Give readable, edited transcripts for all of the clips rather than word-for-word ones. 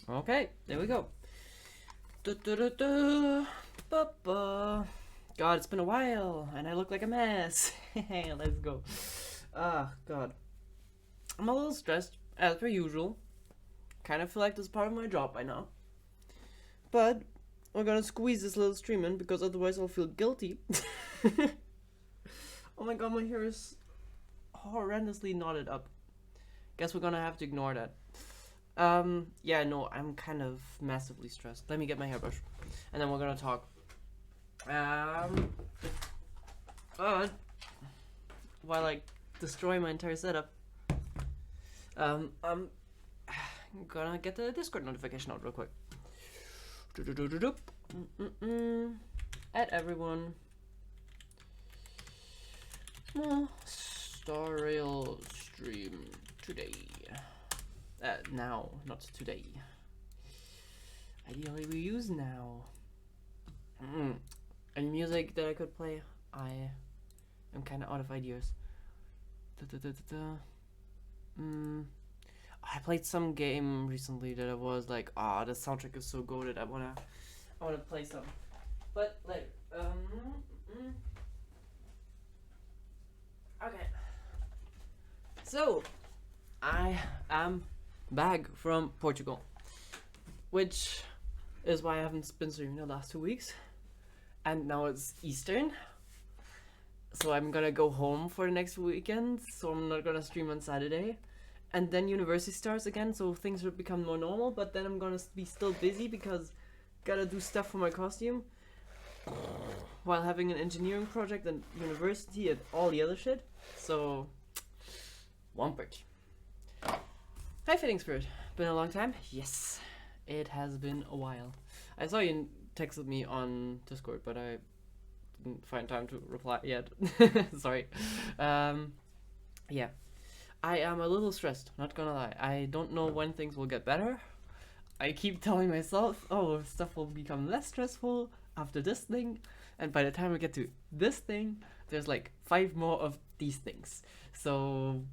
Okay, there we go. Ba-ba. God, it's been a while, and I look like a mess. Let's go. Ah, God. I'm a little stressed, as per usual. Kind of feel like this is part of my job by now. But we're gonna squeeze this little stream in, because otherwise I'll feel guilty. Oh my god, my hair is horrendously knotted up. Guess we're gonna have to ignore that. Yeah, no, I'm kind of massively stressed. Let me get my hairbrush, and then we're gonna talk. While I destroy my entire setup, I'm gonna get the Discord notification out real quick. Add everyone. Star Rail stream today. Now, not today. Ideally, we use now. Any music that I could play? I am kind of out of ideas. I played some game recently that I was like, the soundtrack is so goated. I wanna play some, but like, okay. So, I am back from Portugal, which is why I haven't been streaming the last 2 weeks, and now it's Eastern, so I'm gonna go home for the next weekend, so I'm not gonna stream on Saturday, and then university starts again, so things will become more normal, but then I'm gonna be still busy because gotta do stuff for my costume while having an engineering project and university and all the other shit, so Wampert. Hi Fitting Spirit, been a long time? Yes, it has been a while. I saw you texted me on Discord, but I didn't find time to reply yet. Sorry. Yeah, I am a little stressed, not gonna lie. I don't know when things will get better. I keep telling myself, oh, stuff will become less stressful after this thing, and by the time we get to this thing, there's like 5 more of these things. So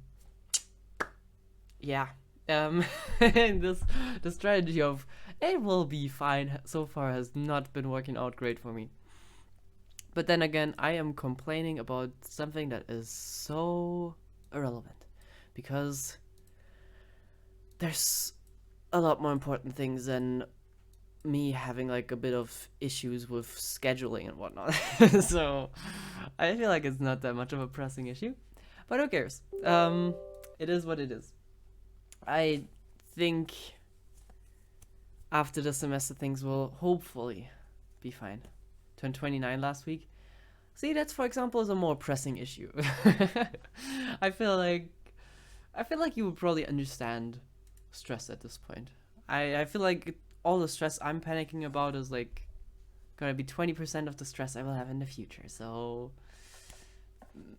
yeah. The strategy of it will be fine so far has not been working out great for me. But then again, I am complaining about something that is so irrelevant, because there's a lot more important things than me having like a bit of issues with scheduling and whatnot. So I feel like it's not that much of a pressing issue, but who cares? It is what it is. I think after the semester things will hopefully be fine. Turned 29 last week. See, that's, for example, is a more pressing issue. I feel like you would probably understand stress at this point. I feel like all the stress I'm panicking about is like gonna be 20% of the stress I will have in the future. So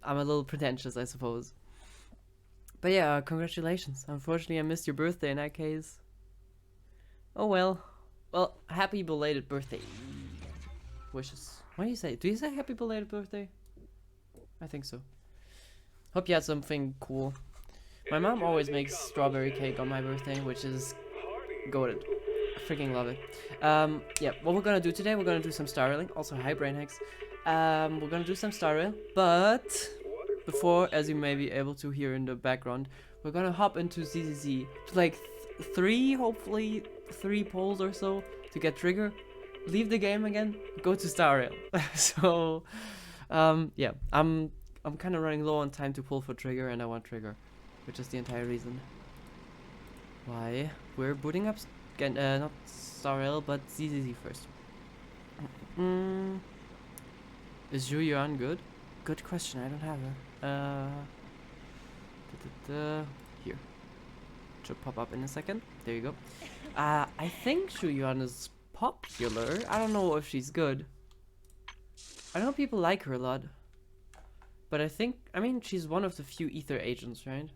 I'm a little pretentious, I suppose. But yeah, congratulations. Unfortunately, I missed your birthday in that case. Oh well. Well, happy belated birthday wishes. What do you say? Do you say happy belated birthday? I think so. Hope you had something cool. My mom always makes strawberry cake on my birthday, which is goated. I freaking love it. Yeah, what we're gonna do today, we're gonna do some star railing. Also, hi Brain Hacks. We're gonna do some star rail, but before, as you may be able to hear in the background, we're gonna hop into ZZZ to like 3 polls or so to get trigger, leave the game again, go to star rail. So yeah, I'm kind of running low on time to pull for trigger, and I want trigger, which is the entire reason why we're booting up again, not star rail but ZZZ first. Is Zhu Yuan good? Good question, I don't have her. Here. Should pop up in a second. There you go. I think Shu Yuan is popular. I don't know if she's good. I know people like her a lot. But I mean, she's one of the few ether agents, right?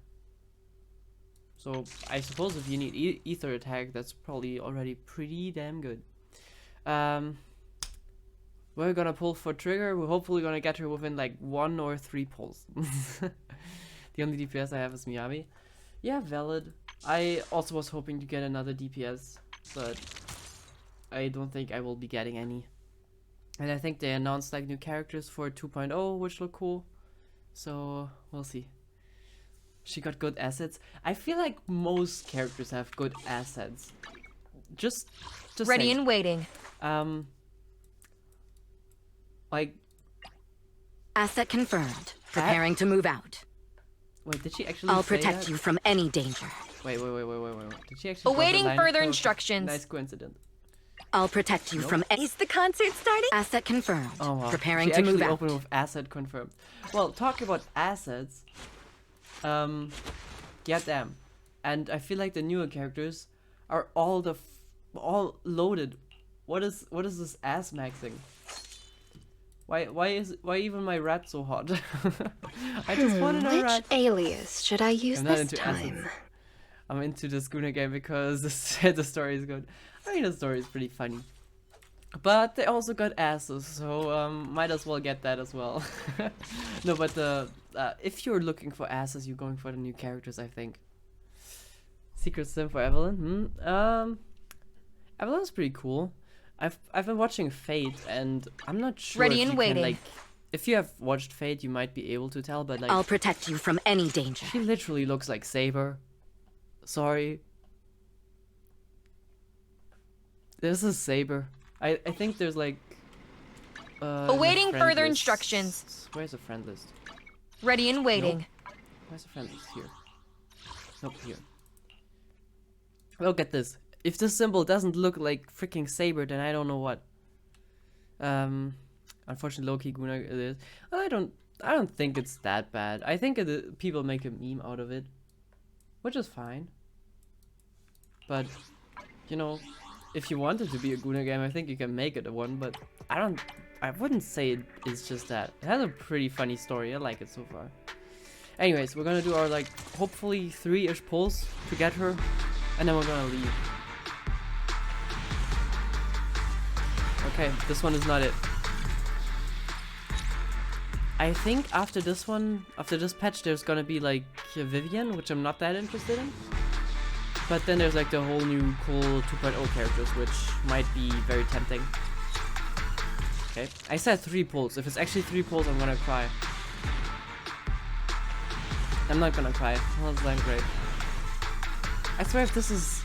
So I suppose if you need ether attack, that's probably already pretty damn good. We're gonna pull for trigger. We're hopefully gonna get her within like 1 or 3 pulls. The only DPS I have is Miyabi. Yeah, valid. I also was hoping to get another DPS but I don't think I will be getting any. And I think they announced like new characters for 2.0, which look cool. So we'll see. She got good assets. I feel like most characters have good assets. Just Ready saying. and waiting. Like. Asset confirmed. Preparing to move out. Wait, did she actually I'll say protect that? you from any danger. Wait. Did she actually? drop the Awaiting line? further Oh, instructions. Nice coincidence. I'll protect you from Is the concert starting? asset confirmed. Oh wow. Preparing she to move actually out. opened with asset confirmed. Well, talk about assets. Goddamn. And I feel like the newer characters are all loaded. What is this ass maxing? Why even my rat so hot? I just wanted a Which rat. alias should I use I'm not this into time? assets. I'm into the schooner game because the story is good. I mean, the story is pretty funny. But they also got asses, so might as well get that as well. No, but if you're looking for asses, you're going for the new characters, I think. Secret Sim for Evelyn? Evelyn's pretty cool. I've been watching Fate, and I'm not sure Ready if and you waiting. can, like, if you have watched Fate, you might be able to tell, but like, I'll protect you from any danger. she literally looks like Saber. Sorry. This is Saber. I think there's like Awaiting friend further list. instructions. Where's the friend list? Ready and waiting. Where's the friend list? Here. Nope, here. Look at this. If this symbol doesn't look like freaking Saber, then I don't know what. Unfortunately, low-key Guna it is. I don't think it's that bad. I think people make a meme out of it, which is fine. But you know, if you want it to be a Guna game, I think you can make it a one. But I wouldn't say it is just that. It has a pretty funny story. I like it so far. Anyways, we're gonna do our like hopefully 3-ish pulls to get her, and then we're gonna leave. Okay, this one is not it. I think after this one, after this patch, there's gonna be like Vivian, which I'm not that interested in. But then there's like the whole new cool 2.0 characters, which might be very tempting. Okay, I said 3 pulls. If it's actually 3 pulls, I'm gonna cry. I'm not gonna cry. Well, it's like great. I swear if this is...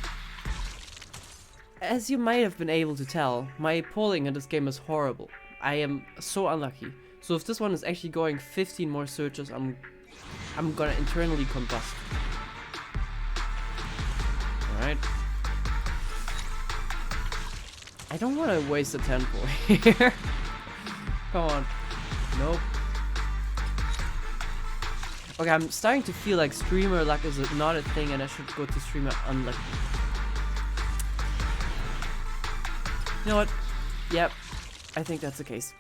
As you might have been able to tell, my polling in this game is horrible. I am so unlucky. So if this one is actually going 15 more searches, I'm gonna internally combust. Alright. I don't want to waste a 10 pull here. Come on. Nope. Okay, I'm starting to feel like streamer luck is not a thing and I should go to streamer unlucky. You know what? Yep. I think that's the case.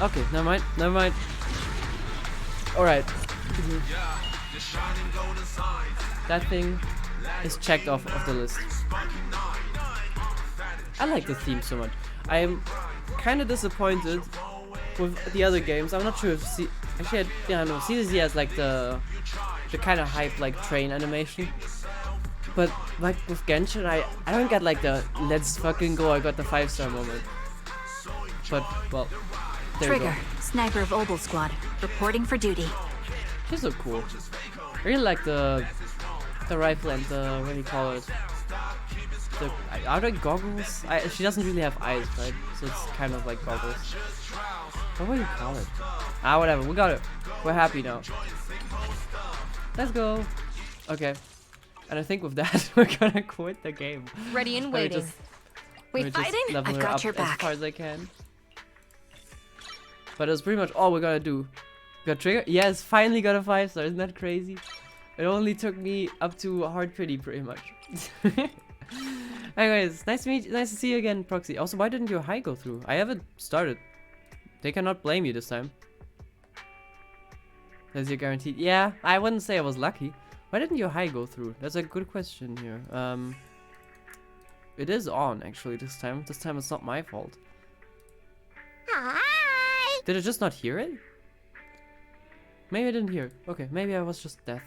Okay, never mind. Alright. That thing is checked off of the list. I like the theme so much. I am kind of disappointed with the other games. I'm not sure if actually, no, CDZ has like the kind of hype like train animation. But like with Genshin, I don't get like the let's fucking go, I got the 5-star moment. But well, there you go. Trigger, sniper of Obel Squad, reporting for duty. She's so cool. I really like the rifle and the, what do you call it? Are they goggles? She doesn't really have eyes, right? So it's kind of like goggles. What would you call it? Ah, whatever. We got it. We're happy now. Let's go. Okay. And I think with that, we're gonna quit the game. Ready and Let me waiting. just- Wait, let me just fighting? level I've her got up your back. as far as I can. But that's pretty much all we're gonna do. Got trigger? Yes, finally got a 5-star. Isn't that crazy? It only took me up to hard pretty much. Anyways, nice to see you again, Proxy. Also, why didn't your high go through? I haven't started. They cannot blame you this time. That's your guaranteed. Yeah, I wouldn't say I was lucky. Why didn't your high go through? That's a good question here. It is on actually this time. This time it's not my fault. Hi! Did I just not hear it? Maybe I didn't hear it. Okay, maybe I was just deaf.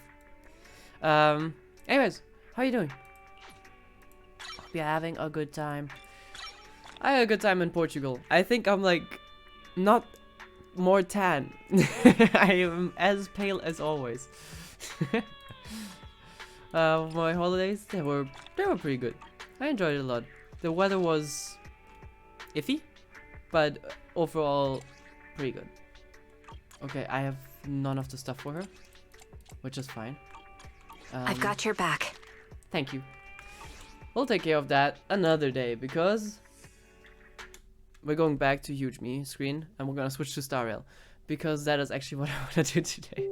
Anyways, how you doing? Hope you're having a good time. I had a good time in Portugal. I think I'm like not more tan. I am as pale as always. My holidays, they were pretty good. I enjoyed it a lot. The weather was iffy, but overall pretty good. Okay, I have none of the stuff for her, which is fine. I've got your back. Thank you. We'll take care of that another day because we're going back to Huge Me screen and we're gonna switch to Star Rail because that is actually what I want to do today.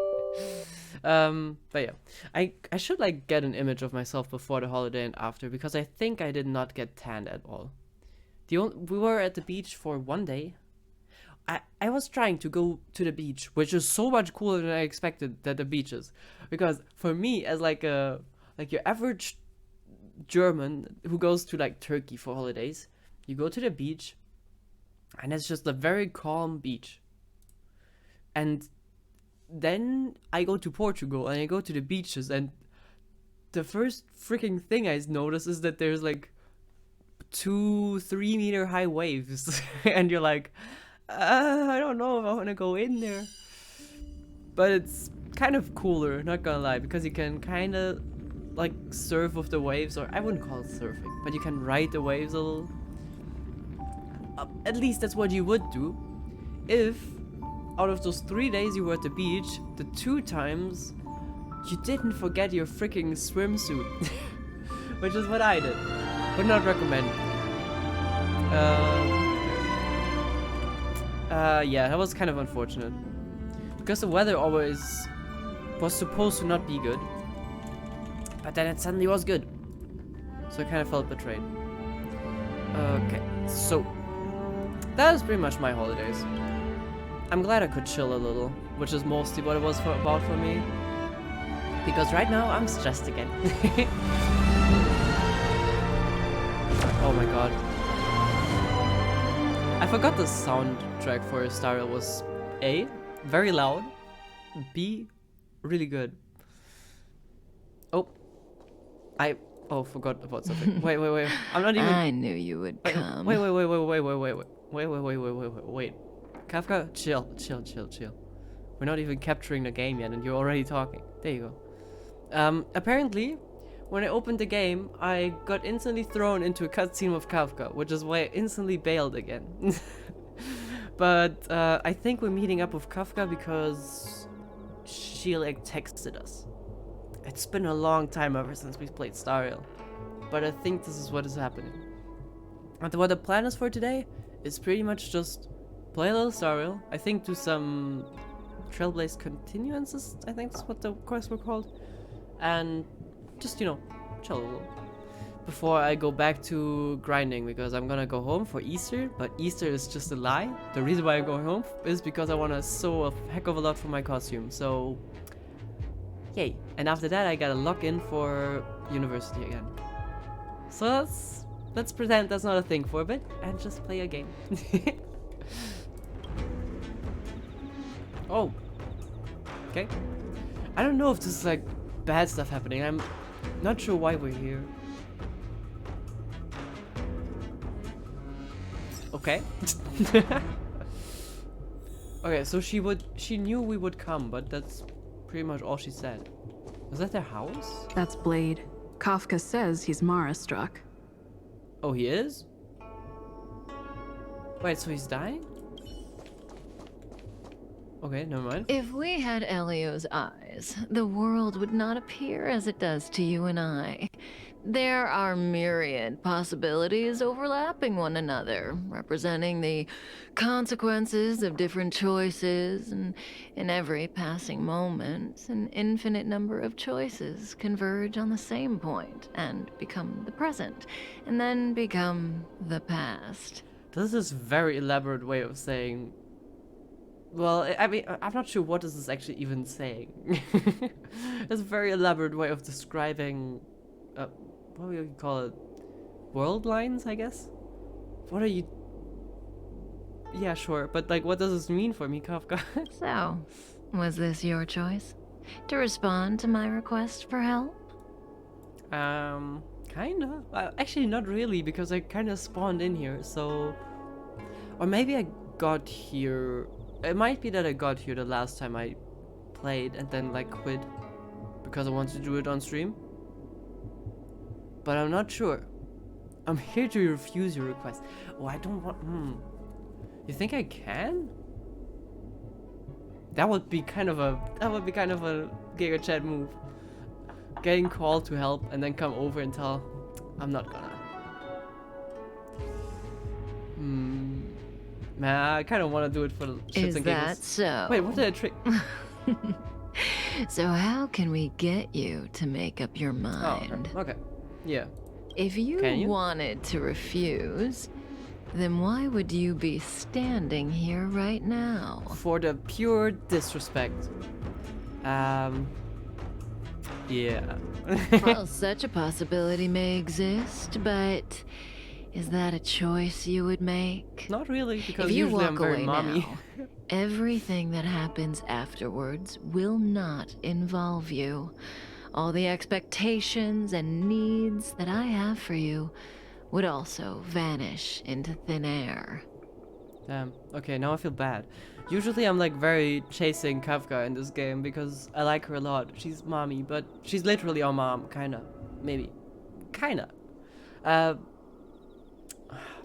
But yeah, I should like get an image of myself before the holiday and after because I think I did not get tanned at all. We were at the beach for one day. I was trying to go to the beach, which is so much cooler than I expected that the beach is, because for me as like your average German who goes to like Turkey for holidays, you go to the beach and it's just a very calm beach. And then I go to Portugal and I go to the beaches and the first freaking thing I notice is that there's like 2-3 meter high waves and you're like, I don't know if I want to go in there. But it's kind of cooler, not gonna lie, because you can kind of like surf with the waves, or I wouldn't call it surfing, but you can ride the waves a little. At least that's what you would do if out of those 3 days you were at the beach, the 2 times you didn't forget your freaking swimsuit. Which is what I did. Would not recommend. Yeah, that was kind of unfortunate. Because the weather always was supposed to not be good. But then it suddenly was good. So I kind of felt betrayed. Okay, so that was pretty much my holidays. I'm glad I could chill a little, which is mostly what it was about for me. Because right now I'm stressed again. Oh my god. I forgot the soundtrack for Star Rail was A, very loud, B, really good. Forgot about something. Wait. I'm not even. I knew you would come. Wait. Kafka, chill. We're not even capturing the game yet, and you're already talking. There you go. Apparently, when I opened the game, I got instantly thrown into a cutscene with Kafka, which is why I instantly bailed again. But I think we're meeting up with Kafka because she like texted us. It's been a long time ever since we played Star Rail, but I think this is what is happening. And what the plan is for today is pretty much just play a little Star Rail. I think do some Trailblaze continuances. I think that's what the quests were called, and just chill a little before I go back to grinding because I'm gonna go home for Easter. But Easter is just a lie. The reason why I'm going home is because I want to sew a heck of a lot for my costume. So yay. And after that I gotta lock in for university again. So let's pretend that's not a thing for a bit and just play a game. Oh. Okay. I don't know if this is like bad stuff happening. I'm not sure why we're here. Okay. Okay, so she knew we would come, but that's pretty much all she said. Was that their house? That's Blade. Kafka says he's Mara-struck. Oh, he is? Wait, so he's dying? Okay, never mind. If we had Elio's eyes, the world would not appear as it does to you and I. There are myriad possibilities overlapping one another, representing the consequences of different choices, and in every passing moment, an infinite number of choices converge on the same point and become the present, and then become the past. This is a very elaborate way of saying... Well, I mean, I'm not sure what this is actually even saying. It's a very elaborate way of describing... what would you call it? World lines, I guess? What are you... Yeah, sure, but like, what does this mean for me, Kafka? So, was this your choice? To respond to my request for help? Kinda. Actually, not really, because I kind of spawned in here, so... Or maybe I got here... It might be that I got here the last time I played and then, like, quit. Because I wanted to do it on stream. But I'm not sure. I'm here to refuse your request. Oh, I don't want... You think I can? That would be kind of a... That would be kind of a Giga Chat move. Getting called to help and then come over and tell... I'm not gonna. Man, I kind of want to do it for the shits Is and that giggles. so? Wait, what did I trick? So how can we get you to make up your Oh, mind? okay. Yeah. If Can you you? wanted to refuse, then why would you be standing here right now? For the pure disrespect. Yeah. Well, such a possibility may exist, but is that a choice you would make? Not really, because If you usually I'm walk very away mommy. now, everything that happens afterwards will not involve you. All the expectations and needs that I have for you would also vanish into thin air. Damn. Okay, now I feel bad. Usually I'm like very chasing Kafka in this game because I like her a lot. She's mommy, but she's literally our mom, kinda. Maybe. Kinda.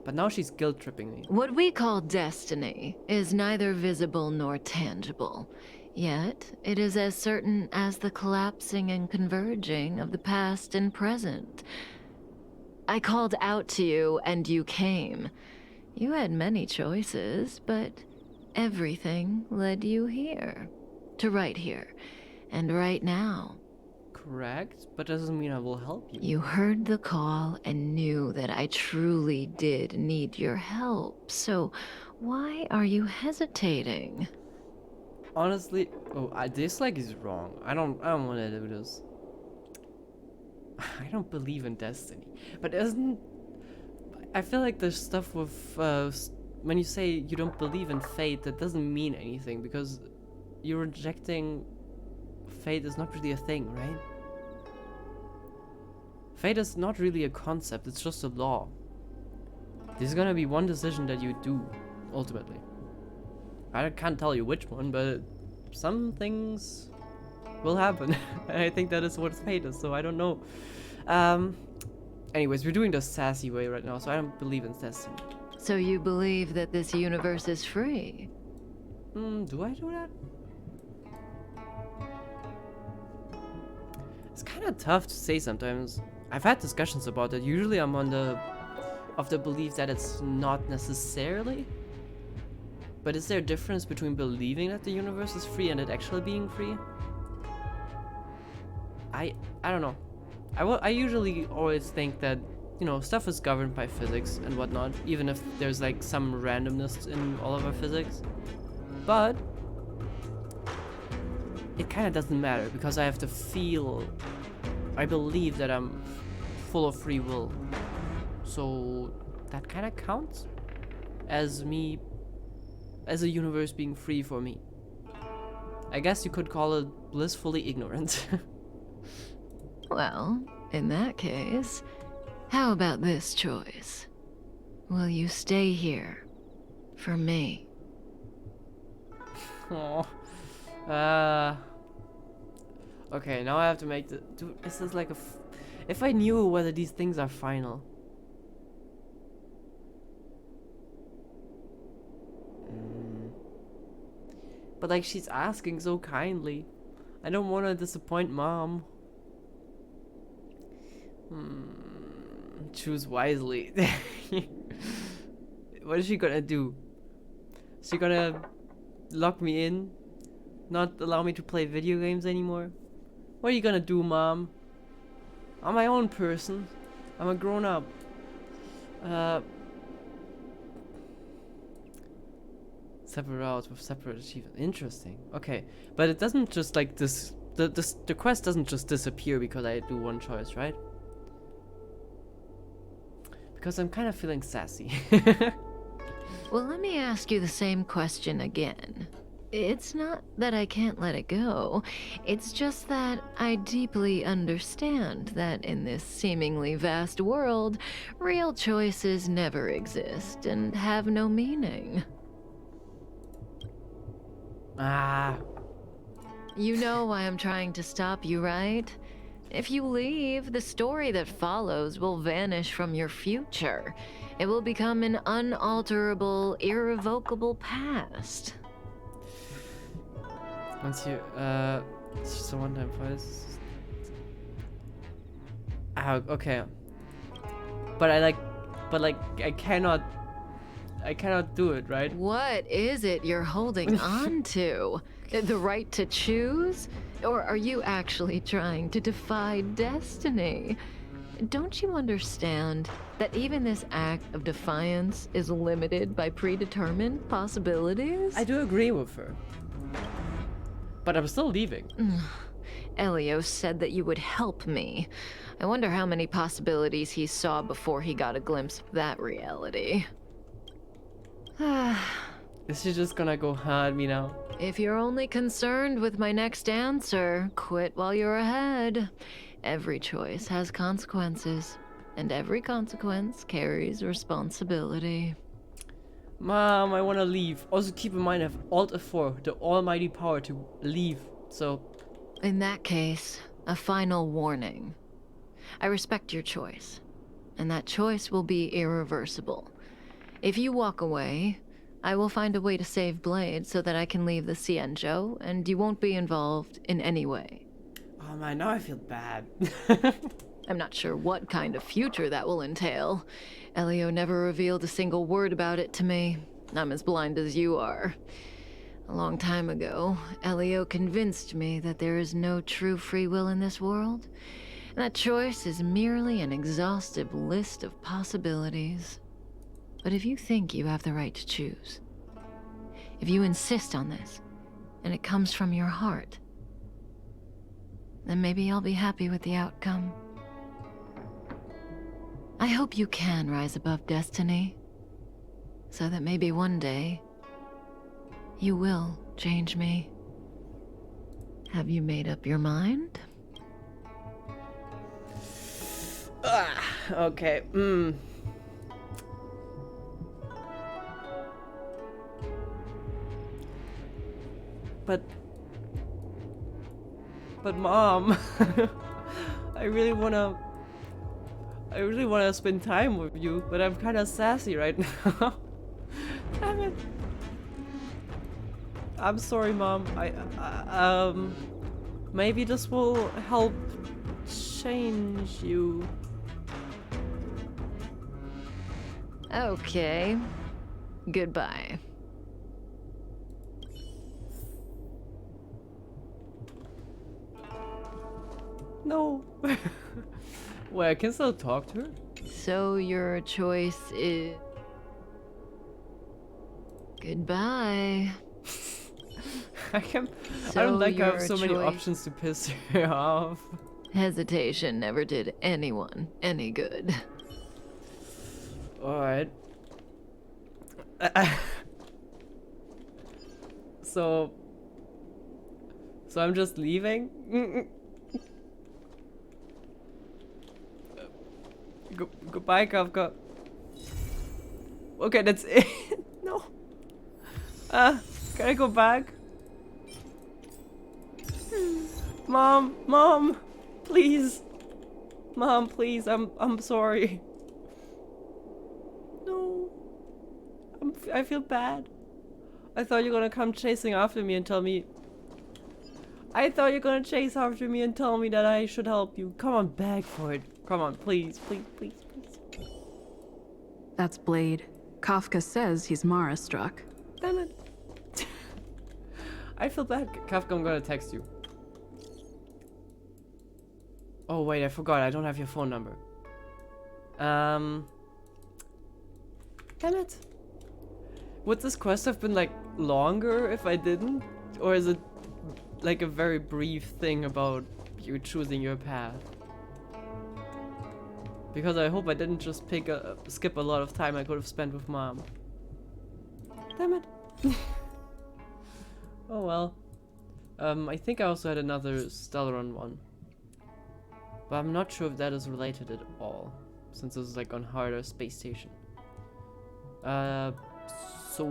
But now she's guilt tripping me. What we call destiny is neither visible nor tangible. Yet, it is as certain as the collapsing and converging of the past and present. I called out to you, and you came. You had many choices, but everything led you here. To right here, and right now. Correct, but doesn't mean I will help you. You heard the call and knew that I truly did need your help, so why are you hesitating? Honestly, this like is wrong. I don't want to do this. I don't believe in destiny. But isn't... I feel like there's stuff with... when you say you don't believe in fate, that doesn't mean anything, because you're rejecting... Fate is not really a thing, right? Fate is not really a concept, it's just a law. There's gonna be one decision that you do, ultimately. I can't tell you which one, but some things will happen. I think that is what fate is, so I don't know. Anyways, we're doing the sassy way right now, so I don't believe in destiny. So you believe that this universe is free? Do I do that? It's kind of tough to say sometimes. I've had discussions about it. Usually I'm on the belief that it's not necessarily. But is there a difference between believing that the universe is free and it actually being free? I don't know. I usually always think that, you know, stuff is governed by physics and whatnot, even if there's like some randomness in all of our physics. But it kind of doesn't matter because I have to feel, I believe that I'm full of free will. So that kind of counts as me, as a universe being free for me. I guess you could call it blissfully ignorant. Well, in that case, how about this choice? Will you stay here for me? Oh. Okay, now I have to make the... Dude, this is like a... If I knew whether these things are final... But like, she's asking so kindly. I don't want to disappoint mom. Choose wisely. What is she gonna do? Is she gonna lock me in? Not allow me to play video games anymore? What are you gonna do, mom? I'm my own person. I'm a grown up. Separate routes with separate achievement. Interesting. Okay, but it doesn't just like this. The quest doesn't just disappear because I do one choice, right? Because I'm kind of feeling sassy. Well, let me ask you the same question again. It's not that I can't let it go. It's just that I deeply understand that in this seemingly vast world, real choices never exist and have no meaning. Ah. You know why I'm trying to stop you, right? If you leave, the story that follows will vanish from your future. It will become an unalterable, irrevocable past. Once you, it's just a one-time price. Ah, okay. But I cannot do it, right? What is it you're holding on to? The right to choose? Or are you actually trying to defy destiny? Don't you understand that even this act of defiance is limited by predetermined possibilities? I do agree with her. But I'm still leaving. Elio said that you would help me. I wonder how many possibilities he saw before he got a glimpse of that reality. Is she just gonna go hard me now? If you're only concerned with my next answer, quit while you're ahead. Every choice has consequences, and every consequence carries responsibility. Mom, I wanna leave. Also keep in mind I have Alt F4, the almighty power to leave. So In that case, a final warning. I respect your choice, and that choice will be irreversible. If you walk away, I will find a way to save Blade so that I can leave the Cienjo, and you won't be involved in any way. oh man, now I feel bad. I'm not sure what kind of future that will entail. Elio never revealed a single word about it to me. I'm as blind as you are. A long time ago, Elio convinced me that there is no true free will in this world, and that choice is merely an exhaustive list of possibilities. But if you think you have the right to choose, if you insist on this, and it comes from your heart, then maybe I'll be happy with the outcome. I hope you can rise above destiny, so that maybe one day, you will change me. Have you made up your mind? Okay, But mom, I really wanna spend time with you, but I'm kinda sassy right now. Damn it. I'm sorry, mom. Maybe this will help change you. Okay. Goodbye. No. Wait, I can still talk to her? So your choice is... Goodbye. I don't So like I have your so many choice- options to piss her off. Hesitation never did anyone any good. Alright. So I'm just leaving? Goodbye, Kafka. Okay, that's it. No. Can I go back? Mom, please. Mom, please. I'm sorry. No. I feel bad. I thought you were gonna come chasing after me and tell me. I thought you were gonna chase after me and tell me that I should help you. Come on, beg for it. Come on, please, please, please, please. That's Blade. Kafka says he's Mara struck. Damn it. I feel bad. Kafka, I'm gonna text you. Oh wait, I forgot. I don't have your phone number. Damn it. Would this quest have been like longer if I didn't? Or is it like a very brief thing about you choosing your path? Because I hope I didn't just skip a lot of time I could have spent with mom. Damn it. Oh well. I think I also had another Stellaron one. But I'm not sure if that is related at all. Since this is like on harder space station. So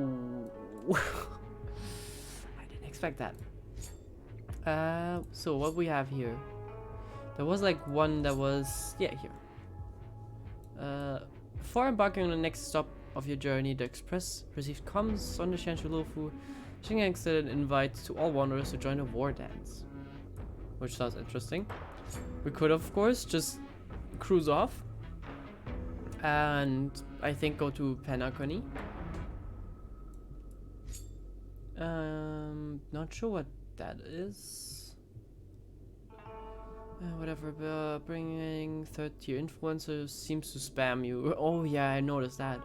I didn't expect that. So what we have here. There was like one that was here. Before embarking on the next stop of your journey, the Express received comms on the Shanshu Xing extended an invite to all wanderers to join the war dance. Which sounds interesting. We could of course just cruise off and I think go to Penacony. Not sure what that is. Whatever, bringing third-tier influencers seems to spam you. Oh yeah, I noticed that.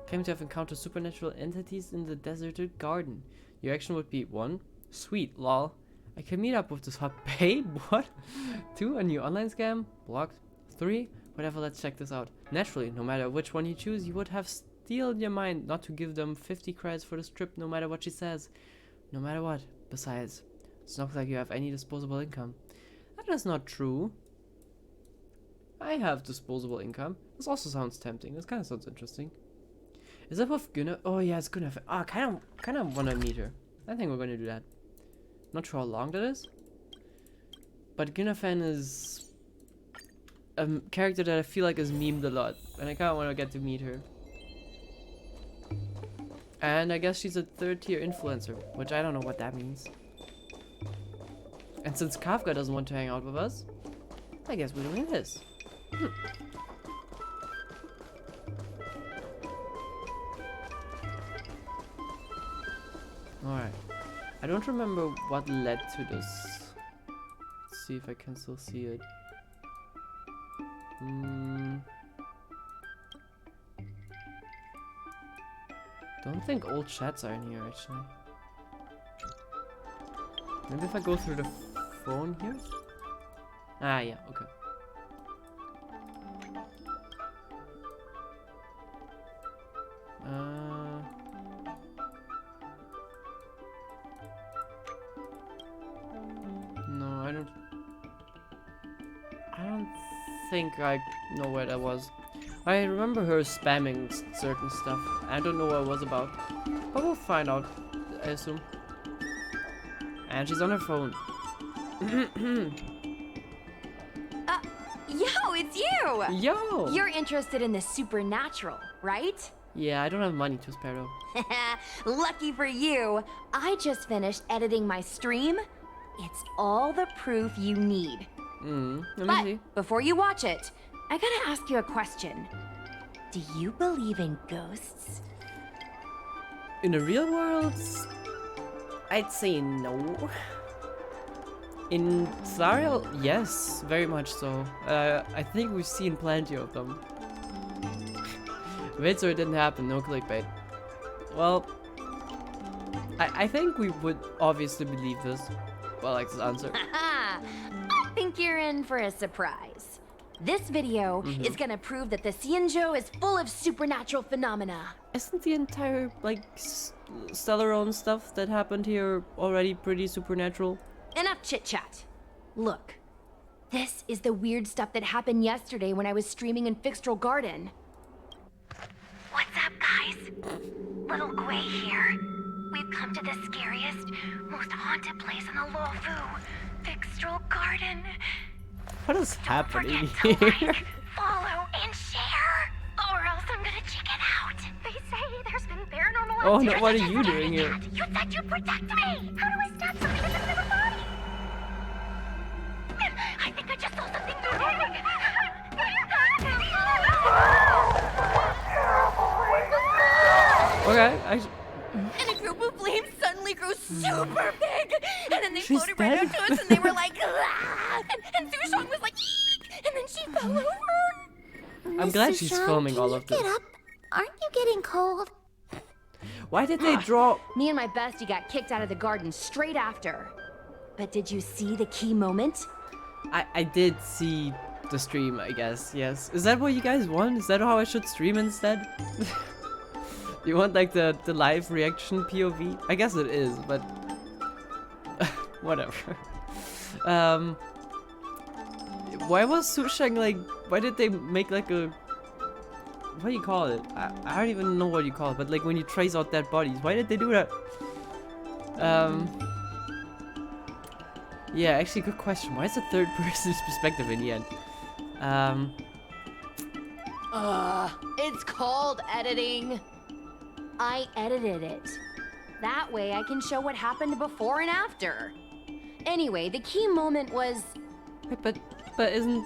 Claim to have encountered supernatural entities in the deserted garden. Your action would be 1. Sweet, lol. I can meet up with this hot babe. What? 2. A new online scam. Blocked. 3. Whatever, let's check this out. Naturally, no matter which one you choose, you would have steeled your mind not to give them 50 credits for this trip no matter what she says. No matter what. Besides, it's not like you have any disposable income. That is not true. I have disposable income. This also sounds tempting. This kind of sounds interesting. Is that with Gunnar? Oh yeah, it's Gunnar. Ah, kind of want to meet her. I think we're going to do that. Not sure how long that is. But Gunnar is a character that I feel like is memed a lot. And I kind of want to get to meet her. And I guess she's a third-tier influencer. Which I don't know what that means. And since Kafka doesn't want to hang out with us, I guess we're doing this. Alright. I don't remember what led to this. Let's see if I can still see it. Don't think old chats are in here actually. Maybe if I go through the phone here? Ah, yeah, okay. No, I don't think I know where that was. I remember her spamming certain stuff. I don't know what it was about. But we'll find out, I assume. And she's on her phone. Yo, it's you! Yo! You're interested in the supernatural, right? Yeah, I don't have money to spare though. Lucky for you, I just finished editing my stream. It's all the proof you need. Let me But see. before you watch it, I gotta ask you a question. Do you believe in ghosts? In the real world, I'd say no. In Zariel, yes, very much so. I think we've seen plenty of them. Wait, so it didn't happen, no clickbait. Well, I think we would obviously believe this. Well, like this answer. Haha! I think you're in for a surprise. This video is gonna prove that the Xianzhou is full of supernatural phenomena. Isn't the entire, like, Stellaron stuff that happened here already pretty supernatural? Enough chit-chat. Look, this is the weird stuff that happened yesterday when I was streaming in Fixtral Garden. What's up, guys? Little Gui here. We've come to the scariest, most haunted place in the Luofu, Fixtral Garden. What is happening Forget to here? like, follow, and share, or else I'm gonna check it out. They say there's been paranormal Oh no, activity. what are you doing here? You said you'd protect me! How do I stop something that doesn't have a body? I think I just saw something Okay, And a group of flames suddenly grew super big! And then they She's floated right dead? up to us and they were like, "Ah!" And Sushong was like, "Eek!" And then she fell over. I'm glad she's filming all of this. Aren't you getting cold? Why did they draw? Me and my bestie got kicked out of the garden straight after. But did you see the key moment? I did see the stream, I guess, yes. Is that what you guys want? Is that how I should stream instead? You want like the live reaction POV? I guess it is, but Whatever. Um, why was Sushang like? Why did they make like a? What do you call it? I don't even know what you call it. But like when you trace out dead bodies, why did they do that? Yeah, actually, good question. Why is it third person's perspective in the end? It's called editing. I edited it. That way I can show what happened before and after. Anyway, the key moment was... Wait, but isn't...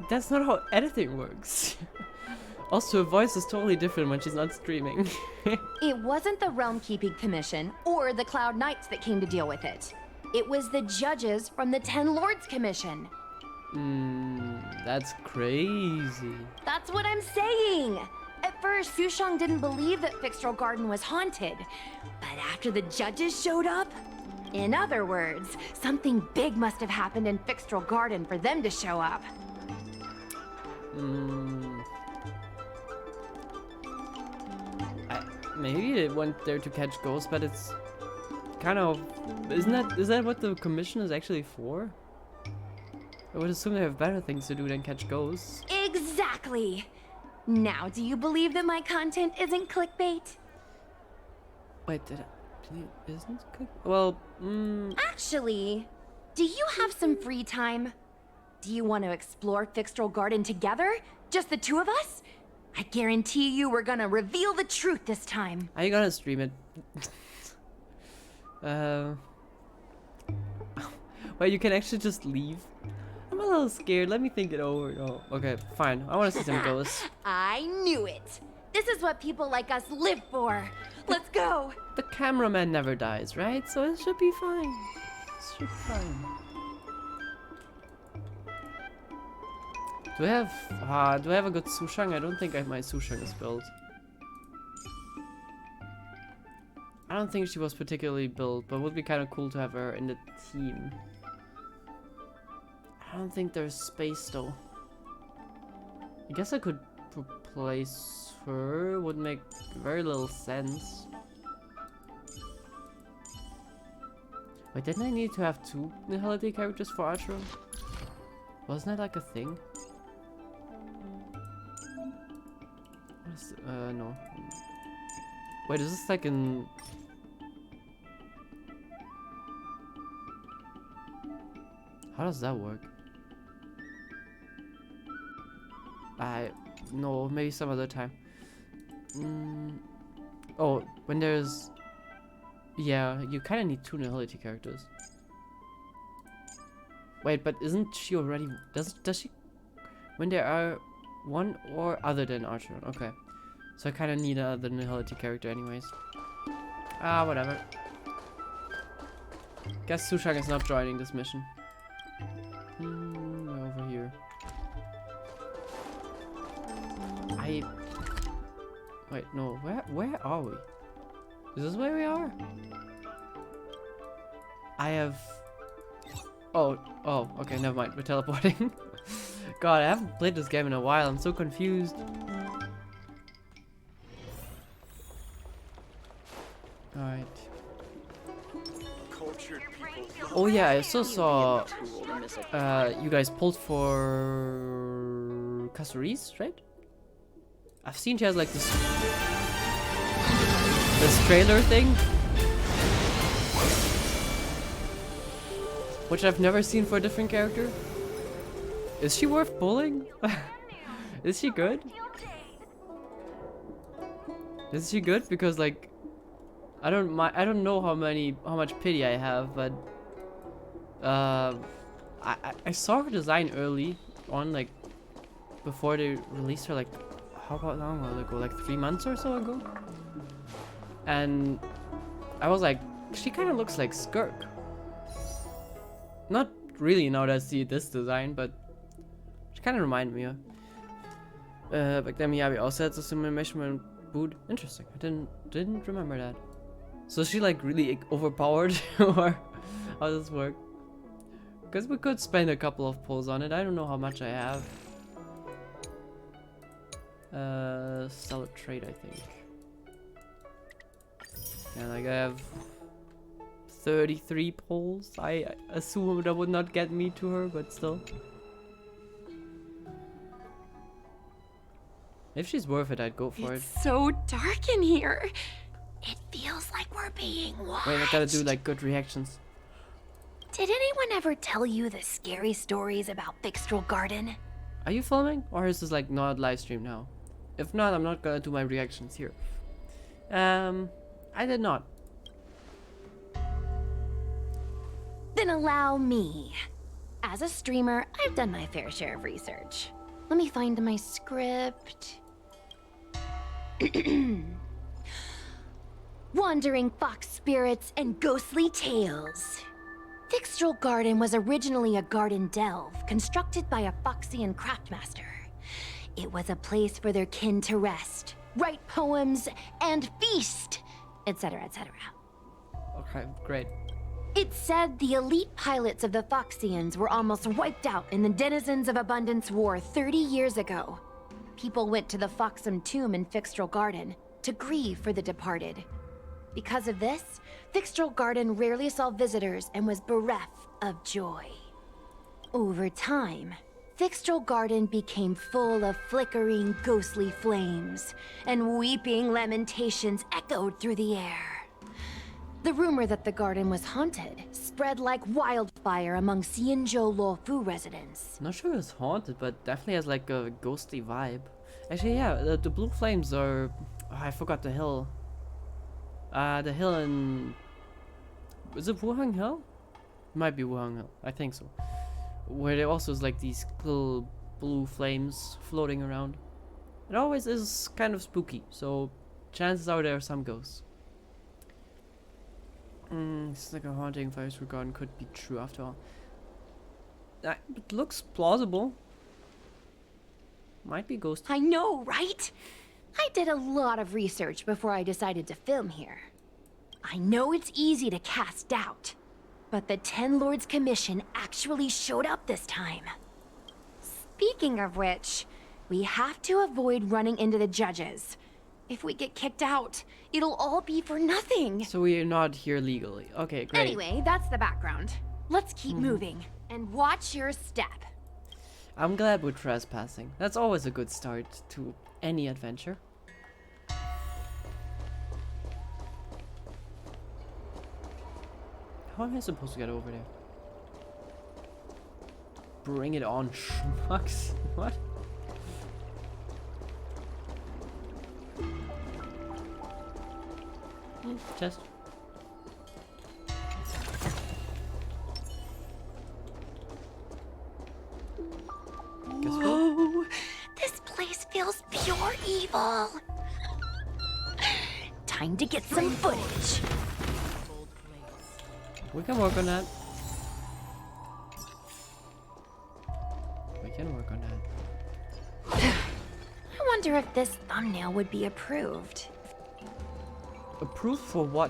That's not how editing works. Also, her voice is totally different when she's not streaming. It wasn't the Realm Keeping Commission or the Cloud Knights that came to deal with it. It was the judges from the Ten Lords Commission. That's crazy. That's what I'm saying! At first, Sushang didn't believe that Fixtral Garden was haunted. But after the judges showed up... In other words, something big must have happened in Fixtral Garden for them to show up. Maybe they went there to catch ghosts, but it's kind of... Is that what the commission is actually for? I would assume they have better things to do than catch ghosts. Exactly! Now, do you believe that my content isn't clickbait? Wait, isn't click? Well, Actually, do you have some free time? Do you want to explore Fixtral Garden together? Just the two of us? I guarantee you we're gonna reveal the truth this time. are you gonna stream it? Wait, you can actually just leave? I'm a little scared. Let me think it over. Oh, okay, fine. I want to see some ghosts. I knew it! This is what people like us live for. Let's go! The cameraman never dies, right? So it should be fine. It should be fine. Do I have a good Sushang? I don't think my Sushang is built. I don't think she was particularly built, but it would be kind of cool to have her in the team. I don't think there's space though. I guess I could replace her. Would make very little sense. Wait, didn't I need to have 2 Nihility characters for Archer? Wasn't that like a thing? What is, no. Wait, is this like in... How does that work? No, maybe some other time. Oh, when there's... Yeah, you kind of need 2 Nihility characters. Wait, but isn't she already... Does she... When there are one or other than Archer. Okay. So I kind of need another Nihility character anyways. Whatever. Guess Sushang is not joining this mission. Over here. Wait, no. Where are we? Is this where we are? I have... Oh, okay, never mind. We're teleporting. God, I haven't played this game in a while. I'm so confused. Alright. Oh yeah, I also saw you guys pulled for Kasuri's, right? I've seen she has like this trailer thing, which I've never seen for a different character. Is she worth pulling? Is she good? Is she good? Because like I don't know how much pity I have, but I saw her design early on, like before they released her, like how long ago? Like 3 months or so ago. And I was like, she kind of looks like Skirk. Not really now that I see this design, but she kind of reminded me of. Back then, yeah, we also had the simulation boot. Interesting. I didn't remember that. So is she like really overpowered, or how does this work? Because we could spend a couple of pulls on it. I don't know how much I have. Sell a trade, I think. Yeah, like I have 33 polls. I assume that would not get me to her, but still. If she's worth it, I'd go for it. It's so dark in here. It feels like we're being watched. Wait, I gotta do like good reactions. Did anyone ever tell you the scary stories about Fixtral Garden? Are you filming? Or is this like not live stream now? If not, I'm not gonna do my reactions here. I did not. Then allow me. As a streamer, I've done my fair share of research. Let me find my script. Wandering fox spirits and ghostly tales. Fixtral Garden was originally a garden delve constructed by a Foxian craftmaster. It was a place for their kin to rest, write poems, and feast, etc., etc. Okay, great. It said the elite pilots of the Foxians were almost wiped out in the Denizens of Abundance War 30 years ago. People went to the Foxum tomb in Fixtral Garden to grieve for the departed. Because of this, Fixtral Garden rarely saw visitors and was bereft of joy. Over time, Fixtral Garden became full of flickering, ghostly flames, and weeping lamentations echoed through the air. The rumor that the garden was haunted spread like wildfire among Xianzhou Luofu residents. Not sure it's haunted, but definitely has like a ghostly vibe. Actually, yeah, the blue flames are... Oh, I forgot the hill. The hill in... Is it Wuhang Hill? Might be Wuhang Hill, I think so. Where there also is like these little blue flames floating around. It always is kind of spooky, so chances are there are some ghosts. It's like a haunting fire garden could be true after all. It looks plausible. Might be ghost. I know, right? I did a lot of research before I decided to film here. I know it's easy to cast doubt, but the Ten Lords Commission actually showed up this time. Speaking of which, we have to avoid running into the judges. If we get kicked out, it'll all be for nothing. So we're not here legally. Okay, great. Anyway, that's the background. Let's keep moving, and watch your step. I'm glad we're trespassing. That's always a good start to any adventure. How am I supposed to get over there? Bring it on, schmucks. What? Chest. Whoa! This place feels pure evil. Time to get some footage. We can work on that. We can work on that. I wonder if this thumbnail would be approved. Approved for what?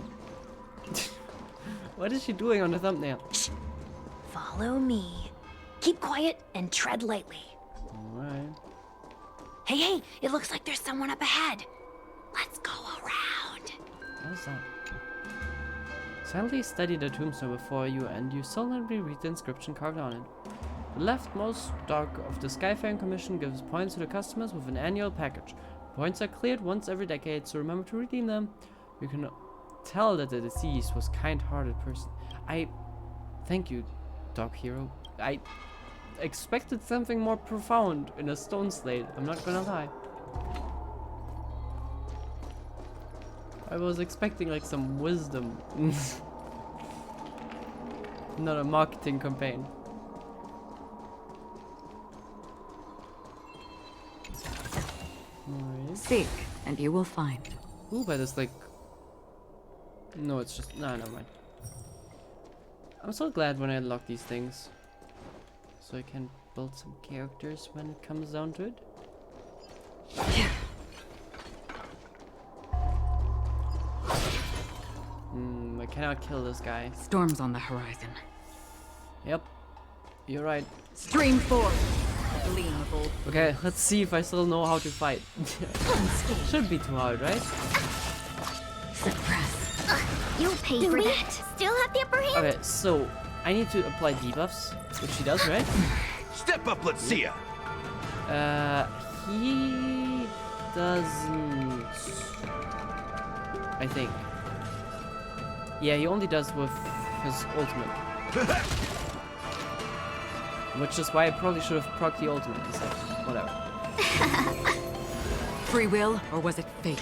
What is she doing on the thumbnail? Shh. Follow me. Keep quiet and tread lightly. Alright. Hey, it looks like there's someone up ahead. Let's go around. What is that? Silently study the tombstone before you and you silently read the inscription carved on it. The leftmost dock of the Skyfaring Commission gives points to the customers with an annual package. Points are cleared once every decade, so remember to redeem them. You can tell that the deceased was a kind-hearted person. Thank you, Doc Hero. I expected something more profound in a stone slate, I'm not gonna lie. I was expecting like some wisdom. Not a marketing campaign. Alright. Seek, and you will find. Ooh, but it's like... No, it's just... Nah, never mind. I'm so glad when I unlock these things. So I can build some characters when it comes down to it. I cannot kill this guy. Storms on the horizon. Yep. You're right. Stream forth. Gleam of old. Okay, let's see if I still know how to fight. Shouldn't be too hard, right? Suppress. You'll pay Do for we that. still have the upper hand? Okay, so I need to apply debuffs, which she does, right? Step up, let's see ya. He doesn't. I think. Yeah, he only does with his ultimate. Which is why I probably should have procced the ultimate instead. Whatever. Free will, or was it fate?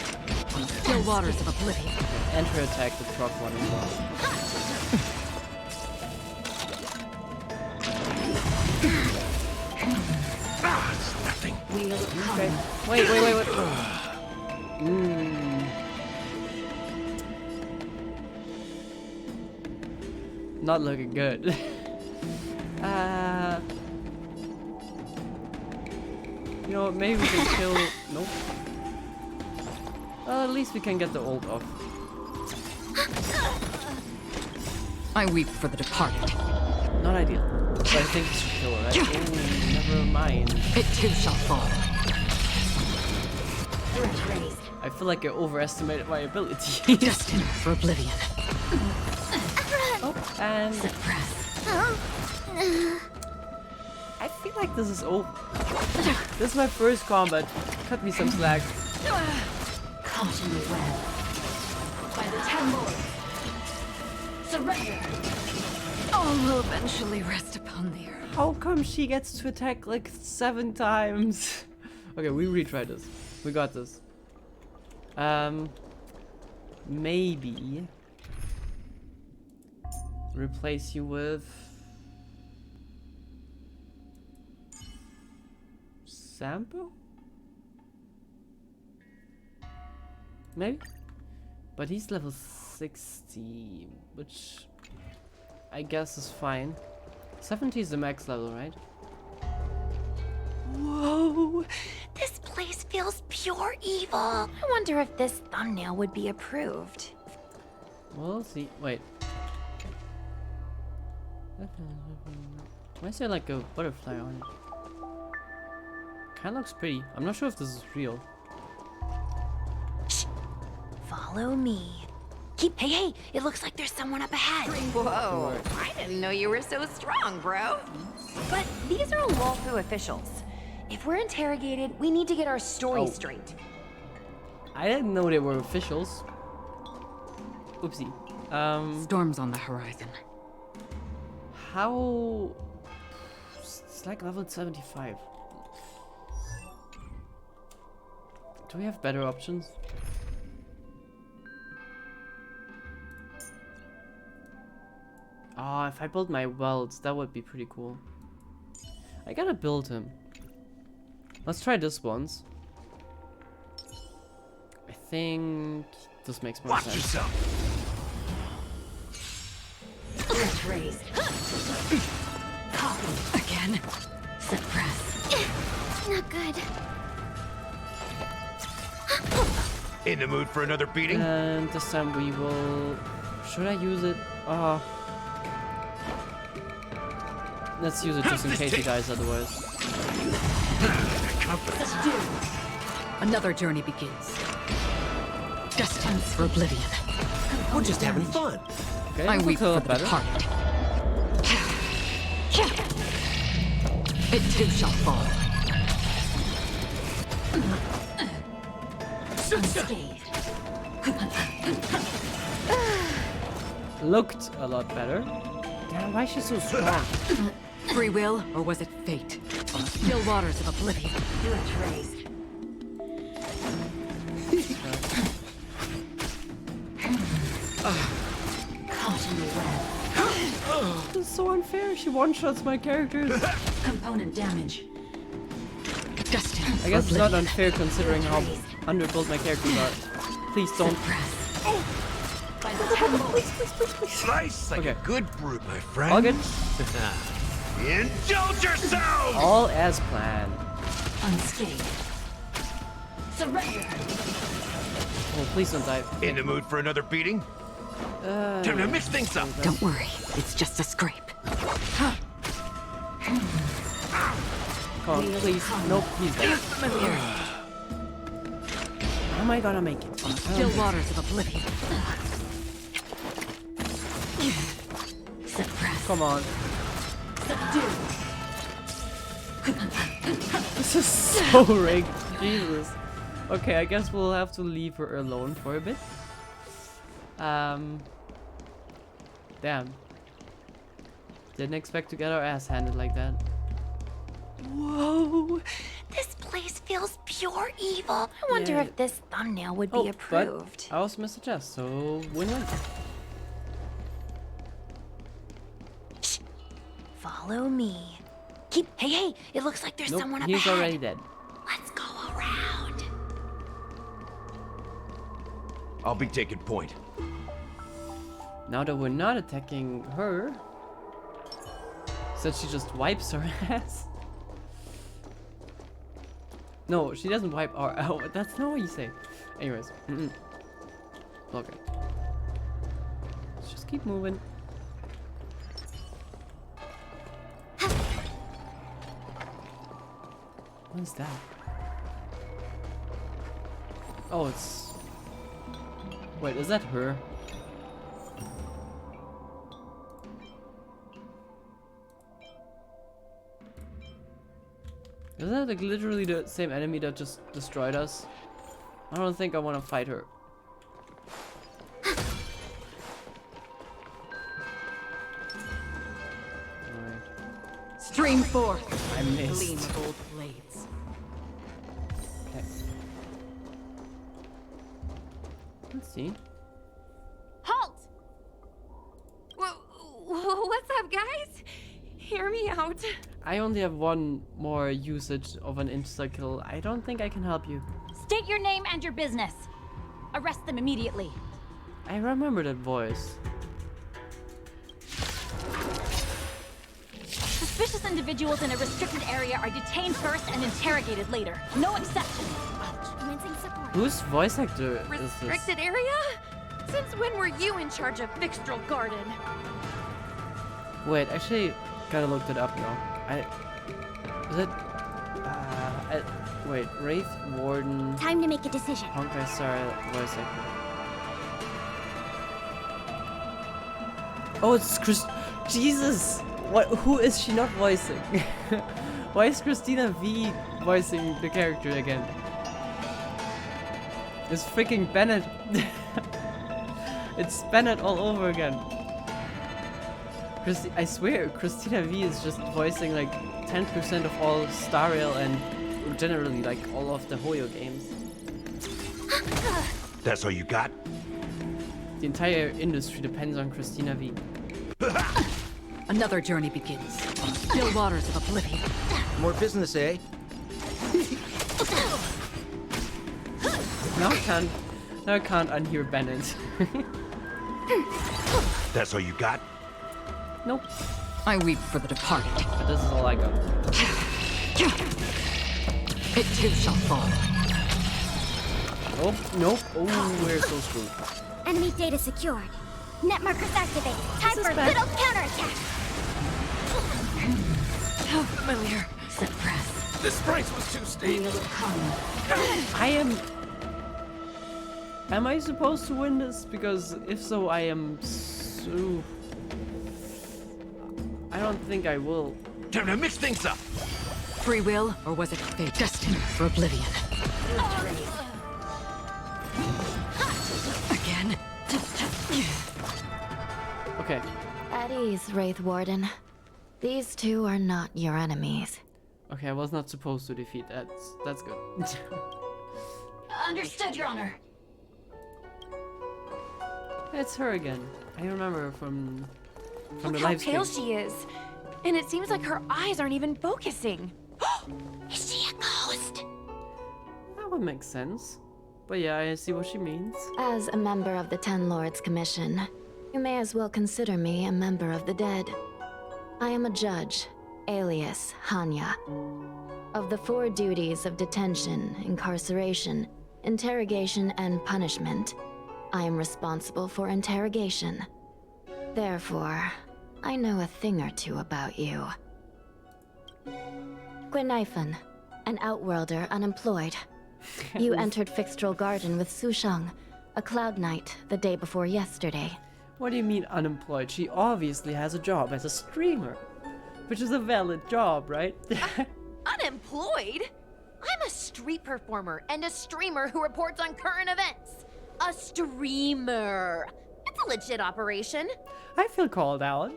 On the still waters of oblivion. Enter attack the proc one as well. Ah, it's nothing. Okay. Wait. Not looking good. You know what, maybe we can kill... Nope. Well, at least we can get the ult off. I weep for the departed. Not ideal. But I think we should kill her, right? Oh, never mind. It too shall fall. I feel like I overestimated my ability. Destined for oblivion. Oh, and... Suppress. I feel like this is over. This is my first combat. Cut me some slack. Caught in the web. By the 10 lords. Surrender. All will eventually rest upon the earth. How come she gets to attack like 7 times? Okay, we retry this. We got this. Maybe replace you with Sampo? Maybe? But he's level 60, which I guess is fine. 70 is the max level, right? Whoa! This place feels pure evil. I wonder if this thumbnail would be approved. We'll see. Wait. Why is there like a butterfly on it? Kinda looks pretty. I'm not sure if this is real. Follow me. Hey, it looks like there's someone up ahead. Whoa, I didn't know you were so strong, bro. But these are Wolfu officials. If we're interrogated, we need to get our story Oh. straight. I didn't know they were officials. Oopsie. Storms on the horizon. How... It's like level 75. Do we have better options? Ah, if I build my welds, that would be pretty cool. I gotta build him. Let's try this once. I think this makes more Watch sense. yourself. Raised. Copy. Again. Suppress. Not good. In the mood for another beating? And this time we will... Should I use it? Let's use it just in case he dies otherwise. Confidence. Another journey begins. Destined for oblivion. We're just having fun. Okay, I this weep looks a for lot the better. departed. It too shall fall. Unscathed. Looked a lot better. Damn, why is she so strong? Free will, or was it fate? On the still waters of oblivion. Raised. Caught in the web. This is so unfair. She one-shots my characters. Component damage. Destined I guess for it's not oblivion. unfair considering how underbuilt my characters are. Please don't. Suppress. Slice like Okay. a good brute, my friend. All good. Indulge yourself! All as planned. Unscathed. Surrender. Oh, please don't die. In the mood for another beating? Time to mix things up. Don't worry, it's just a scrape. Come on, please. Nope, he's dead. How am I gonna make it? Still waters of oblivion. Suppress. Come on. This is so rigged. Jesus. Okay, I guess we'll have to leave her alone for a bit. Damn. Didn't expect to get our ass handed like that. Whoa. This place feels pure evil. I wonder Yeah. if this thumbnail would Oh, be approved. but I also missed a chest, so win-win. Shh. Follow me. Hey, it looks like there's Nope, someone up he's ahead. already dead. Let's go around. I'll be taking point. Now that we're not attacking her, so she just wipes her ass. No, she doesn't wipe our. Oh, that's not what you say. Anyways, okay. Let's just keep moving. What is that? Oh, it's. Wait, is that her? Isn't that like literally the same enemy that just destroyed us? I don't think I want to fight her. Alright. Stream forth. I Gleam missed. of old blades. Okay. Let's see. Halt! What's up, guys? Hear me out. I only have one more usage of an insta-kill. I don't think I can help you. State your name and your business. Arrest them immediately. I remember that voice. Suspicious individuals in a restricted area are detained first and interrogated later. No exception. Commencing support. Whose voice actor is this? Restricted area? Since when were you in charge of Fixtral Garden? Wait, actually, gotta look that up now. Is it? Wait, Wraith Warden. Time to make a decision. Honkai Star voice actor. Oh, it's Chris. Jesus! What? Who is she not voicing? Why is Christina V voicing the character again? It's freaking Bennett. It's Bennett all over again. I swear, Christina V is just voicing like 10% of all Star Rail and generally like all of the Hoyo games. That's all you got? The entire industry depends on Christina V. Another journey begins. Still waters of oblivion. More business, eh? Now I can't unhear Bennett. That's all you got? Nope. I weep for the departed. But this is all I got. It too shall fall. Nope. Oh, we're so screwed. Enemy data secured. Net markers activated. Time for a good old counterattack. How familiar. Suppress. This price was too steep. Will come. Am I supposed to win this? Because if so, I am so... I don't think I will. Time to mix things up. Free will, or was it fate? Destined for oblivion. Again. Okay. At ease, Wraith Warden. These two are not your enemies. Okay, I was not supposed to defeat that. That's good. Understood, Your Honor. It's her again. I remember her from the Look how live pale stream. she is. And it seems like her eyes aren't even focusing. Is she a ghost? That would make sense. But yeah, I see what she means. As a member of the Ten Lords Commission, you may as well consider me a member of the dead. I am a judge, alias Hanya. Of the 4 duties of detention, incarceration, interrogation, and punishment, I am responsible for interrogation. Therefore, I know a thing or two about you. Gwenifan, an outworlder unemployed. You entered Fixtral Garden with Sushang, a cloud knight, the day before yesterday. What do you mean unemployed? She obviously has a job as a streamer. Which is a valid job, right? Unemployed? I'm a street performer and a streamer who reports on current events. A streamer. It's a legit operation. I feel called out.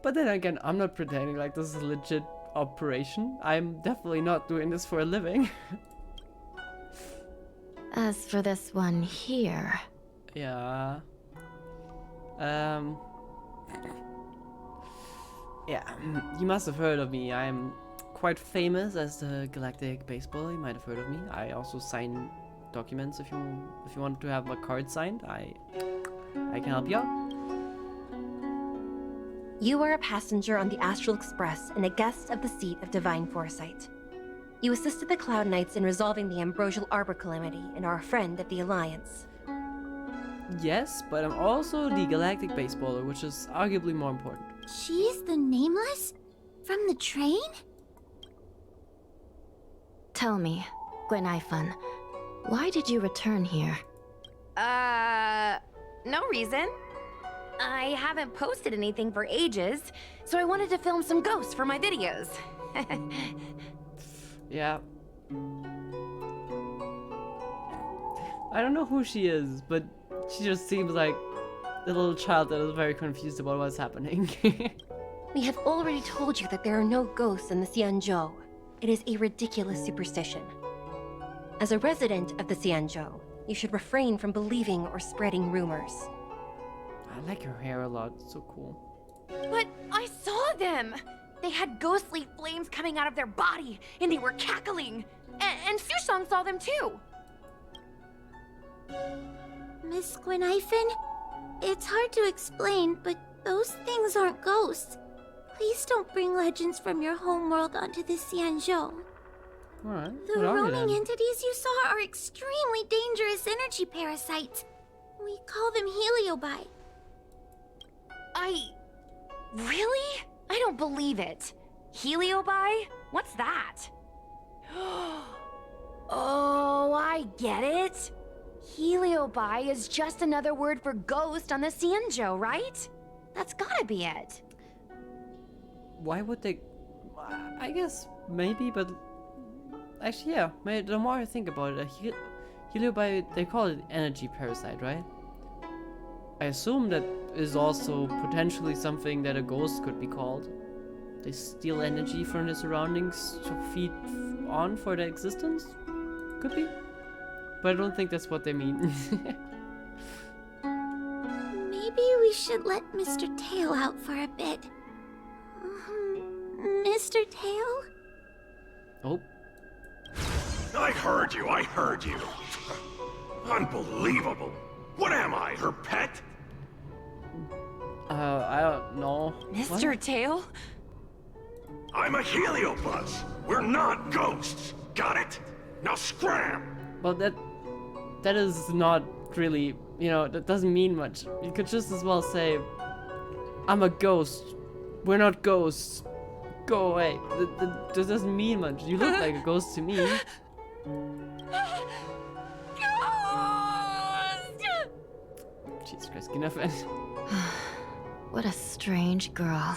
But then again, I'm not pretending like this is a legit operation. I'm definitely not doing this for a living. As for this one here... Yeah. Yeah, you must have heard of me. I'm quite famous as the Galactic Baseballer. You might have heard of me. I also sign documents if you want to have my card signed. I can help you out. You are a passenger on the Astral Express and a guest of the seat of Divine Foresight. You assisted the Cloud Knights in resolving the Ambrosial Arbor calamity and are a friend of the Alliance. Yes, but I'm also the Galactic Baseballer, which is arguably more important. She's the Nameless? From the train? Tell me, Gwenifun, why did you return here? No reason. I haven't posted anything for ages, so I wanted to film some ghosts for my videos. Yeah. I don't know who she is, but she just seems like a little child that is very confused about what's happening. We have already told you that there are no ghosts in the Xianzhou. It is a ridiculous superstition. As a resident of the Xianzhou, you should refrain from believing or spreading rumors. I like her hair a lot. It's so cool. But I saw them! They had ghostly flames coming out of their body, and they were cackling! And Sushang saw them too! Miss Gwenifun, it's hard to explain, but those things aren't ghosts. Please don't bring legends from your homeworld onto the Xianzhou. Alright. The roaming entities you saw are extremely dangerous energy parasites. We call them heliobi. Really? I don't believe it. Heliobi? What's that? Oh, I get it. Heliobi is just another word for ghost on the Xianzhou, right? That's gotta be it. Why would they... I guess maybe, but... Actually, yeah. The more I think about it, heliobi, they call it energy parasite, right? I assume that is also potentially something that a ghost could be called. They steal energy from the surroundings to feed on for their existence? Could be. But I don't think that's what they mean. Maybe we should let Mr. Tail out for a bit. Mr. Tail? Oh. I heard you, I heard you. Unbelievable. What am I, her pet? I don't know. Mr. What? Tail? I'm a heliobuzz. We're not ghosts. Got it? Now scram! Well, that is not really, you know, that doesn't mean much. You could just as well say, I'm a ghost. We're not ghosts. Go away. That doesn't mean much. You look like a ghost to me. Jesus Christ, enough. What a strange girl.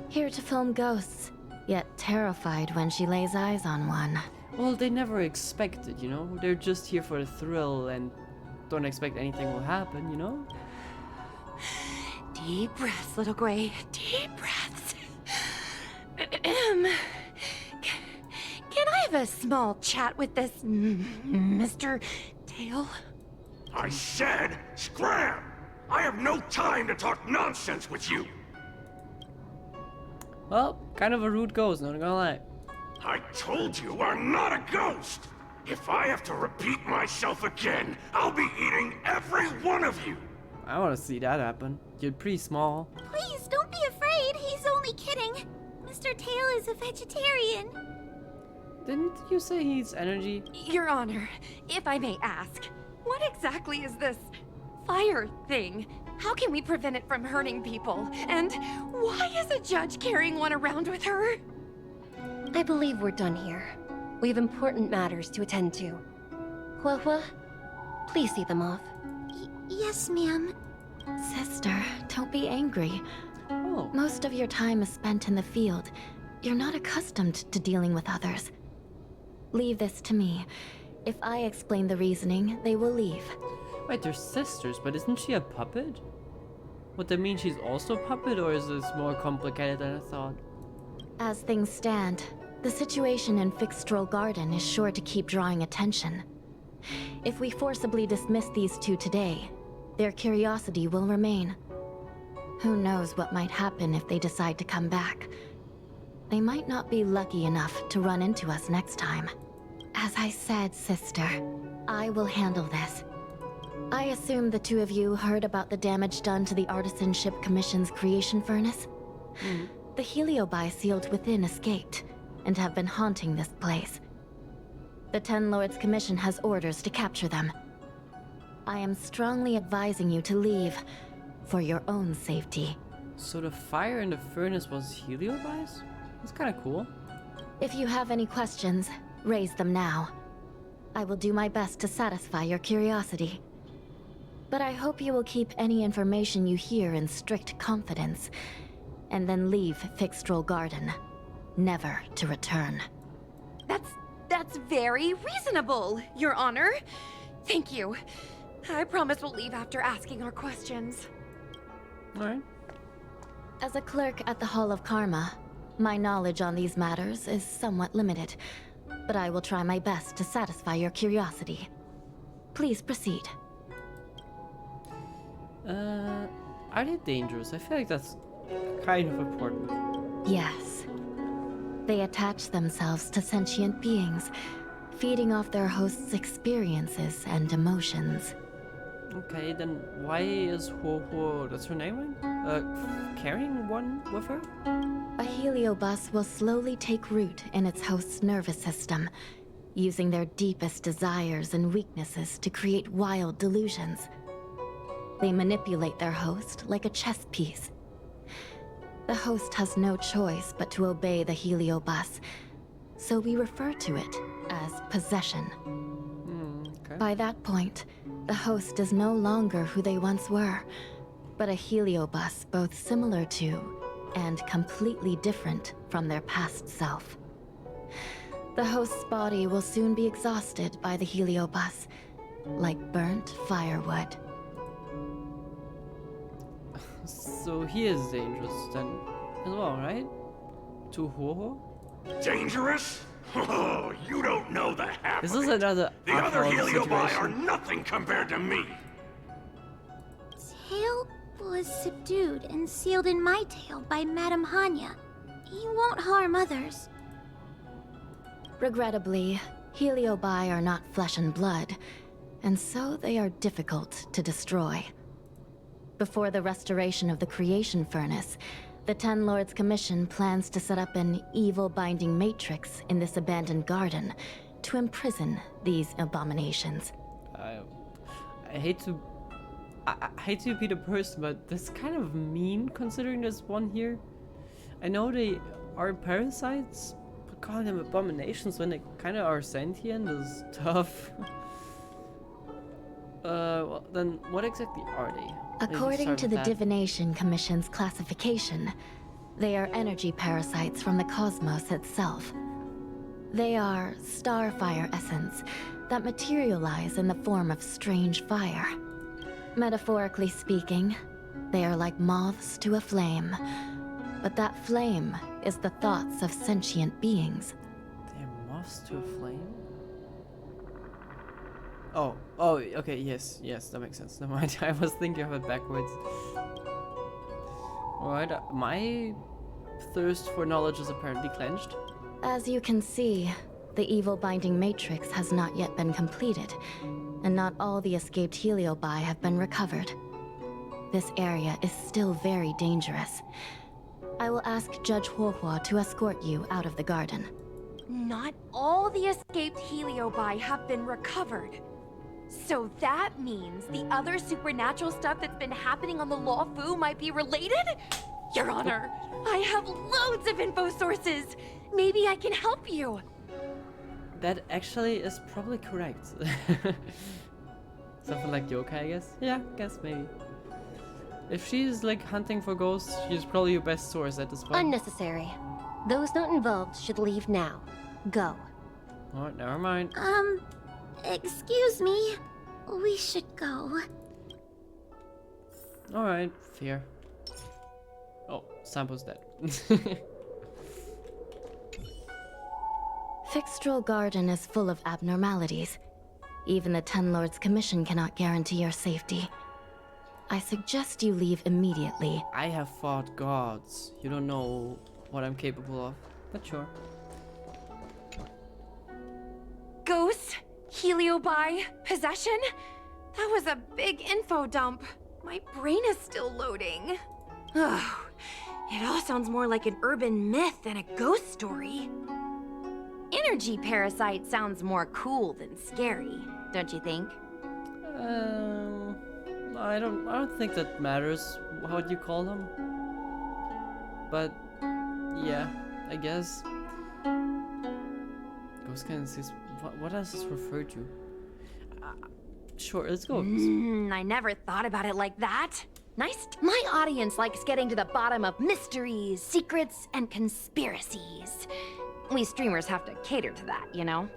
Here to film ghosts, yet terrified when she lays eyes on one. Well, they never expect it, you know? They're just here for the thrill and don't expect anything will happen, you know? Deep breaths, little Gray. Deep breaths. Can I have a small chat with this Mr. Tail? I said scram! I have no time to talk nonsense with you! Well, kind of a rude ghost, not gonna lie. I told you I'm not a ghost! If I have to repeat myself again, I'll be eating every one of you! I wanna see that happen. You're pretty small. Please, don't be afraid. He's only kidding. Mr. Tail is a vegetarian. Didn't you say he eats energy? Your Honor, if I may ask, what exactly is this fire thing? How can we prevent it from hurting people? And why is a judge carrying one around with her? I believe we're done here. We have important matters to attend to. Hua, please see them off. Yes, ma'am. Sister, don't be angry. Oh. Most of your time is spent in the field. You're not accustomed to dealing with others. Leave this to me. If I explain the reasoning, they will leave. Wait, they're sisters, but isn't she a puppet? Would that mean she's also a puppet, or is this more complicated than I thought? As things stand, the situation in Fixtral Garden is sure to keep drawing attention. If we forcibly dismiss these two today, their curiosity will remain. Who knows what might happen if they decide to come back. They might not be lucky enough to run into us next time. As I said, sister, I will handle this. I assume the two of you heard about the damage done to the Artisanship Commission's creation furnace? The Heliobi sealed within escaped, and have been haunting this place. The Ten Lords Commission has orders to capture them. I am strongly advising you to leave, for your own safety. So the fire in the furnace was Heliobi's? That's kind of cool. If you have any questions, raise them now. I will do my best to satisfy your curiosity. But I hope you will keep any information you hear in strict confidence, and then leave Fixtral Garden, never to return. That's very reasonable, Your Honor. Thank you. I promise we'll leave after asking our questions. Alright. As a clerk at the Hall of Karma, my knowledge on these matters is somewhat limited, but I will try my best to satisfy your curiosity. Please proceed. Are they dangerous? I feel like that's kind of important. Yes. They attach themselves to sentient beings, feeding off their host's experiences and emotions. Okay, then why is Huo, that's her name, right? Carrying one with her? A heliobus will slowly take root in its host's nervous system, using their deepest desires and weaknesses to create wild delusions. They manipulate their host like a chess piece. The host has no choice but to obey the heliobus, so we refer to it as possession. Okay. By that point, the host is no longer who they once were, but a heliobus both similar to and completely different from their past self. The host's body will soon be exhausted by the heliobus, like burnt firewood. So he is dangerous then as well, right? To Huo? Dangerous? Oh, you don't know the half Is of this it. another The other awful Heliobi are situation? nothing compared to me. Tail was subdued and sealed in my tail by Madame Hanya. He won't harm others. Regrettably, Heliobi are not flesh and blood, and so they are difficult to destroy. Before the restoration of the creation furnace, the Ten Lords Commission plans to set up an evil binding matrix in this abandoned garden to imprison these abominations. I hate to... I hate to be the person, but that's kind of mean considering there's one here. I know they are parasites, but calling them abominations when they kind of are sentient is tough. Well, then what exactly are they? Maybe According start to with the that. Divination Commission's classification, they are energy parasites from the cosmos itself. They are starfire essence that materialize in the form of strange fire. Metaphorically speaking, they are like moths to a flame, but that flame is the thoughts of sentient beings. They're moths to a flame? Oh, okay, yes, that makes sense. Never mind, I was thinking of it backwards. Alright, my thirst for knowledge is apparently clenched. As you can see, the evil binding matrix has not yet been completed, and not all the escaped Heliobi have been recovered. This area is still very dangerous. I will ask Judge Huohua to escort you out of the garden. Not all the escaped Heliobi have been recovered. So that means the other supernatural stuff that's been happening on the Law Fu might be related? Your Honor, I have loads of info sources. Maybe I can help you. That actually is probably correct. Something like yokai, I guess? Yeah, guess maybe. If she's like hunting for ghosts, she's probably your best source at this point. Unnecessary. Those not involved should leave now. Go. Oh, never mind. Excuse me. We should go. Alright, fair. Oh, Sampo's dead. Fixtral Garden is full of abnormalities. Even the Ten Lords Commission cannot guarantee your safety. I suggest you leave immediately. I have fought gods. You don't know what I'm capable of, but sure. Ghosts? Heliobi? Possession? That was a big info dump. My brain is still loading. Ugh. It all sounds more like an urban myth than a ghost story. Energy parasite sounds more cool than scary, don't you think? I don't think that matters what you call them. But yeah, I guess. Ghost cannons is what does this refer to? Sure, let's go. I never thought about it like that. Nice. My audience likes getting to the bottom of mysteries, secrets, and conspiracies. We streamers have to cater to that, you know?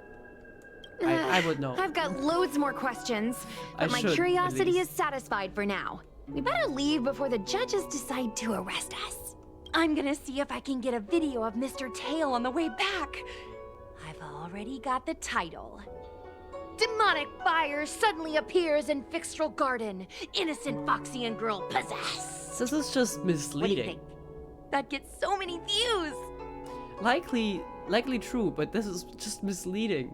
I would know. I've got loads more questions, but my curiosity is satisfied for now. We better leave before the judges decide to arrest us. I'm gonna see if I can get a video of Mr. Tail on the way back. I've already got the title. Demonic fire suddenly appears in Fixtral Garden. Innocent Foxian girl possessed. This is just misleading. What do you think? That gets so many views. Likely true, but this is just misleading.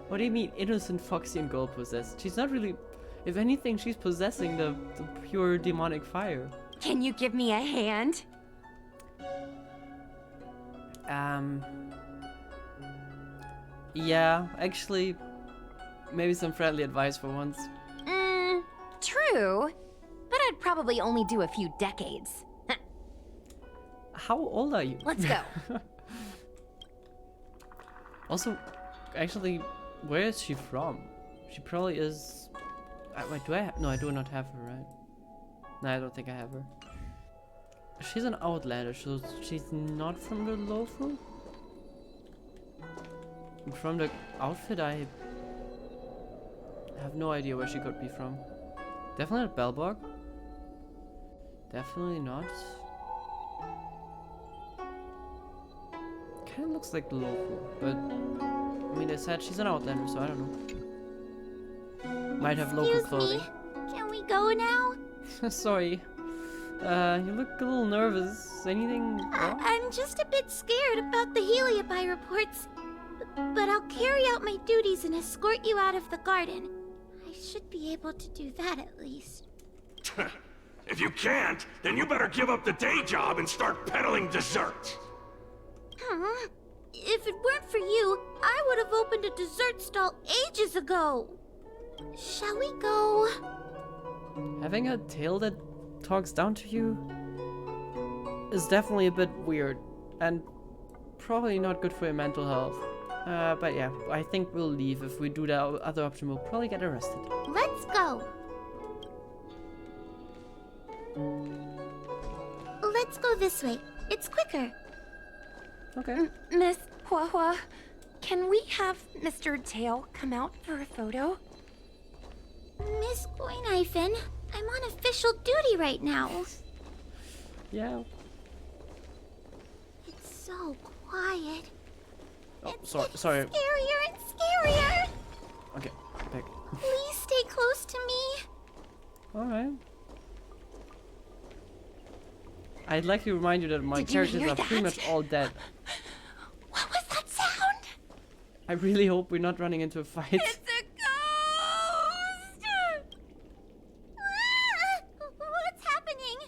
What do you mean, innocent Foxian girl possessed? She's not really. If anything, she's possessing the pure demonic fire. Can you give me a hand? Yeah, actually, maybe some friendly advice for once. True. But I'd probably only do a few decades. How old are you? Let's go. Also, actually, where is she from? She probably is. Wait, do I have? No, I do not have her, right? No, I don't think I have her. She's an outlander, so she's not from the Lofu? From the outfit, I have no idea where she could be from. Definitely not Belbog. Definitely not. Kind of looks like the Lofu, but I mean, they said she's an outlander, so I don't know. Might have local clothing. Can we go now? Sorry. You look a little nervous. Anything wrong? I'm just a bit scared about the Heliobi reports. But I'll carry out my duties and escort you out of the garden. I should be able to do that at least. If you can't, then you better give up the day job and start peddling desserts. Huh? If it weren't for you, I would have opened a dessert stall ages ago. Shall we go? Having a tail that talks down to you is definitely a bit weird and probably not good for your mental health. But yeah, I think we'll leave. If we do the other option, we'll probably get arrested. Let's go. Let's go this way. It's quicker. Okay. Miss Huahua, can we have Mr. Tail come out for a photo? Miss Goinhyphen, I'm on official duty right now. Yeah. It's so quiet. Oh, It's sorry. Scarier and scarier. Okay, back. Please stay close to me. Alright. I'd like to remind you that my Did you characters hear are pretty that? much all dead. What was that sound? I really hope we're not running into a fight. It's a ghost! What's happening?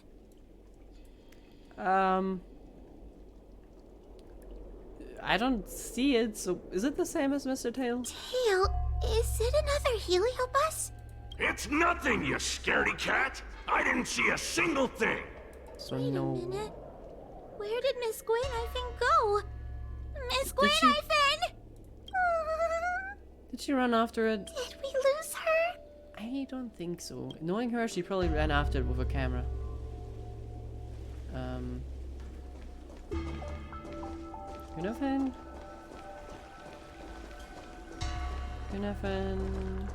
I don't see it, so is it the same as Mr. Tail? Tail, is it another Heliobus? It's nothing, you scaredy cat. I didn't see a single thing. So Wait no. a minute. Where did Miss Goinhyphen go? Miss Did she- Goinhyphen! Did she run after it? Did we lose her? I don't think so. Knowing her, she probably ran after it with a camera. Nothing. Nothing.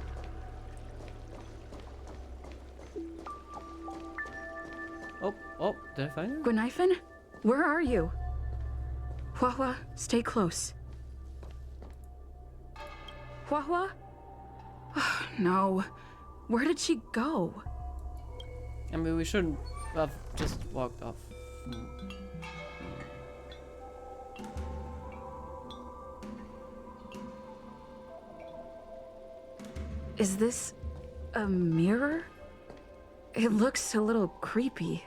Oh, did I find him? Gwenifin? Where are you? Hua, stay close. Hua? Oh, no. Where did she go? I mean, we shouldn't have just walked off. Is this a mirror? It looks a little creepy.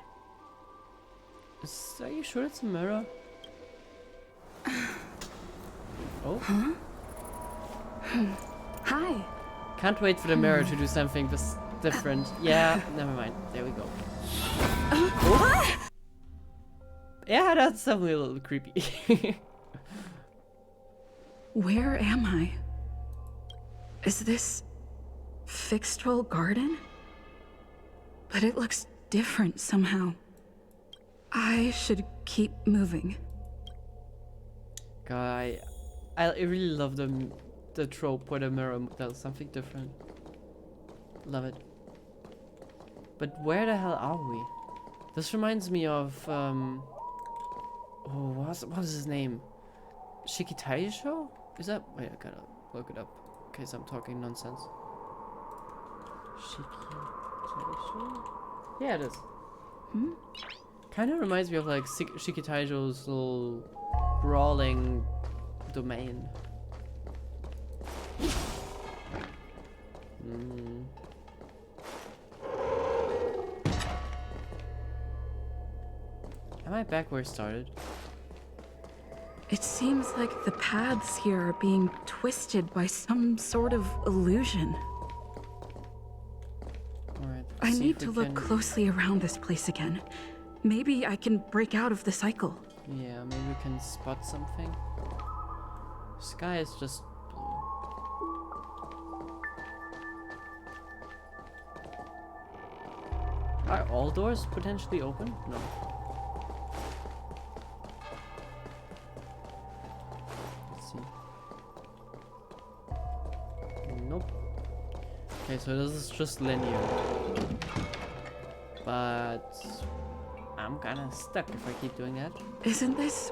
Are you sure it's a mirror? Oh? Huh? Hi. Can't wait for the mirror to do something different. Yeah, never mind. There we go. What? Yeah, that's definitely a little creepy. Where am I? Is this Fixtrol Garden? But it looks different somehow. I should keep moving. God, I really love the trope where the mirror does something different. Love it. But where the hell are we? This reminds me of what is his name? Shikitaisho? Is that? Wait, I gotta look it up in case I'm talking nonsense. Shikitaisho? Yeah, it is. Kind of reminds me of like Shikitaisho's little brawling domain. Am I back where I started? It seems like the paths here are being twisted by some sort of illusion. Alright. I need to look closely around this place again. Maybe I can break out of the cycle. Yeah, maybe we can spot something. Sky is just blue. Are all doors potentially open? No. Let's see. Nope. Okay, so this is just linear. But I'm kinda stuck if I keep doing that. Isn't this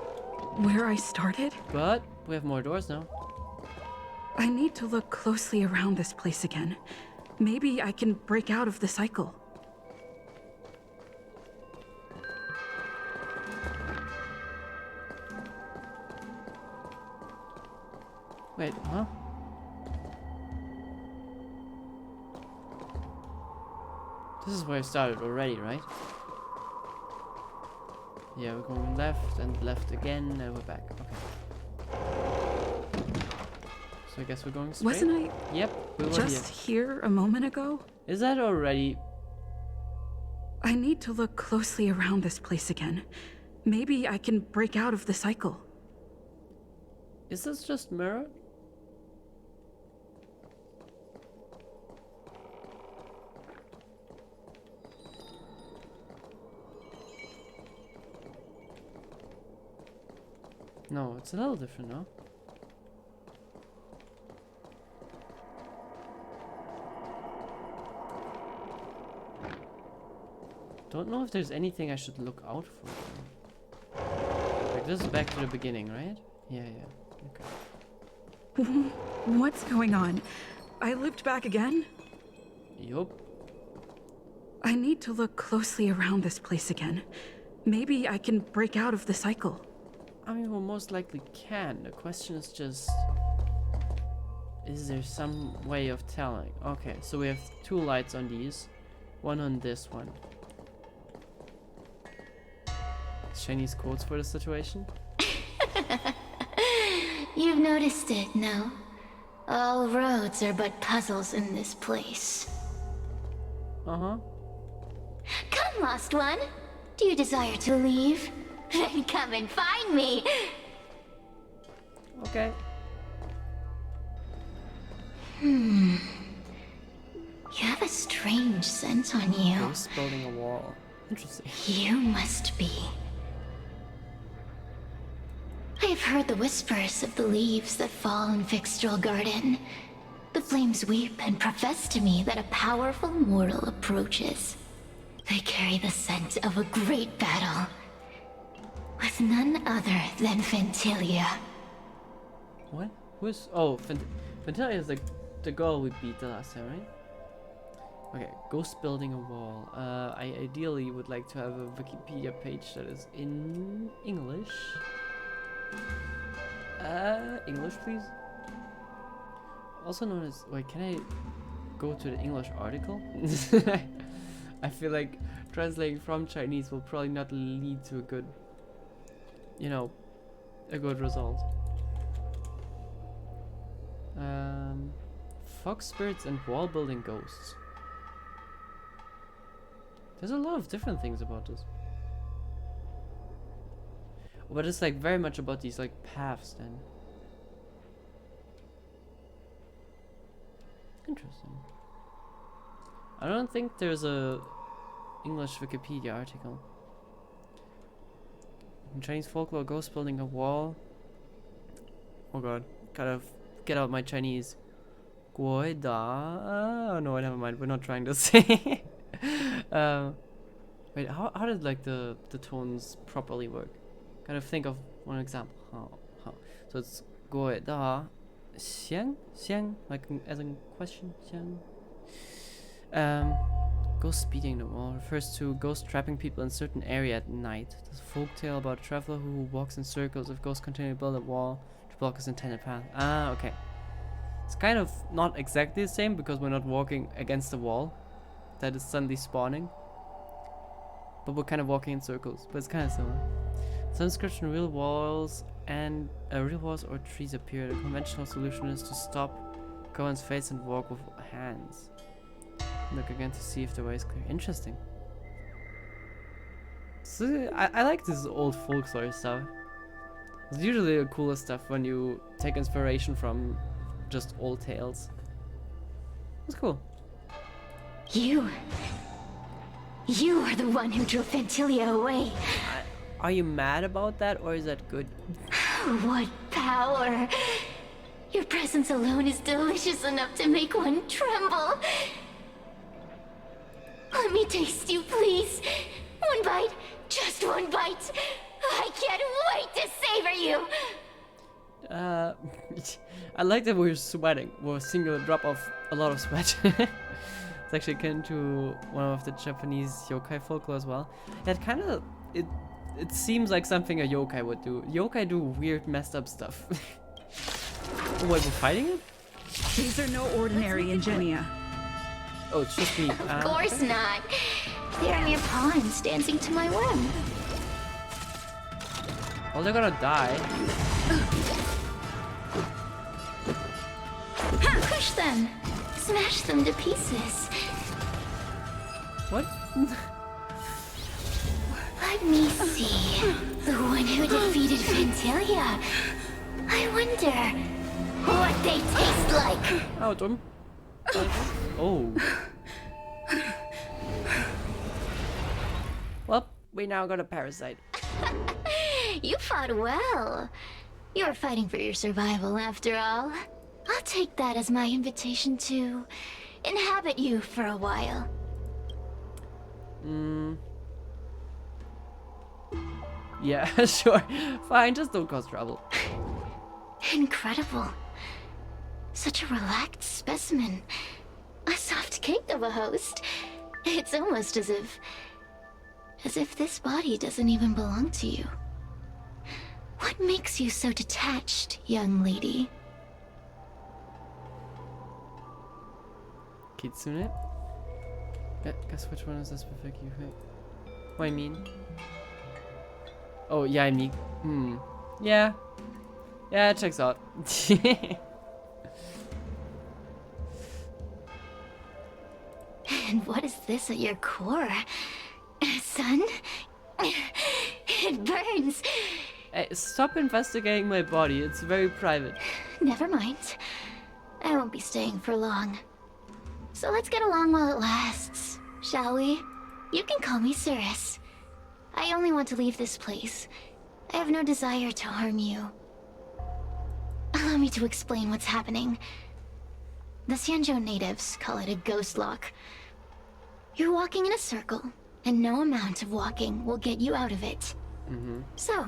where I started? But we have more doors now. I need to look closely around this place again. Maybe I can break out of the cycle. Wait, huh? This is where I started already, right? Yeah, we're going left and left again, and we're back. Okay. So I guess we're going straight? Wasn't I Yep, we were just here a moment ago? Is that already? I need to look closely around this place again. Maybe I can break out of the cycle. Is this just mirror? No, it's a little different, no? Don't know if there's anything I should look out for. Like, this is back to the beginning, right? Yeah. Okay. What's going on? I lived back again? Yup. I need to look closely around this place again. Maybe I can break out of the cycle. I mean, we most likely can. The question is just... is there some way of telling? Okay, so we have 2 lights on these. One on this one. Chinese quotes for the situation? You've noticed it, no? All roads are but puzzles in this place. Uh-huh. Come, lost one. Do you desire to leave? Then come and find me. Okay. You have a strange scent on you. Ghost building a wall. Interesting. You must be. I have heard the whispers of the leaves that fall in Fixtral Garden. The flames weep and profess to me that a powerful mortal approaches. They carry the scent of a great battle with none other than Ventilia. What? Who's... Oh, Ventilia is the girl we beat the last time, right? Okay, ghost building a wall. I ideally would like to have a Wikipedia page that is in English. English, please. Also known as... Wait, can I go to the English article? I feel like translating from Chinese will probably not lead to a good... You know, a good result. Fox spirits and wall building ghosts. There's a lot of different things about this. But it's like very much about these like paths then. Interesting. I don't think there's a English Wikipedia article. In Chinese folklore, ghost building a wall. Oh god, gotta get out my Chinese. Guoi da. Oh no, never mind. We're not trying to say. Wait, how did like the tones properly work? Gotta think of one example. How? So it's guoi da, xiang, like as in question, xiang. Ghost beating the wall refers to ghosts trapping people in a certain area at night. There's a folk tale about a traveler who walks in circles. If ghosts continue to build a wall to block his intended path. Ah, okay. It's kind of not exactly the same because we're not walking against the wall that is suddenly spawning, but we're kind of walking in circles. But it's kind of similar. Some description: real walls or trees appear. The conventional solution is to stop, go on his face, and walk with hands. Look again to see if the way is clear. Interesting. So I like this old folklore stuff. It's usually the coolest stuff when you take inspiration from just old tales. It's cool. You are the one who drove Ventilia away. Are you mad about that, or is that good? What power! Your presence alone is delicious enough to make one tremble. Let me taste you, please. One bite, just one bite. I can't wait to savor you. I like that we're sweating. We're a single drop of a lot of sweat. It's actually akin to one of the Japanese yokai folklore as well. That kind of it seems like something a yokai would do. Yokai do weird, messed up stuff. What, we're fighting it? These are no ordinary Ingenia. Oh, it's just me. Of course not. They're mere pawns dancing to my whim. Well, they're gonna die. Crush them. Smash them to pieces. What? Let me see. The one who defeated Ventilia. I wonder what they taste like. Oh, dumm. Oh. Well, we now got a parasite. You fought well. You're fighting for your survival after all. I'll take that as my invitation to inhabit you for a while. Yeah, sure. Fine, just don't cause trouble. Incredible. Such a relaxed specimen. A soft cake of a host. It's almost as if this body doesn't even belong to you. What makes you so detached, young lady? Kitsune? Guess which one is the specific you think? What I mean? Oh, yeah, I mean. Yeah. Yeah, it checks out. And what is this at your core? Sun? It burns. Hey, stop investigating my body. It's very private. Never mind. I won't be staying for long. So let's get along while it lasts, shall we? You can call me Cirrus. I only want to leave this place. I have no desire to harm you. Allow me to explain what's happening. The Xianzhou natives call it a ghost lock. You're walking in a circle, and no amount of walking will get you out of it. So,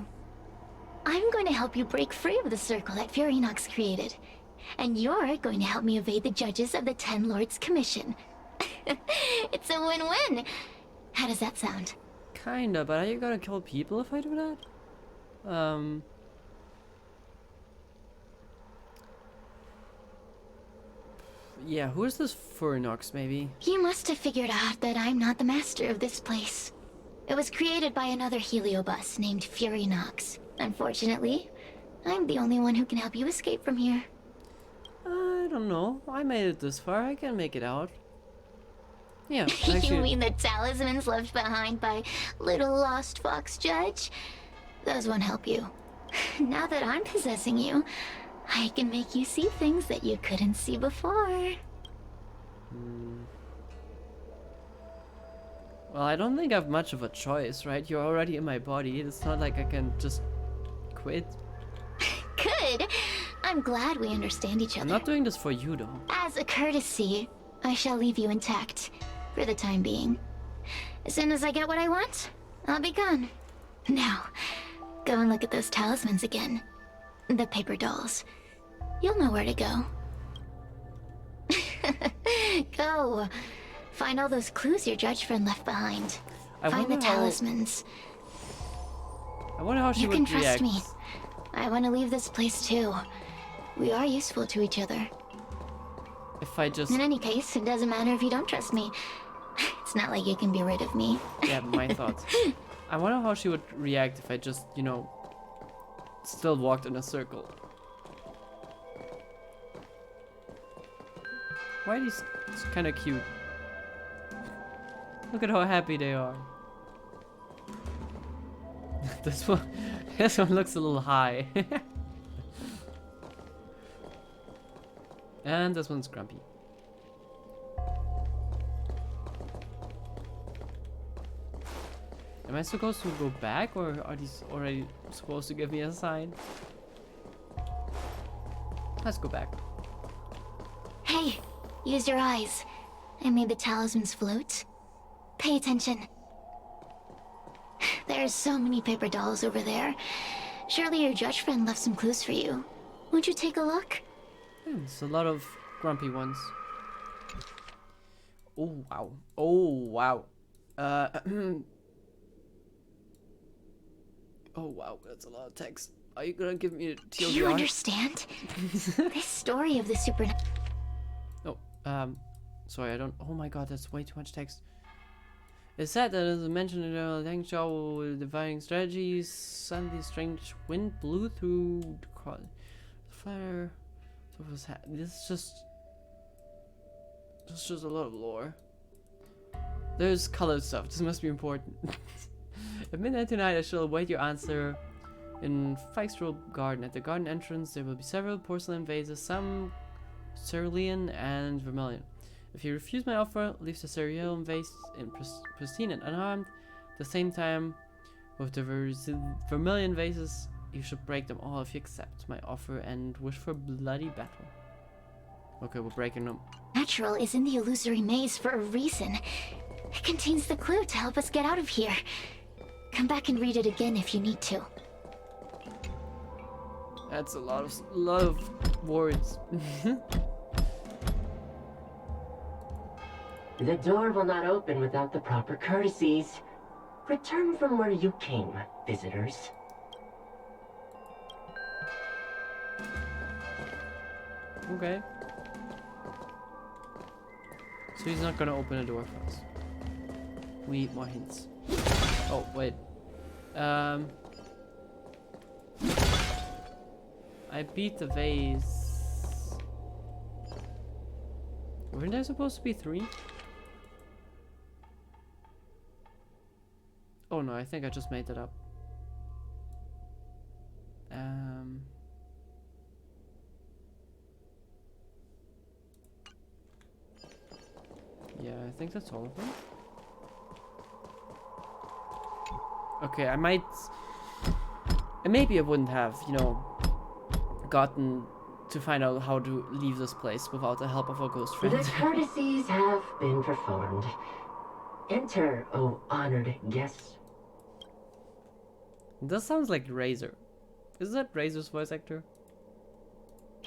I'm going to help you break free of the circle that Furinox created. And you're going to help me evade the judges of the Ten Lords Commission. It's a win-win. How does that sound? Kinda, but are you gonna kill people if I do that? Yeah, who is this Furinox, maybe? You must have figured out that I'm not the master of this place. It was created by another heliobus named Furinox. Unfortunately, I'm the only one who can help you escape from here. I don't know. I made it this far. I can make it out. Yeah, You actually, mean the talismans left behind by little lost fox judge? Those won't help you. Now that I'm possessing you, I can make you see things that you couldn't see before. well, I don't think I have much of a choice, right? You're already in my body. It's not like I can just quit. Good. I'm glad we understand each I'm other. not doing this for you, though. As a courtesy, I shall leave you intact, for the time being. As soon as I get what I want, I'll be gone. Now, go and look at those talismans again. The paper dolls. You'll know where to go. Go. Find all those clues your judge friend left behind. Find the talismans. I wonder how she You would can trust react. me. I want to leave this place too. We are useful to each other. If I just... In any case, it doesn't matter if you don't trust me. It's not like you can be rid of me. Yeah, my thoughts. I wonder how she would react if I just, you know, still walked in a circle. Why are these kind of cute? Look at how happy they are. this one looks a little high. And this one's grumpy. Am I supposed to go back, or are these already supposed to give me a sign? Let's go back. Hey, use your eyes. I made the talismans float. Pay attention. There are so many paper dolls over there. Surely your judge friend left some clues for you. Won't you take a look? It's a lot of grumpy ones. Oh wow. Oh wow. Oh wow, that's a lot of text. Are you gonna give me a TLDR? Do you understand? This story of the Oh, sorry, I don't. Oh my god, that's way too much text. It's said that as mentioned in the Deng Xiao dividing strategies, suddenly strange wind blew through the fire. This is just. It's just a lot of lore. There's colored stuff. This must be important. At midnight tonight, I shall await your answer in Feixtral Garden. At the garden entrance, there will be several porcelain vases, some cerulean and vermilion. If you refuse my offer, leave the cerulean vase in pristine and unharmed. At the same time, with the vermilion vases, you should break them all if you accept my offer and wish for bloody battle. Okay, we're breaking them. Natural is in the illusory maze for a reason. It contains the clue to help us get out of here. Come back and read it again if you need to. That's a lot of words. The door will not open without the proper courtesies. Return from where you came, visitors. Okay. So he's not gonna open a door for us. We need more hints. Oh, wait. I beat the vase. Weren't there supposed to be 3? Oh no, I think I just made that up. Yeah, I think that's all of them. Okay, I might... And maybe I wouldn't have, you know, gotten to find out how to leave this place without the help of a ghost friend. The courtesies have been performed. Enter, O honored guests. That sounds like Razor. Is that Razor's voice actor?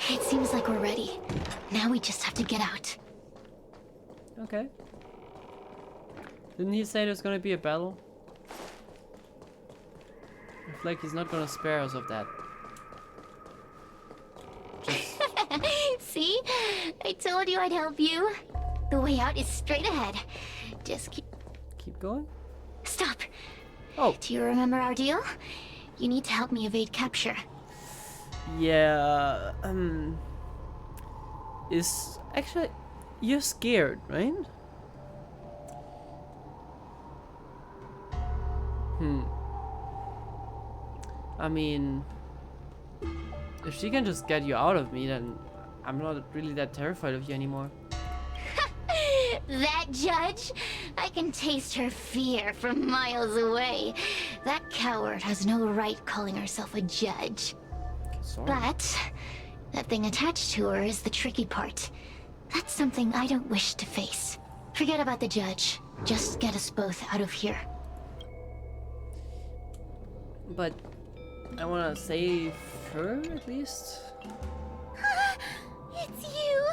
It seems like we're ready. Now we just have to get out. Okay. Didn't he say there's gonna be a battle? I feel like he's not gonna spare us of that. Just... See? I told you I'd help you. The way out is straight ahead. Just keep going? Stop. Oh. Do you remember our deal? You need to help me evade capture. Yeah, is actually, you're scared, right? I mean, if she can just get you out of me, then I'm not really that terrified of you anymore. That judge? I can taste her fear from miles away. That coward has no right calling herself a judge. Sorry. But that thing attached to her is the tricky part. That's something I don't wish to face. Forget about the judge. Just get us both out of here. But I want to save her at least. It's you.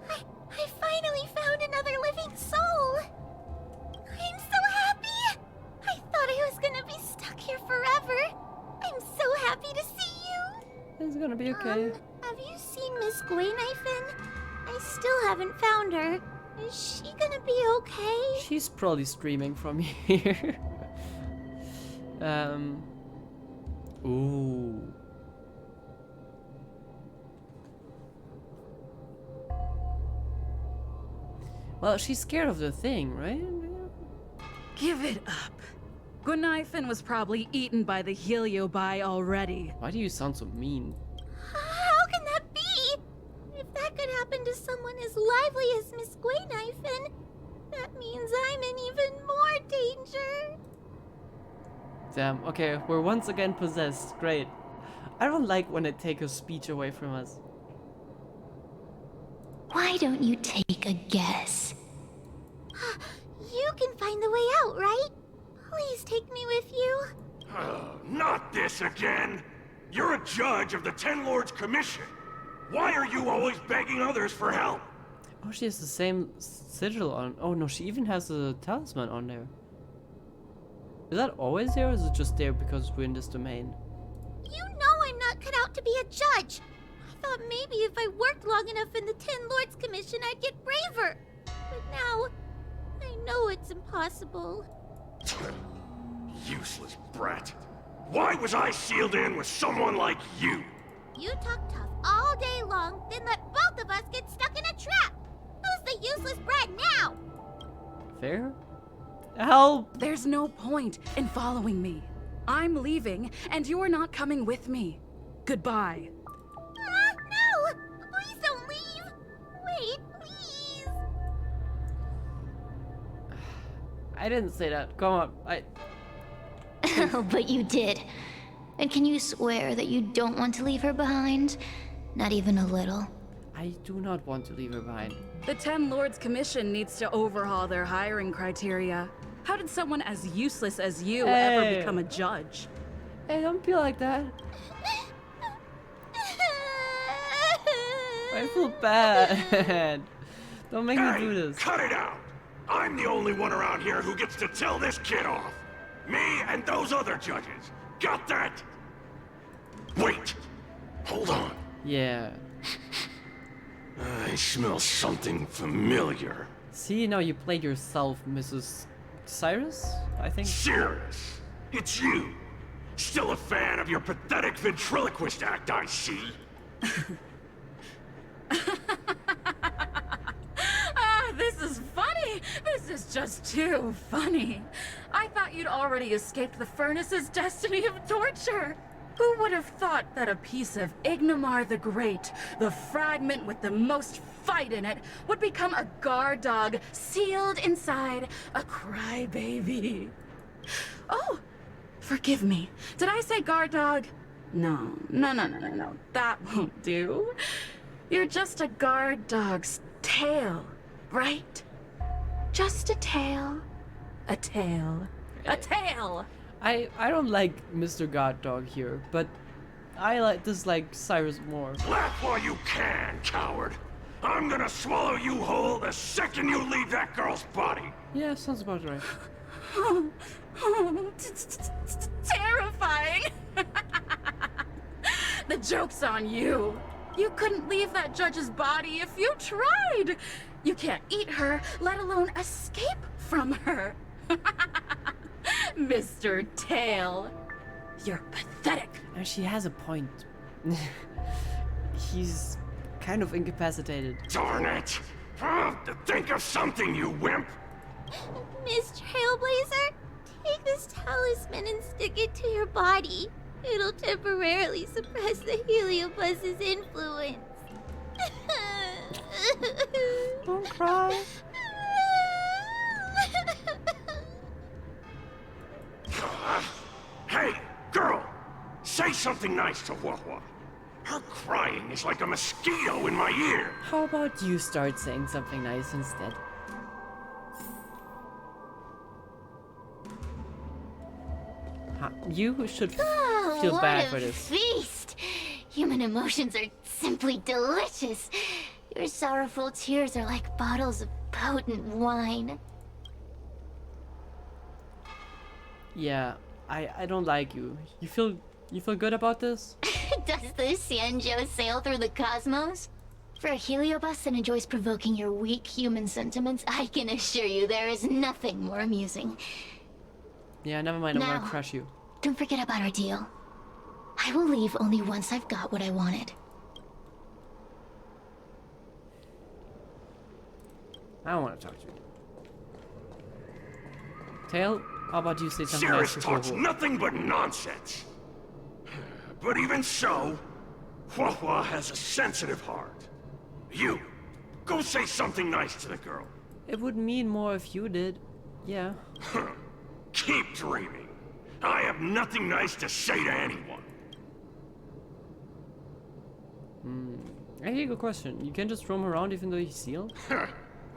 I finally found another living soul. I'm so happy. I thought I was gonna be stuck here forever. I'm so happy to see you. It's gonna be okay. Have you seen Miss Gwaynifin? I still haven't found her. Is she gonna be okay? She's probably streaming from here. Ooh. Well, she's scared of the thing, right? Give it up. Gwaynifin was probably eaten by the Heliobi already. Why do you sound so mean? How can that be? If that could happen to someone as lively as Miss Gwaynifin, that means I'm in even more danger. Damn, okay, we're once again possessed. Great. I don't like when they take a speech away from us. Why don't you take a guess? You can find the way out, right? Please take me with you. Not this again! You're a judge of the Ten Lords Commission. Why are you always begging others for help? Oh, she has the same sigil on. Oh no, she even has a talisman on there. Is that always there, or is it just there because we're in this domain? You know I'm not cut out to be a judge. I thought maybe if I worked long enough in the Ten Lords Commission, I'd get braver. But now, I know it's impossible. Useless brat. Why was I sealed in with someone like you? You talk tough all day long, then let both of us get stuck in a trap. Who's the useless brat now? Fair? Help! There's no point in following me. I'm leaving, and you're not coming with me. Goodbye. No! Please don't leave! Wait, please! I didn't say that. Come on, Oh, but you did. And can you swear that you don't want to leave her behind? Not even a little. I do not want to leave her behind. The Ten Lords Commission needs to overhaul their hiring criteria. How did someone as useless as you ever become a judge? Hey, don't be like that. I feel bad. Don't make me do this. Cut it out! I'm the only one around here who gets to tell this kid off. Me and those other judges. Got that? Wait! Hold on. Yeah. I smell something familiar. See, now you played yourself, Mrs. Cyrus, I think. Cyrus! It's you! Still a fan of your pathetic ventriloquist act, I see. This is funny! This is just too funny. I thought you'd already escaped the furnace's destiny of torture. Who would have thought that a piece of Ignomar the Great, the fragment with the most fight in it, would become a guard dog sealed inside a crybaby? Oh, Forgive me. Did I say guard dog? No. That won't do. You're just a guard dog's tail, right? Just a tail. A tail. A tail! I don't like Mr. God Dog here, but I dislike Cyrus more. Laugh while you can, coward. I'm gonna swallow you whole the second you leave that girl's body. Yeah, sounds about right. Terrifying! The joke's on you. You couldn't leave that judge's body if you tried. You can't eat her, let alone escape from her. Mr. Tail, you're pathetic. And she has a point. He's kind of incapacitated. Darn it! Think of something, you wimp! Miss Trailblazer, take this talisman and stick it to your body. It'll temporarily suppress the Heliobus's influence. Don't cry. Hey, girl! Say something nice to Wawa. Her crying is like a mosquito in my ear. How about you start saying something nice instead? You should feel bad for this. Feast! Human emotions are simply delicious. Your sorrowful tears are like bottles of potent wine. Yeah, I don't like you. You feel good about this? Does the Xianzhou sail through the cosmos? For a Heliobus that enjoys provoking your weak human sentiments, I can assure you there is nothing more amusing. Yeah, never mind, I'm Now, gonna crush you. Don't forget about our deal. I will leave only once I've got what I wanted. I don't want to talk to you. Tail, how about you say something Cirrus nice talks before? nothing but nonsense. But even so, Wawa has a sensitive heart. You, go say something nice to the girl. It would mean more if you did. Yeah. Keep dreaming. I have nothing nice to say to anyone. I have a good question. You can just roam around even though he's sealed?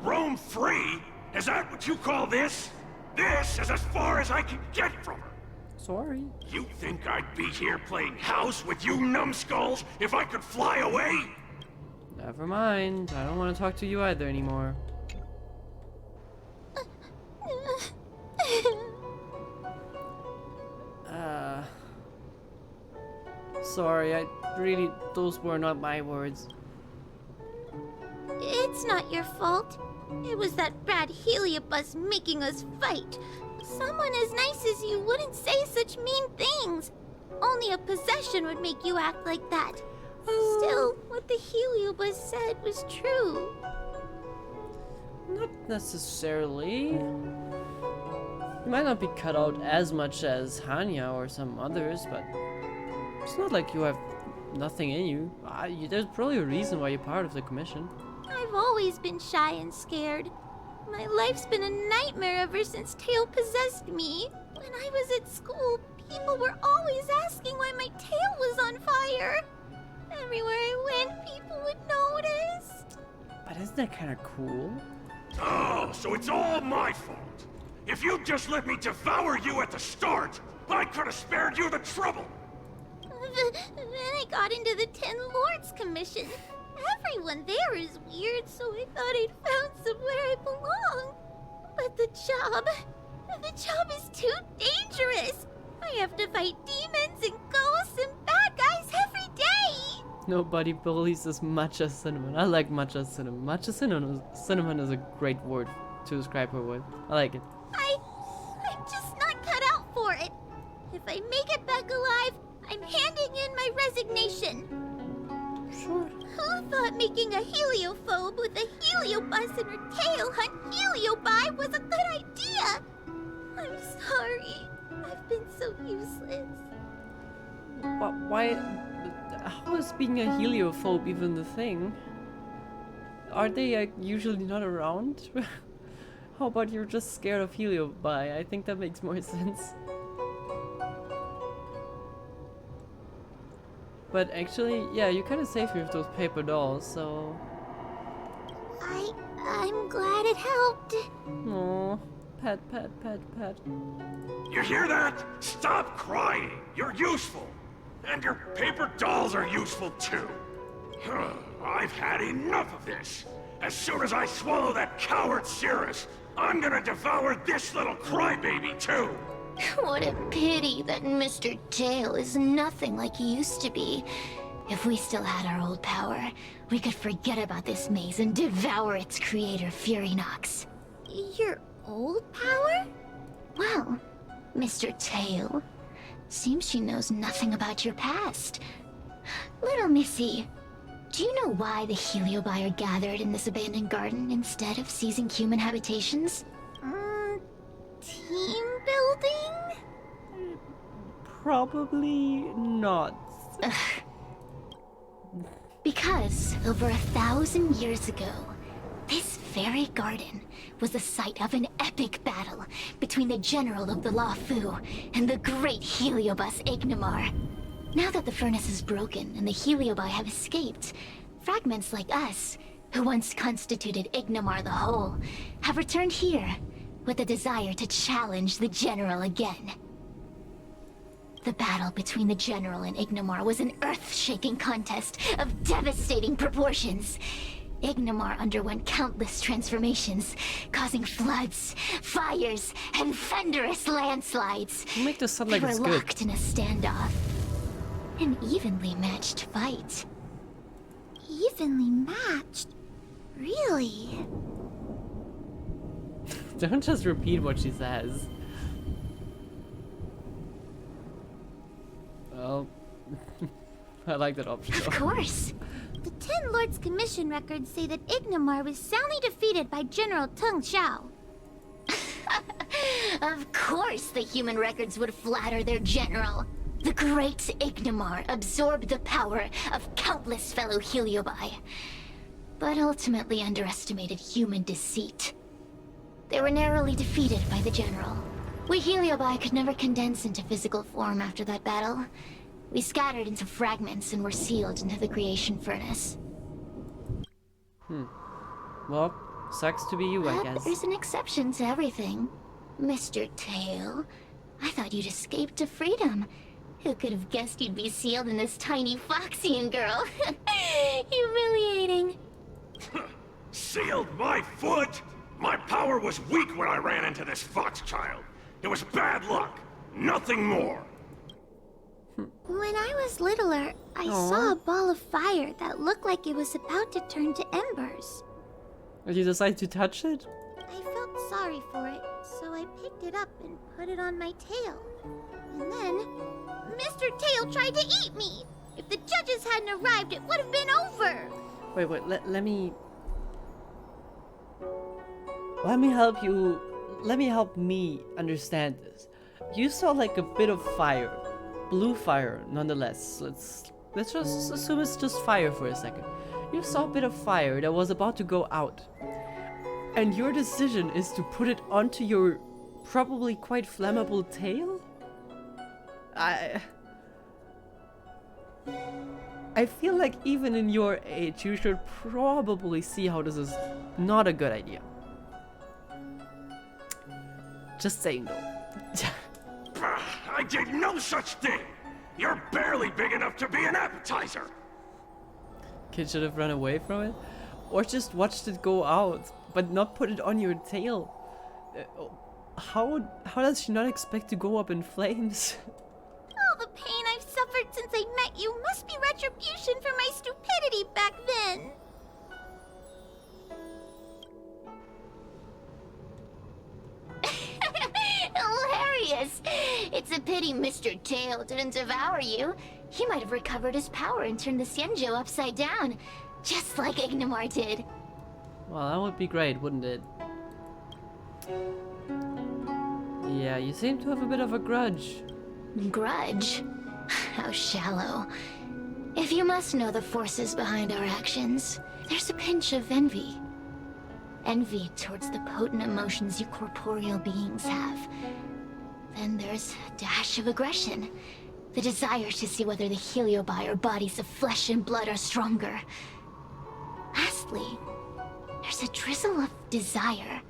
Roam free? Is that what you call this? This is as far as I can get from her. Sorry. You think I'd be here playing house with you numbskulls if I could fly away? Never mind. I don't want to talk to you either anymore. Sorry, those were not my words. It's not your fault. It was that bad Heliobus making us fight. Someone as nice as you wouldn't say such mean things. Only a possession would make you act like that. Still, what the Heliobus said was true. Not necessarily. You might not be cut out as much as Hanya or some others, but it's not like you have nothing in you. There's probably a reason why you're part of the commission. I've always been shy and scared. My life's been a nightmare ever since Tail possessed me. When I was at school, people were always asking why my tail was on fire. Everywhere I went, people would notice. But isn't that kind of cool? Oh, so it's all my fault. If you'd just let me devour you at the start, I could have spared you the trouble. Then I got into the Ten Lords Commission. Everyone there is weird, so I thought I'd found somewhere I belong. But the job is too dangerous. I have to fight demons and ghosts and bad guys every day. Nobody bullies as much as Cinnamon. I like much as Cinnamon. Much as Cinnamon is a great word to describe her with. I like it. I'm just not cut out for it. If I make it back alive, I'm handing in my resignation. Sure. Who thought making a heliophobe with a heliobus and her tail hunt heliobi was a good idea? I'm sorry. I've been so useless. Why? How is being a heliophobe even the thing? Are they usually not around? How about you're just scared of heliobi? I think that makes more sense. But actually, yeah, you kind of safe with those paper dolls, so... I'm glad it helped. Aww. Pet, pet, pet, pet. You hear that? Stop crying. You're useful. And your paper dolls are useful too. I've had enough of this. As soon as I swallow that coward Cirrus, I'm gonna devour this little crybaby too. What a pity that Mr. Tail is nothing like he used to be. If we still had our old power, we could forget about this maze and devour its creator, Furynox. Your old power? Well, Mr. Tail, seems she knows nothing about your past. Little Missy, do you know why the Heliobi are gathered in this abandoned garden instead of seizing human habitations? Team building? Probably not. Ugh. Because over 1,000 years ago, this very garden was the site of an epic battle between the general of the Luofu and the great Heliobus Ignimar. Now that the furnace is broken and the Heliobi have escaped, fragments like us, who once constituted Ignimar the Whole, have returned here with a desire to challenge the general again. The battle between the general and Ignimar was an earth-shaking contest of devastating proportions. Ignimar underwent countless transformations, causing floods, fires, and thunderous landslides. You make this sound like they it's were good. locked in a standoff. An evenly matched fight. Evenly matched? Really? Don't just repeat what she says. Well, I like that option. Of course. The 10 Lords Commission records say that Ignimar was soundly defeated by General Tung Xiao. Of course the human records would flatter their general. The great Ignimar absorbed the power of countless fellow Heliobi, but ultimately underestimated human deceit. They were narrowly defeated by the general. We Heliobi could never condense into physical form after that battle. We scattered into fragments and were sealed into the creation furnace. Well, sucks to be you, I But guess. there's an exception to everything. Mr. Tail, I thought you'd escaped to freedom. Who could have guessed you'd be sealed in this tiny Foxian girl? Humiliating. Sealed my foot? My power was weak when I ran into this fox child. It was bad luck. Nothing more. When I was littler, I saw a ball of fire that looked like it was about to turn to embers. Did you decide to touch it? I felt sorry for it, so I picked it up and put it on my tail. And then, Mr. Tail tried to eat me! If the judges hadn't arrived, it would have been over! Wait, let me help you. Let me help me understand this. You saw like a bit of fire. Blue fire, nonetheless. Let's just assume it's just fire for a second. You saw a bit of fire that was about to go out. And your decision is to put it onto your probably quite flammable tail? I feel like even in your age, you should probably see how this is not a good idea. Just saying though. I did no such thing. You're barely big enough to be an appetizer. Kid should have run away from it. Or just watched it go out, but not put it on your tail. How does she not expect to go up in flames? All the pain I've suffered since I met you must be retribution for my stupidity back then. Hilarious! It's a pity Mr. Tail didn't devour you. He might have recovered his power and turned the Xianzhou upside down, just like Ignimar did. Well, that would be great, wouldn't it? Yeah, you seem to have a bit of a grudge. Grudge? How shallow. If you must know the forces behind our actions, there's a pinch of envy. Envy towards the potent emotions you corporeal beings have. Then there's a dash of aggression. The desire to see whether the Heliobi or bodies of flesh and blood are stronger. Lastly, there's a drizzle of desire.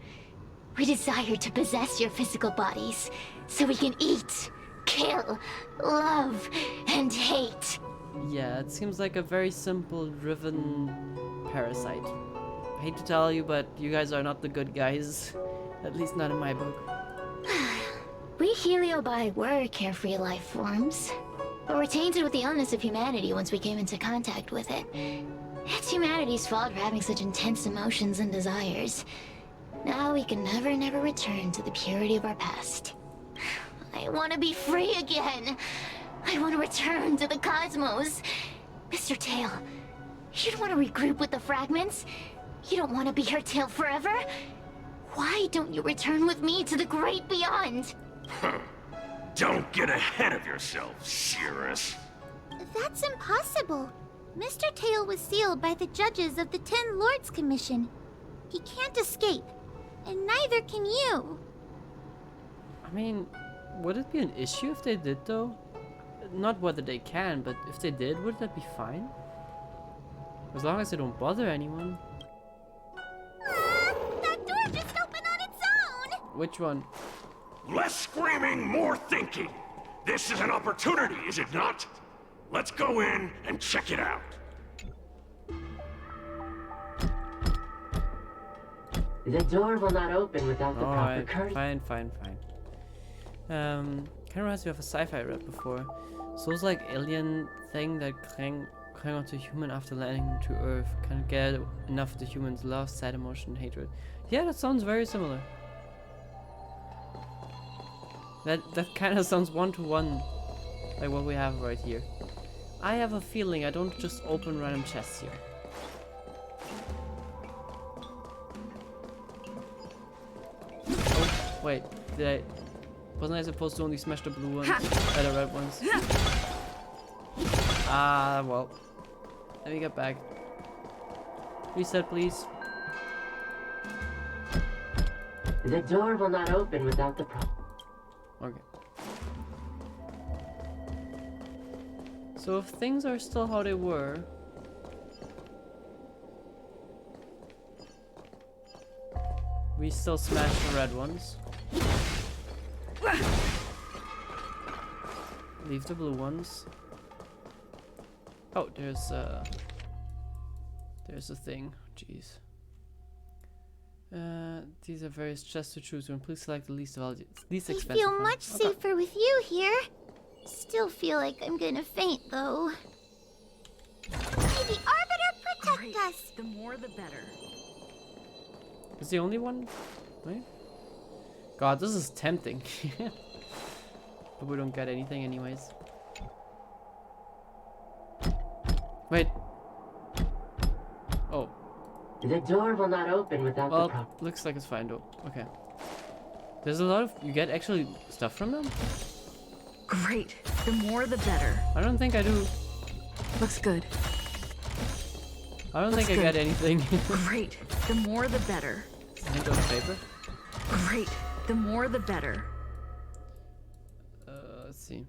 We desire to possess your physical bodies, so we can eat, kill, love, and hate. Yeah, it seems like a very simple, driven parasite. I hate to tell you, but you guys are not the good guys. At least not in my book. We Heliobi were carefree life forms, but were tainted with the illness of humanity once we came into contact with it. It's humanity's fault for having such intense emotions and desires. Now we can never return to the purity of our past. I want to be free again. I want to return to the cosmos. Mr. Tail, you don't want to regroup with the fragments? You don't want to be her tail forever? Why don't you return with me to the great beyond? Don't get ahead of yourself, Cirrus. That's impossible. Mr. Tail was sealed by the judges of the Ten Lords Commission. He can't escape, and neither can you. I mean, would it be an issue if they did, though? Not whether they can, but if they did, would that be fine? As long as they don't bother anyone. That door just opened on its own! Which one? Less screaming, more thinking. This is an opportunity, is it not? Let's go in and check it out. The door will not open without the proper Alright, courtesy. fine. Kind of reminds me of a sci-fi read before. So it's like alien thing that clang onto human after landing to Earth. Can't get enough of the humans' love, sad emotion, hatred. Yeah, that sounds very similar. That kind of sounds one-to-one, like what we have right here. I have a feeling I don't just open random chests here. Oh, wait, wasn't I supposed to only smash the blue ones? The red ones? Ah, well. Let me get back. Reset, please. The door will not open without the proper. Okay. So if things are still how they were, we still smash the red ones. Leave the blue ones. Oh, there's a thing. Jeez. These are various chests to choose from. Please select the least expensive. I feel one. much safer with you here. Still feel like I'm gonna faint, though. May the Arbiter protect us! The more the better. Is the only one? Right? God, this is tempting. But we don't get anything anyways. Wait. Oh. The door will not open without the proper. Well, looks like it's fine though. Okay. There's a lot of... You get actually stuff from them? Great. The more the better. I don't think I do. Looks good. I don't think I get anything. Great. The more the better. Hint on the paper? Great. The more the better. Let's see.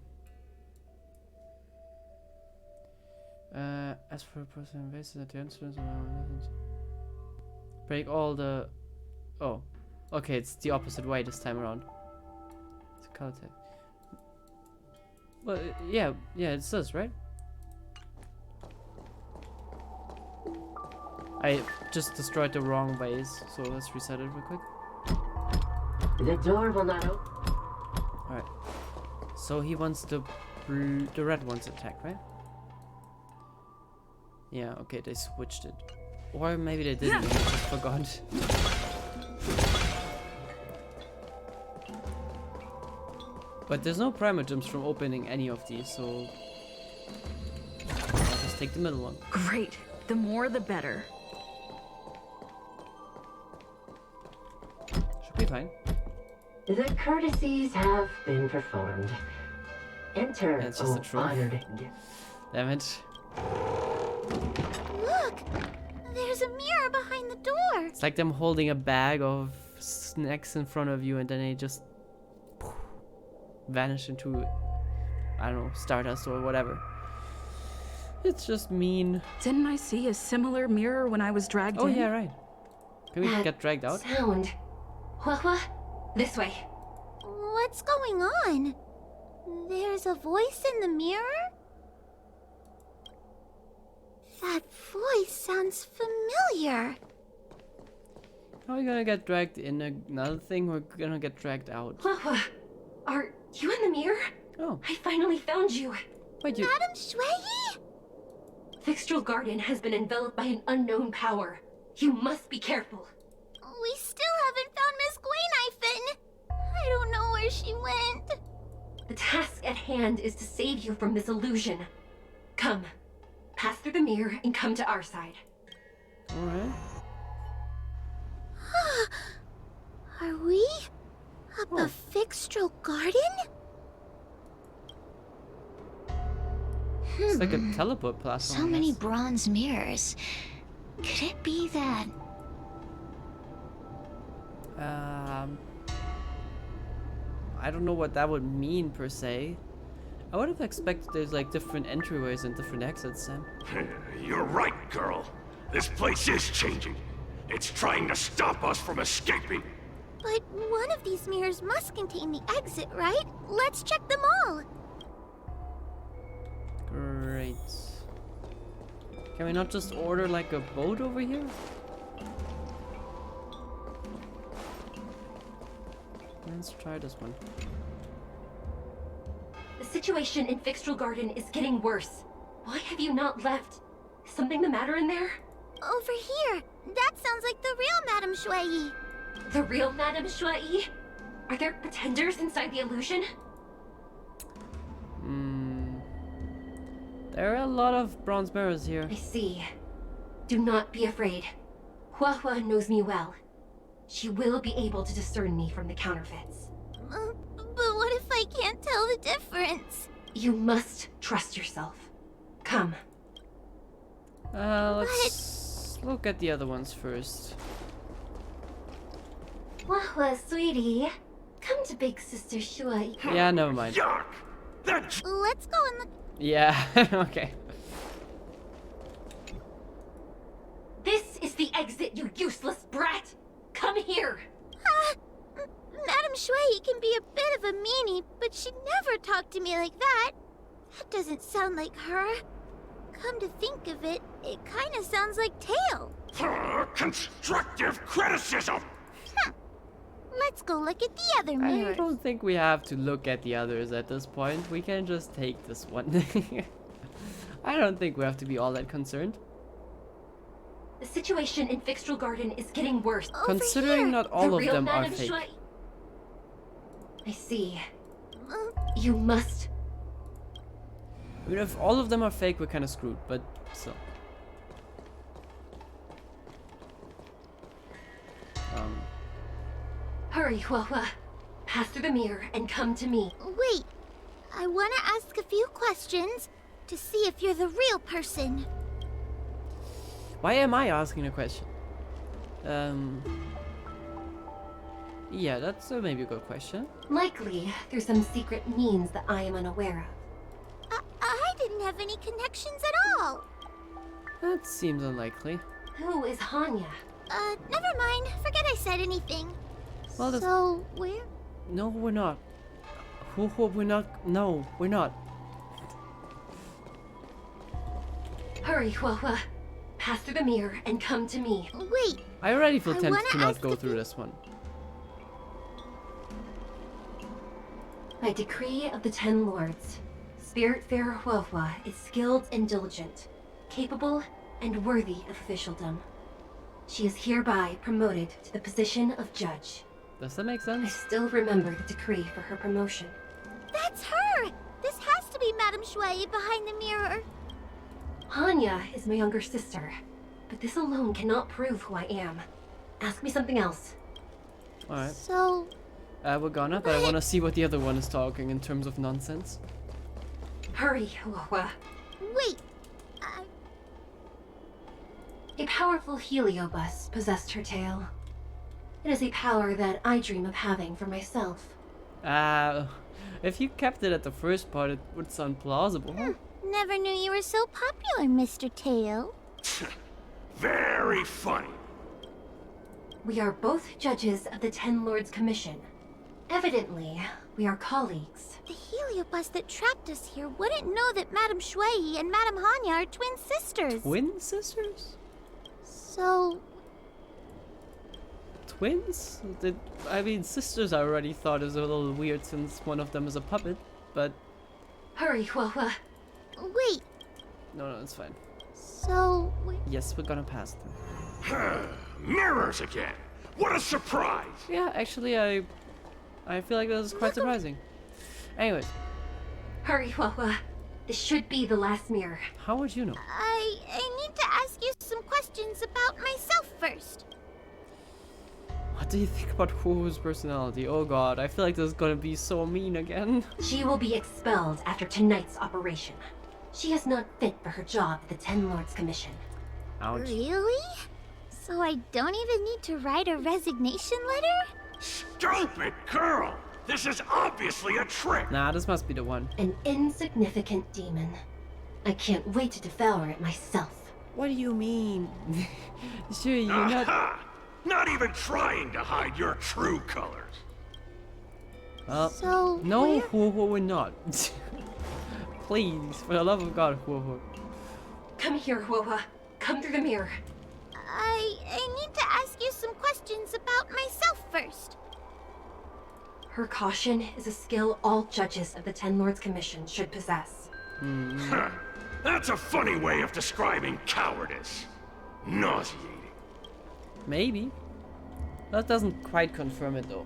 As for a person invasive at the entrance, break all the... Oh. Okay, it's the opposite way this time around. It's a color type. Well, yeah, it says, right? I just destroyed the wrong ways, so let's reset it real quick. The door will not open. Alright. So he wants the red ones attack, right? Yeah, okay, they switched it. Or maybe they didn't, and I just forgot. But there's no primer jumps from opening any of these, so... I'll just take the middle one. Great. The more the better. Should be fine. The courtesies have been performed. Enter, It's just a troll. honored. Damn it. Look! There's a mirror behind the door! It's like them holding a bag of snacks in front of you and then they just vanish into I don't know, stardust or whatever. It's just mean. Didn't I see a similar mirror when I was dragged Oh in? yeah, right. Can we That get dragged out? Sound. What? This way. What's going on? There's a voice in the mirror? That voice sounds familiar. How are we gonna get dragged in another thing? We're gonna get dragged out. What? Are you in the mirror? Oh. I finally found you. Wait, you... Madam Shui? Fixtral Garden has been enveloped by an unknown power. You must be careful. We still haven't found Miss Gwaynifin. I don't know where she went. The task at hand is to save you from this illusion. Come. Pass through the mirror and come to our side. Alright. Are we up a Fixtral Garden? It's like a teleport platform. So many bronze mirrors. Could it be that... I don't know what that would mean per se. I would have expected there's like different entryways and different exits, Sam. You're right, girl. This place is changing. It's trying to stop us from escaping. But one of these mirrors must contain the exit, right? Let's check them all. Great. Can we not just order like a boat over here? Let's try this one. The situation in Fixtral Garden is getting worse. Why have you not left? Is something the matter in there? Over here. That sounds like the real Madam Shui. The real Madame Shui? Are there pretenders inside the illusion? There are a lot of bronze mirrors here. I see. Do not be afraid. Hua knows me well. She will be able to discern me from the counterfeits. But what if I can't tell the difference? You must trust yourself. Come. Let's look at the other ones first. Hua, sweetie. Come to Big Sister Shui. Yeah, never mind. Yuck! Let's go and look. Yeah, okay. This is the exit, you useless brat! Come here! Madam Shui can be a bit of a meanie, but she'd never talk to me like that. That doesn't sound like her. Come to think of it, it kinda sounds like Tail. Constructive criticism! Let's go look at the other I mirrors. don't think we have to look at the others at this point. We can just take this one. I don't think we have to be all that concerned. The situation in Fixtral Garden is getting worse. Considering not all of them are Madame fake. Shui. I see. You must. I mean, if all of them are fake, we're kind of screwed, but still. Hurry, Hua. Pass through the mirror and come to me. Wait, I want to ask a few questions to see if you're the real person. Why am I asking a question? Yeah, that's maybe a good question. Likely through some secret means that I am unaware of. I didn't have any connections at all. That seems unlikely. Who is Hanya? Never mind. Forget I said anything. Well, so, where? No, we're not. We're not. No, we're not. Hurry, Hua. Pass through the mirror and come to me. Wait. I already feel I tempted wanna to not ask go a through this one. By decree of the 10 Lords, Spiritfarer Hua is skilled and diligent, capable and worthy of officialdom. She is hereby promoted to the position of judge. Does that make I sense? still remember the decree for her promotion. That's her! This has to be Madame Shui behind the mirror. Hanya is my younger sister, but this alone cannot prove who I am. Ask me something else. Alright. So... we're gonna, but I want to see what the other one is talking in terms of nonsense. Hurry, Hua. Wait, A powerful heliobus possessed her tail. It is a power that I dream of having for myself. If you kept it at the first part, it would sound plausible. Never knew you were so popular, Mr. Tail. Very funny. We are both judges of the Ten Lords Commission. Evidently, we are colleagues. The heliobus that trapped us here wouldn't know that Madame Shui and Madame Hanya are twin sisters. Twin sisters? So... Twins? I mean, sisters I already thought is a little weird since one of them is a puppet, but... Hurry, Huahua. Wait, No, it's fine. so... Yes, we're gonna pass them. Mirrors again. What a surprise. Yeah, actually, I feel like this is quite surprising. Anyways, Hurry, Huahua. This should be the last mirror. how would you know? I need to ask you some questions about myself first. What do you think about Huohu's personality? Oh god, I feel like this is gonna be so mean again. She will be expelled after tonight's operation. She is not fit for her job at the Ten Lords Commission. Ouch. Really? So I don't even need to write a resignation letter? Stupid girl. This is obviously a trick. Nah, this must be the one. An insignificant demon. I can't wait to devour it myself. What do you mean? Sure, you're not... Aha! Not even trying to hide your true colors. So, no, Huohu, we're not. Please, for the love of God, Huohu. Come here, Huahua. Come through the mirror. I need to ask you some questions about myself first. Her caution is a skill all judges of the Ten Lords Commission should possess. Huh. That's a funny way of describing cowardice. Nauseating. Maybe. That doesn't quite confirm it though.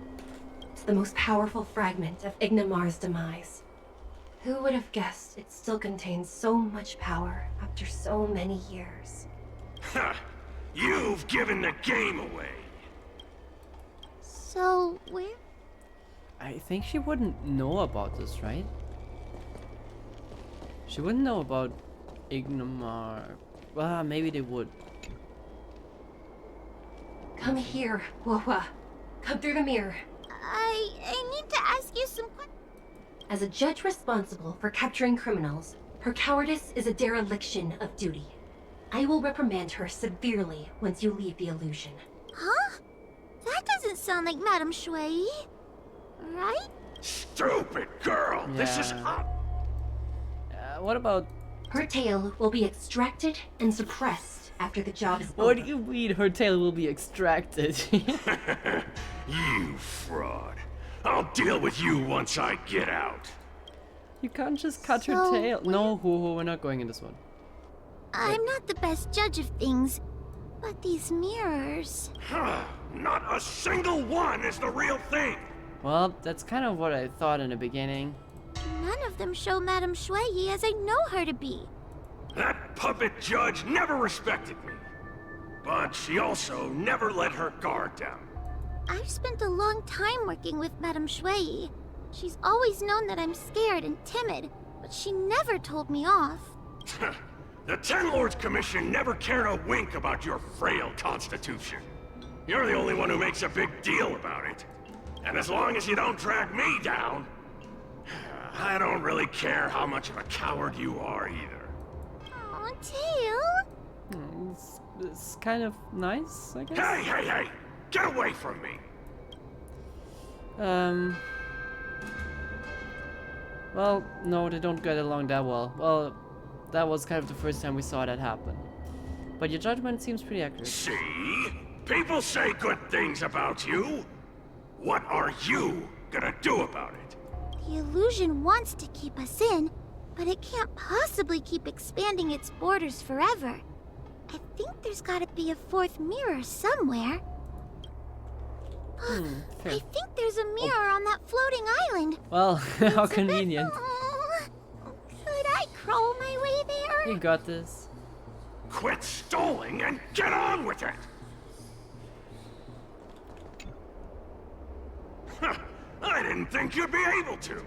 It's the most powerful fragment of Ignamar's demise. Who would have guessed it still contains so much power after so many years? Ha! You've given the game away. So, where? I think she wouldn't know about this, right? She wouldn't know about Ignamar. Well, maybe they would. Come here, Huahua. Come through the mirror. I need to ask you some questions. As a judge responsible for capturing criminals, her cowardice is a dereliction of duty. I will reprimand her severely once you leave the illusion. Huh? That doesn't sound like Madame Shui. Right? Stupid girl. This is what about... Her tail will be extracted and suppressed after the job is over. What do you mean her tail will be extracted? You fraud. I'll deal with you once I get out. You can't just cut her So, tail. No, Huohu, we're not going in this one. I'm not the best judge of things, but these mirrors... Not a single one is the real thing. Well, that's kind of what I thought in the beginning. None of them show Madame Shui as I know her to be. That puppet judge never respected me. But she also never let her guard down. I've spent a long time working with Madame Shui. She's always known that I'm scared and timid, but she never told me off. The Ten Lords Commission never cared a wink about your frail constitution. You're the only one who makes a big deal about it. And as long as you don't drag me down, I don't really care how much of a coward you are either. Aw, Tail? It's kind of nice, I guess. Hey! Get away from me! Well, no, they don't get along that well. Well, that was kind of the first time we saw that happen. But your judgment seems pretty accurate. See? People say good things about you. What are you gonna do about it? The illusion wants to keep us in, but it can't possibly keep expanding its borders forever. I think there's gotta be a fourth mirror somewhere. I think there's a mirror on that floating island. Well, how convenient. Could I crawl my way there? You got this. Quit stalling and get on with it! I didn't think you'd be able to.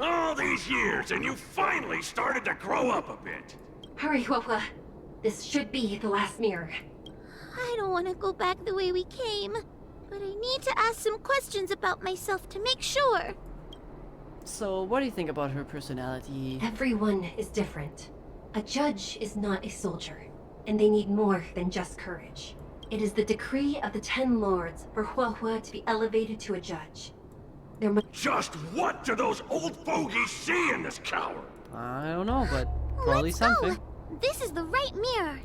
All these years and you finally started to grow up a bit. Hurry, Huahua. This should be the last mirror. I don't want to go back the way we came. but I need to ask some questions about myself to make sure. So, what do you think about her personality? Everyone is different. A judge is not a soldier, and they need more than just courage. It is the decree of the Ten Lords for Huahua to be elevated to a judge. There must— Just what do those old fogies see in this coward? I don't know, but probably Let's something. go! This is the right mirror.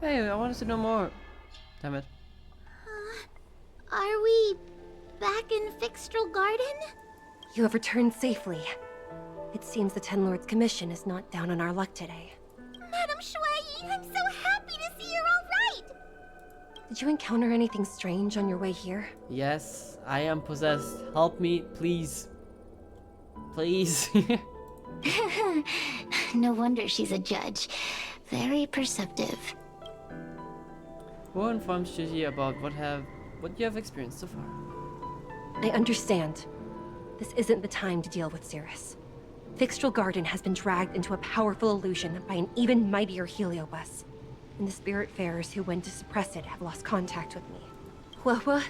Hey, I wanted to know more. Damn it. Are we back in Fixtral Garden? You have returned safely. It seems the Ten Lords' commission is not down on our luck today. Madam Shui, I'm so happy to see you're all right! Did you encounter anything strange on your way here? Yes, I am possessed. Help me, please. Please. No wonder she's a judge. Very perceptive. Who informs Gigi about what you have experienced so far? I understand. This isn't the time to deal with Cirrus. Fixtral Garden has been dragged into a powerful illusion by an even mightier Heliobus, and the Spiritfarers who went to suppress it have lost contact with me. Huahua,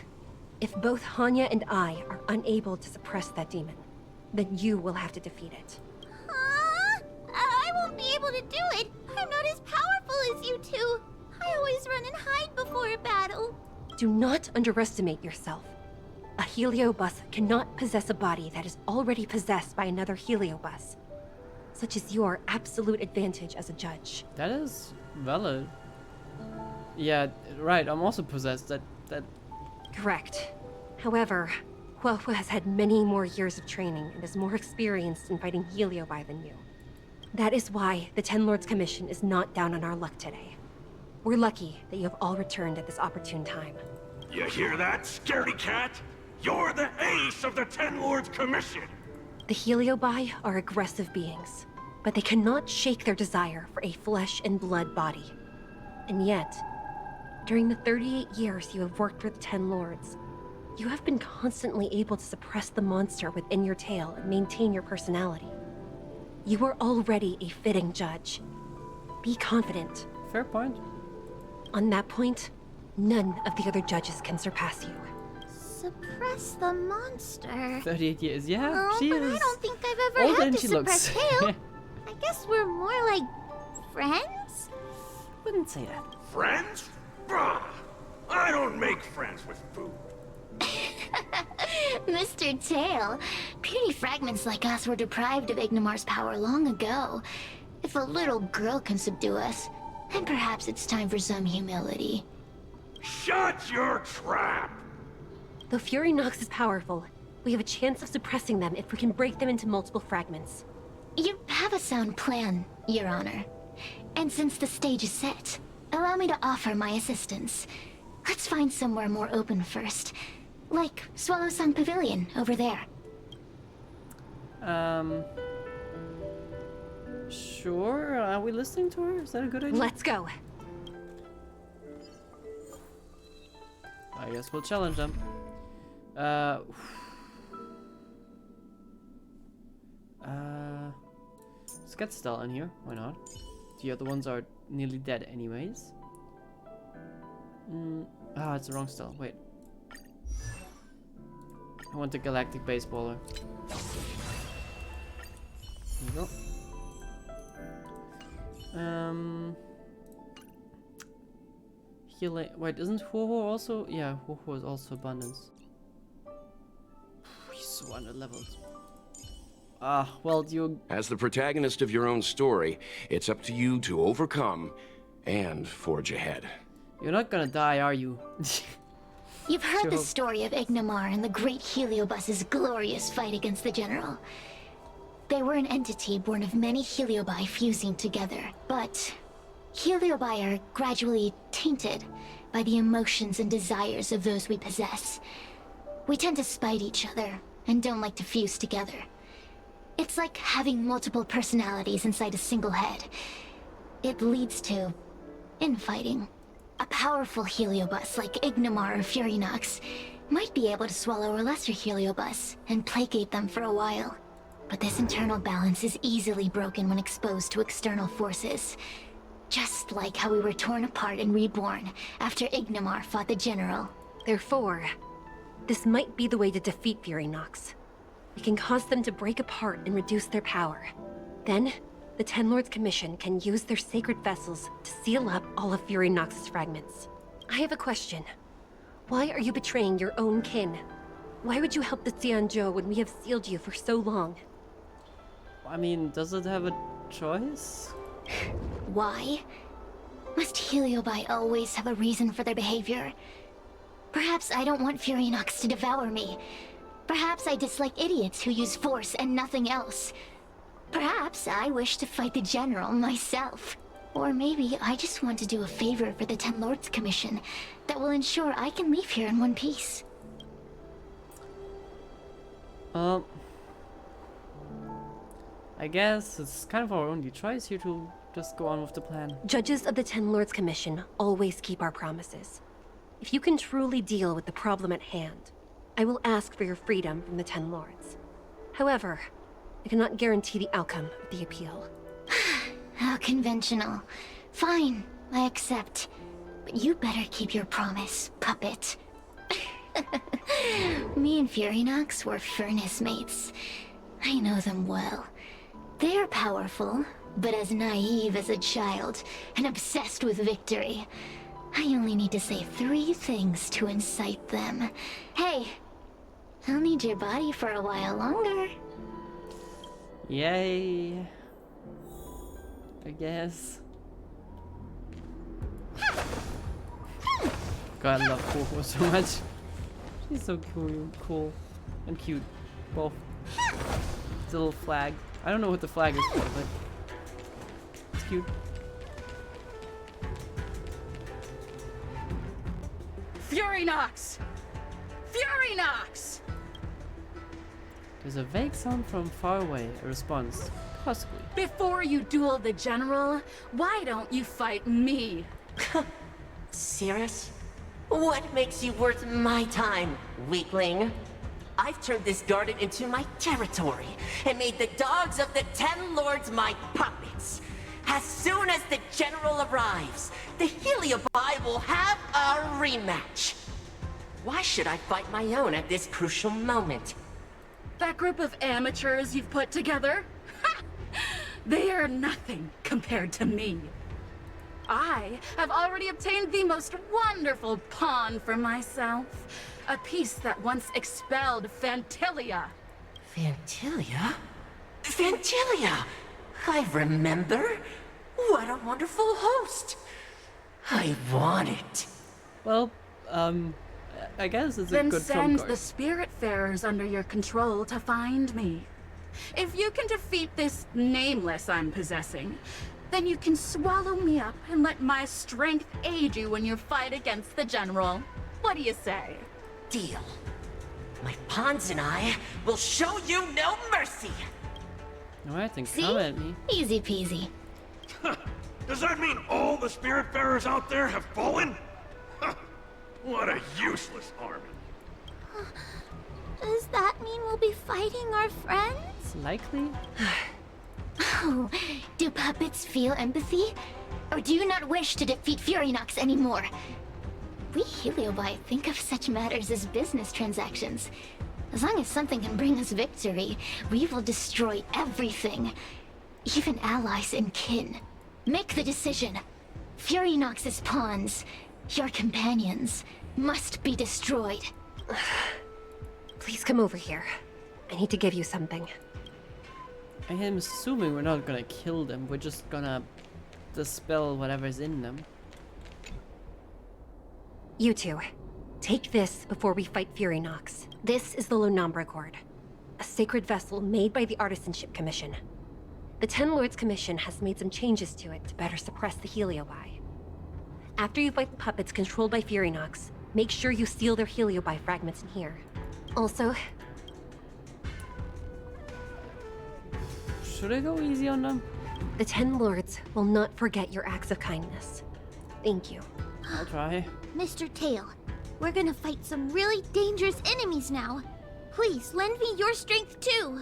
if both Hanya and I are unable to suppress that demon, then you will have to defeat it. I won't be able to do it. I'm not as powerful as you two. I always run and hide before a battle. Do not underestimate yourself. A Heliobus cannot possess a body that is already possessed by another Heliobus. Such is your absolute advantage as a judge. That is valid. Yeah, right, I'm also possessed. That Correct. However, Huahua has had many more years of training and is more experienced in fighting Heliobi than you. That is why the Ten Lords Commission is not down on our luck today. We're lucky that you have all returned at this opportune time. You hear that, scaredy cat? You're the ace of the Ten Lords Commission! The Heliobi are aggressive beings, but they cannot shake their desire for a flesh and blood body. And yet, during the 38 years you have worked with the Ten Lords, you have been constantly able to suppress the monster within your tail and maintain your personality. You are already a fitting judge. Be confident. fair point. On that point, none of the other judges can surpass you. Suppress the monster. 38 years, yeah, Oh, she but is. I don't think I've ever older had than to she suppress looks. Tail. I guess we're more like friends? Wouldn't say that. Friends? Bah! I don't make friends with food. Mr. Tail, puny fragments like us were deprived of Ignimar's power long ago. If a little girl can subdue us, then perhaps it's time for some humility. Shut your trap! Though Fury Nox is powerful, we have a chance of suppressing them if we can break them into multiple fragments. You have a sound plan, Your Honor. And since the stage is set, allow me to offer my assistance. Let's find somewhere more open first. Like Swallow Song Pavilion, over there. Sure. Are we listening to her? Is that a good idea? Let's go. I guess we'll challenge them. Let's get Stella in here. Why not? The other ones are nearly dead anyways. It's the wrong Stella. Wait. I want the Galactic Baseballer. There you go. Healing. Wait, isn't Ho-Ho also? Yeah, Ho-Ho is also abundance. He's so under-leveled. Well, you... As the protagonist of your own story, it's up to you to overcome and forge ahead. You're not gonna die, are you? You've heard the Sure. story of Ignimar and the great Heliobus's glorious fight against the General. They were an entity born of many Heliobi fusing together, but Heliobi are gradually tainted by the emotions and desires of those we possess. We tend to spite each other and don't like to fuse together. It's like having multiple personalities inside a single head. It leads to infighting. A powerful Heliobus like Ignimar or Fury Nox might be able to swallow a lesser Heliobus and placate them for a while. But this internal balance is easily broken when exposed to external forces. Just like how we were torn apart and reborn after Ignimar fought the General. Therefore, this might be the way to defeat Fury Nox. We can cause them to break apart and reduce their power. Then, the Ten Lords Commission can use their sacred vessels to seal up all of Fury Nox's fragments. I have a question. Why are you betraying your own kin? Why would you help the Xianzhou when we have sealed you for so long? I mean, does it have a choice? Why? Must Heliobi always have a reason for their behavior? Perhaps I don't want Fury Nox to devour me. Perhaps I dislike idiots who use force and nothing else. Perhaps I wish to fight the General myself. Or maybe I just want to do a favor for the Ten Lords Commission that will ensure I can leave here in one piece. I guess it's kind of our only choice here to just go on with the plan. Judges of the Ten Lords Commission always keep our promises. If you can truly deal with the problem at hand, I will ask for your freedom from the Ten Lords. However, I cannot guarantee the outcome of the appeal. How conventional. Fine, I accept. But you better keep your promise, puppet. Me and Fury Nox were furnace mates. I know them well. They're powerful, but as naive as a child, and obsessed with victory. I only need to say 3 things to incite them. Hey, I'll need your body for a while longer. Yay. I guess. God, I love Coco so much. She's so cool and cute. Both. It's a little flag. I don't know what the flag is for, but it's cute. Fury Nox! Fury Nox! There's a vague sound from far away. A response. Possibly. Before you duel the General, why don't you fight me? Serious? What makes you worth my time, weakling? I've turned this garden into my territory and made the dogs of the Ten Lords my puppets. As soon as the General arrives, the Heliobi will have a rematch. Why should I fight my own at this crucial moment? That group of amateurs you've put together? They are nothing compared to me. I have already obtained the most wonderful pawn for myself. A piece that once expelled Fantilia. Fantilia? Fantilia! I remember. What a wonderful host. I want it. Well, I guess it's a Then good send trump the card. Spiritfarers under your control to find me. If you can defeat this nameless I'm possessing, then you can swallow me up and let my strength aid you in your fight against the General. What do you say? Deal. My pawns and I will show you no mercy. Alright, then See? come at me. Easy peasy. Does that mean all the Spiritfarers out there have fallen? What a useless army. Does that mean we'll be fighting our friends? It's likely. Oh, do puppets feel empathy? Or do you not wish to defeat Fury Nox anymore? We Heliobi think of such matters as business transactions. As long as something can bring us victory, we will destroy everything. Even allies and kin. Make the decision. Fury Nox's pawns, your companions, must be destroyed. Please come over here. I need to give you something. I am assuming we're not gonna kill them. We're just gonna dispel whatever's in them. You two, take this before we fight Fury Nox. This is the Lunambra Cord, a sacred vessel made by the Artisanship Commission. The Ten Lords Commission has made some changes to it to better suppress the Heliobi. After you fight the puppets controlled by Fury Nox, make sure you seal their Heliobi fragments in here. Also, should I go easy on them? the Ten Lords will not forget your acts of kindness. Thank you. I'll try. Mr. Tail, we're gonna fight some really dangerous enemies now. Please, lend me your strength too.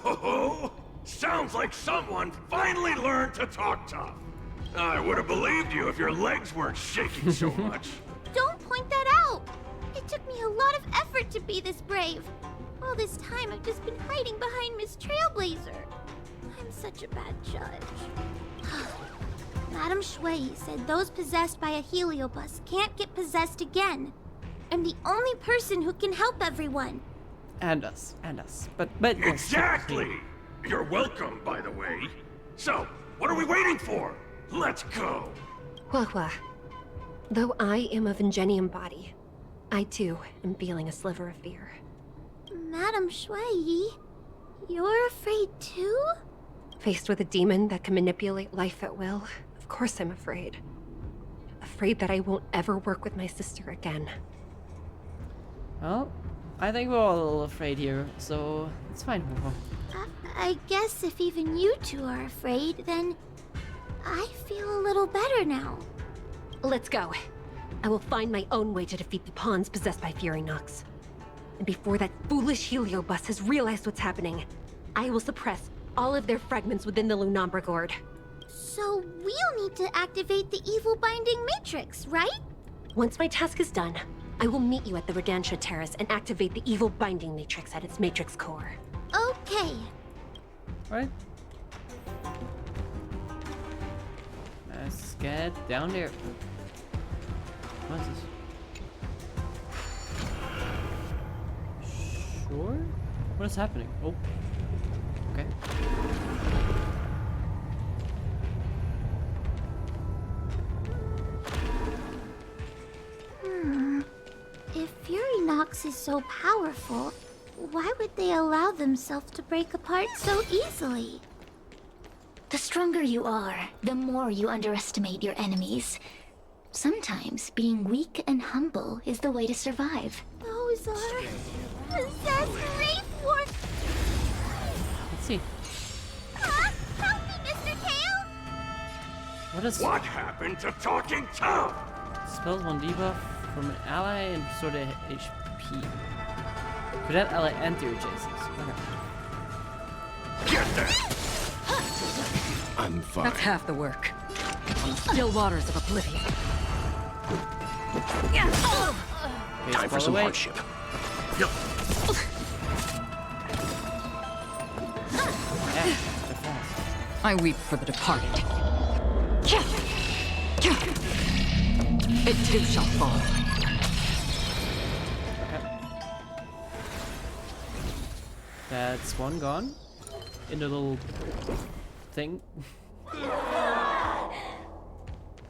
Ho-ho! Sounds like someone finally learned to talk tough. I would have believed you if your legs weren't shaking so much. Don't point that out. It be this brave. All this time I've just been hiding behind Miss Trailblazer. I'm such a bad judge. Madame Shui said those possessed by a heliobus can't get possessed again. I'm the only person who can help everyone. And us. But Exactly! You're welcome, by the way. So, what are we waiting for? Let's go! Huahua, though I am of Ingenium body, I too am feeling a sliver of fear. Madame Shui, you're afraid too? Faced with a demon that can manipulate life at will, of course I'm afraid. Afraid that I won't ever work with my sister again. Well, I think we're all a little afraid here, so it's fine. I guess if even you two are afraid, then I feel a little better now. Let's go. I will find my own way to defeat the pawns possessed by Fury Nox. And before that foolish heliobus has realized what's happening, I will suppress all of their fragments within the Lunombra Gourd. So we'll need to activate the evil binding matrix, right? Once my task is done, I will meet you at the Regancia Terrace and activate the evil binding matrix at its matrix core. Okay. Right. Let's get down there. What is this? Sure? What is happening? Oh. Okay. If Fury Nox is so powerful, why would they allow themselves to break apart so easily? The stronger you are, the more you underestimate your enemies. Sometimes being weak and humble is the way to survive. Those are possessed Wraith Warriors. Let's see. Help me, Mr. Tail! What happened to Talking Tom? Spells 1 debuff from an ally and restore their HP. For that ally and their adjacents. Okay. Get that! I'm fine. That's half the work. On the still waters of oblivion. Okay, Time for some away. hardship. Yeah, they're fast. I weep for the departed. It too shall fall. That's one gone. In the little thing.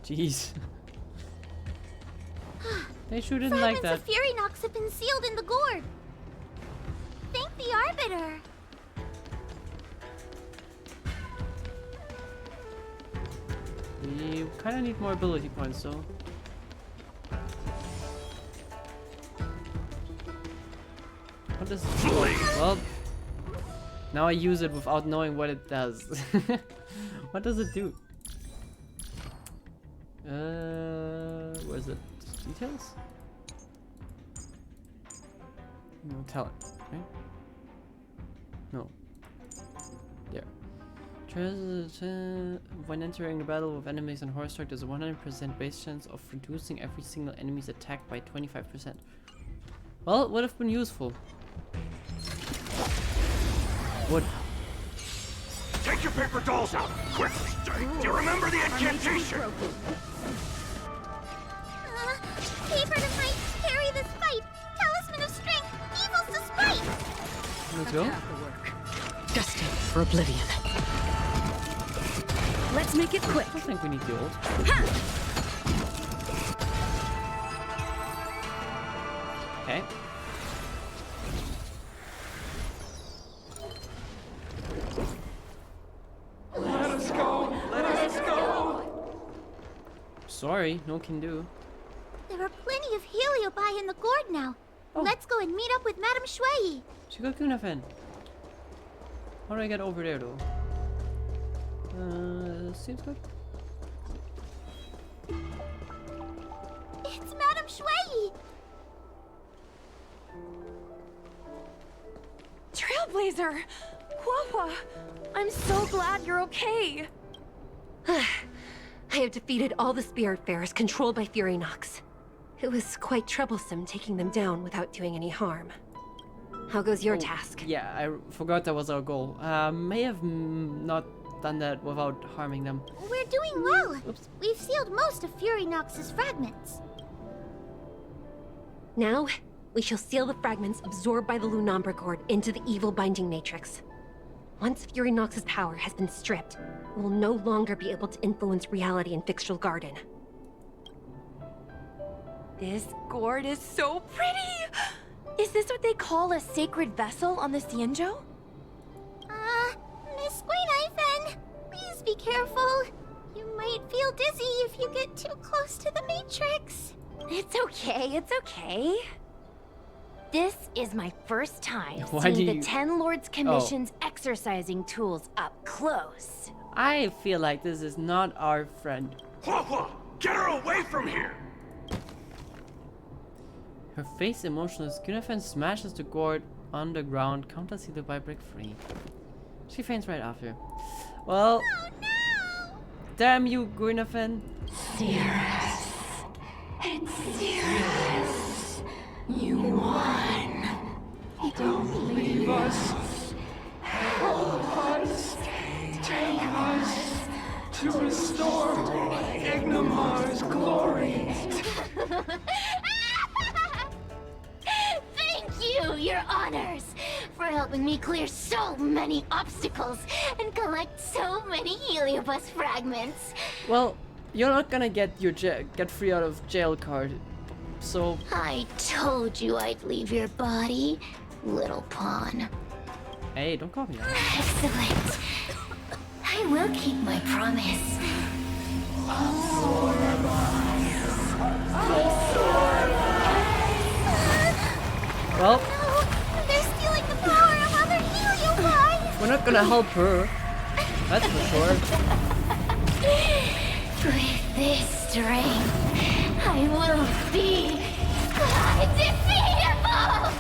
Jeez. They sure didn't like that. Fragments of Fury Nox have been sealed in the gourd. Thank the Arbiter. We kind of need more ability points, though. What does it do? Well, now I use it without knowing what it does. What does it do? Where's it? Details? No, talent, right? No. There. When entering the battle with enemies on horseback, there's a 100% base chance of reducing every single enemy's attack by 25%. Well, it would have been useful. Would. Take your paper dolls out, quickly! Do you remember the incantation? Paper to fight, carry this fight. Talisman of strength, evils to spite. Let's go. Half the work. Destined for oblivion. Let's make it quick. I don't think we need the ult. Okay. Let us go! Let us go! Sorry, no can do. There are plenty of heliobi in the gourd now. Let's go and meet up with Madame Shui. Shigakunafen. How do I get over there though? Seems good. It's Madame Shui. Trailblazer! Huahua! I'm so glad you're okay. I have defeated all the Spiritfarers controlled by Fury Nox. It was quite troublesome taking them down without doing any harm. How goes your task? Yeah, I forgot that was our goal. May have not done that without harming them. We're doing well. Oops. We've sealed most of Fury Nox's fragments. Now, we shall seal the fragments absorbed by the Lunombra cord into the evil binding matrix. Once Fury Nox's power has been stripped, it will no longer be able to influence reality in Fixtral Garden. This gourd is so pretty! Is this what they call a sacred vessel on the Xianzhou? Miss Guinaifen, please be careful. You might feel dizzy if you get too close to the Matrix. It's okay, it's okay. This is my first time Why do seeing you- the Ten Lords Commission's exercising tools up close. I feel like this is not our friend. Hua Hua, get her away from here! Her face emotionless, Guinevere smashes the gourd on the ground, counters Healer by break free. She faints right after. Well, damn you, Guinevere. Cirrus. It's Cirrus. You won. Don't leave us. Help us. Take us to restore Ignimar's glory. Thank you, your honors, for helping me clear so many obstacles and collect so many Heliobus fragments. Well, you're not gonna get your get free out of jail card, so I told you I'd leave your body, little pawn. hey, don't call me that. Excellent. I will keep my promise. Well, No, they're stealing the power of other Heliobi! we're not gonna help her. That's for sure. With this strength, I will be undefeatable!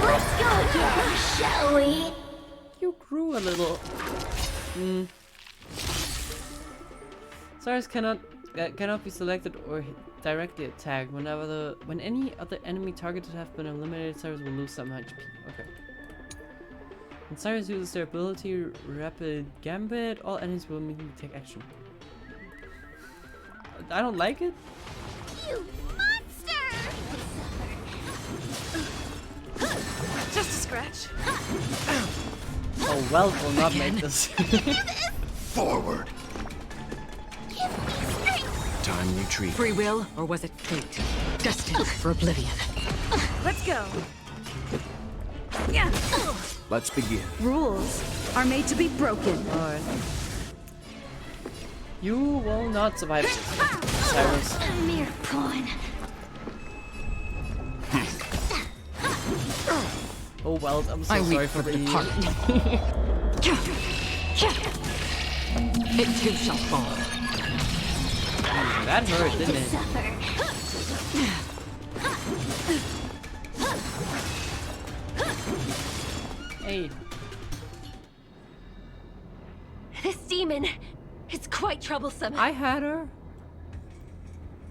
Let's go again, shall we? You grew a little. Cyrus cannot be selected or directly attacked. When any other enemy targeted have been eliminated, Cyrus will lose some HP. Okay. When Cyrus uses their ability Rapid Gambit, all enemies will immediately take action. I don't like it. You monster! Just a scratch. Oh, well, will not make this. Forward! Time retreat. Free will, or was it fate? Destined for oblivion. Let's go. Yeah. Let's begin. Rules are made to be broken. Alright. You will not survive this, Cyrus. A mere pawn. Oh well, I'm so I sorry weep for for the the departed. It too shall fall. That hurt, didn't it? Hey, This demon is quite troublesome. I had her.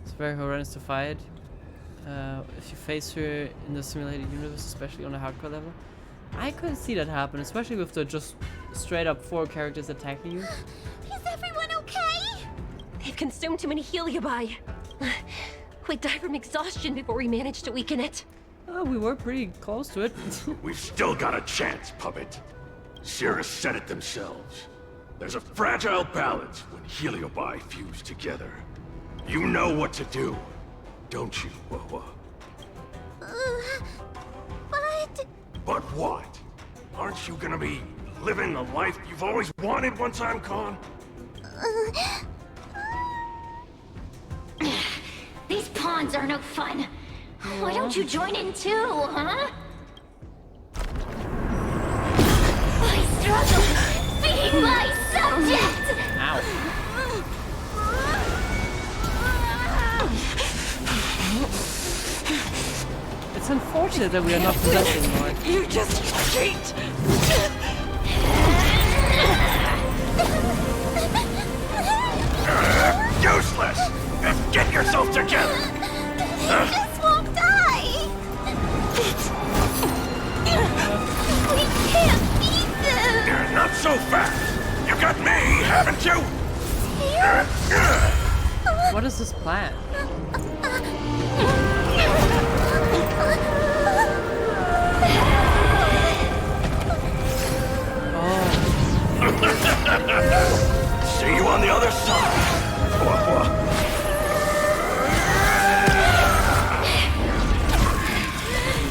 It's very horrendous to fight. If you face her in the simulated universe, especially on a hardcore level. I could see that happen, especially with the just straight up 4 characters attacking you. Is everyone okay? They've consumed too many Heliobi. We died from exhaustion before we managed to weaken it. We were pretty close to it. We've still got a chance, puppet. Cirrus said it themselves. There's a fragile balance when Heliobi fuse together. You know what to do, don't you, Wawa? But... But what? Aren't you gonna be living the life you've always wanted once I'm gone? These pawns are no fun. Why don't you join in too, huh? I struggle being my subject! Ow. It's unfortunate that we are not possessed anymore. You just cheat! Useless! Get yourself together! plan? See you on the other side.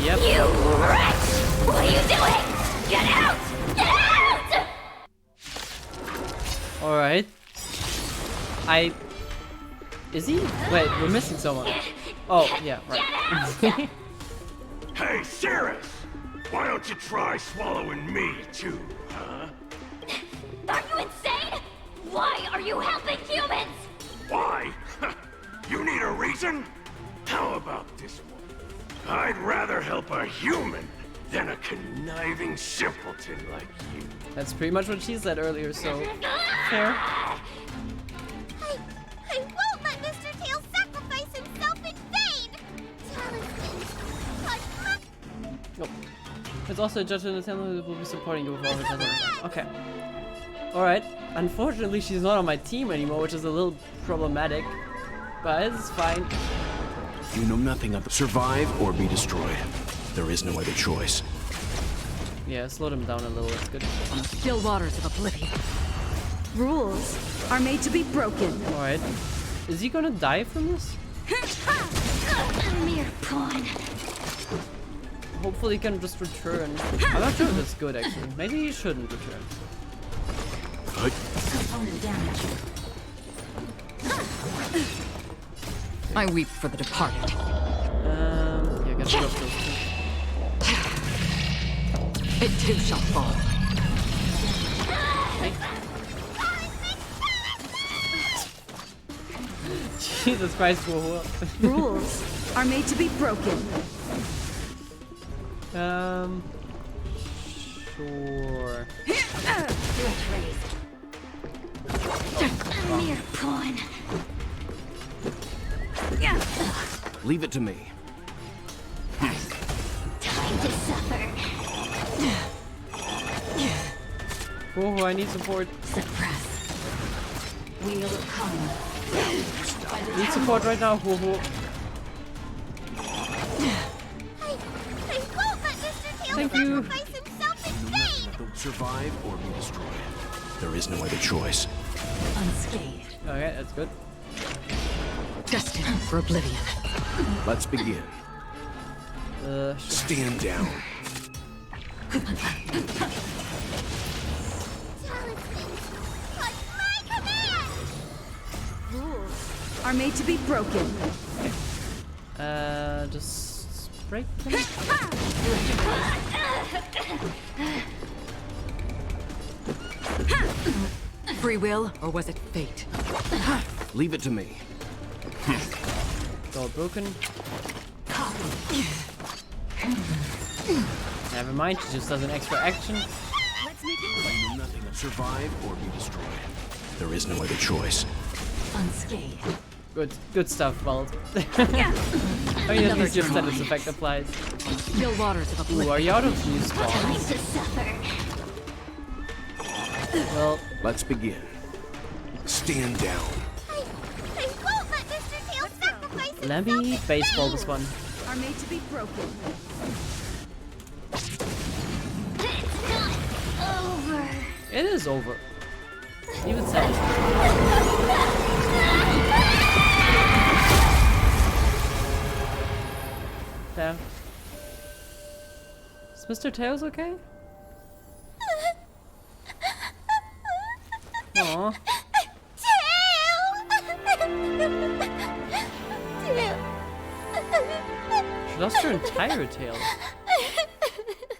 Yep. You wretch! What are you doing? Get out! Get out! Alright. Is he? Wait, we're missing someone. Oh, yeah, right. Hey, Cirrus! Why don't you try swallowing me, too, huh? Are you insane? Why are you helping humans? Why? You need a reason? How about this one? I'd rather help a human than a conniving simpleton like you. That's pretty much what she said earlier, so fair. I won't let Mr. Tails sacrifice himself in vain! Talismans, but Nope. There's also a judge in the town who will be supporting you with all her talents. Okay. Alright. Unfortunately, she's not on my team anymore, which is a little problematic. But it's fine. You know nothing of the survive or be destroyed. There is no other choice. Yeah, slow them down a little, that's good. On the still waters of oblivion. Rules are made to be broken. Alright. Is he gonna die from this? A mere pawn. Hopefully he can just return. I'm not sure if that's good actually. Maybe he shouldn't return. Component damage. I weep for the departed. Yeah, gotta put up those two. It too shall fall. Jesus Christ, whoa. Rules are made to be broken. Sure. A mere pawn. Leave it to me. Time to suffer. Oh, I need support. Suppress. Wheel come. Need support right now. Whoa, whoa. I won't let Mr. Tails Thank you. sacrifice himself in vain! Survive or be destroyed. There is no other choice. Unscathed. Okay, that's good. Destined for oblivion. Let's begin. Sure. Stand down. Talismans, but my command! Rules are made to be broken. Just break them. Free will, or was it fate? Leave it to me. It's all broken. Never mind, she just does an extra action. Let's make it You know nothing of survive or be destroyed. There is no other choice. unscathed. Good stuff, Bald. I mean, at least your status effect applies. Still waters of oblivion. Ooh, are you out of new Time spawns? to suffer. Well, Let's begin. Stand down. I won't let Mr. Tails sacrifice himself let me baseball this one. Are made to be broken. It's not over. It is over. Even said. Damn. Is Mr. Tails okay? Aww. She lost her entire tail.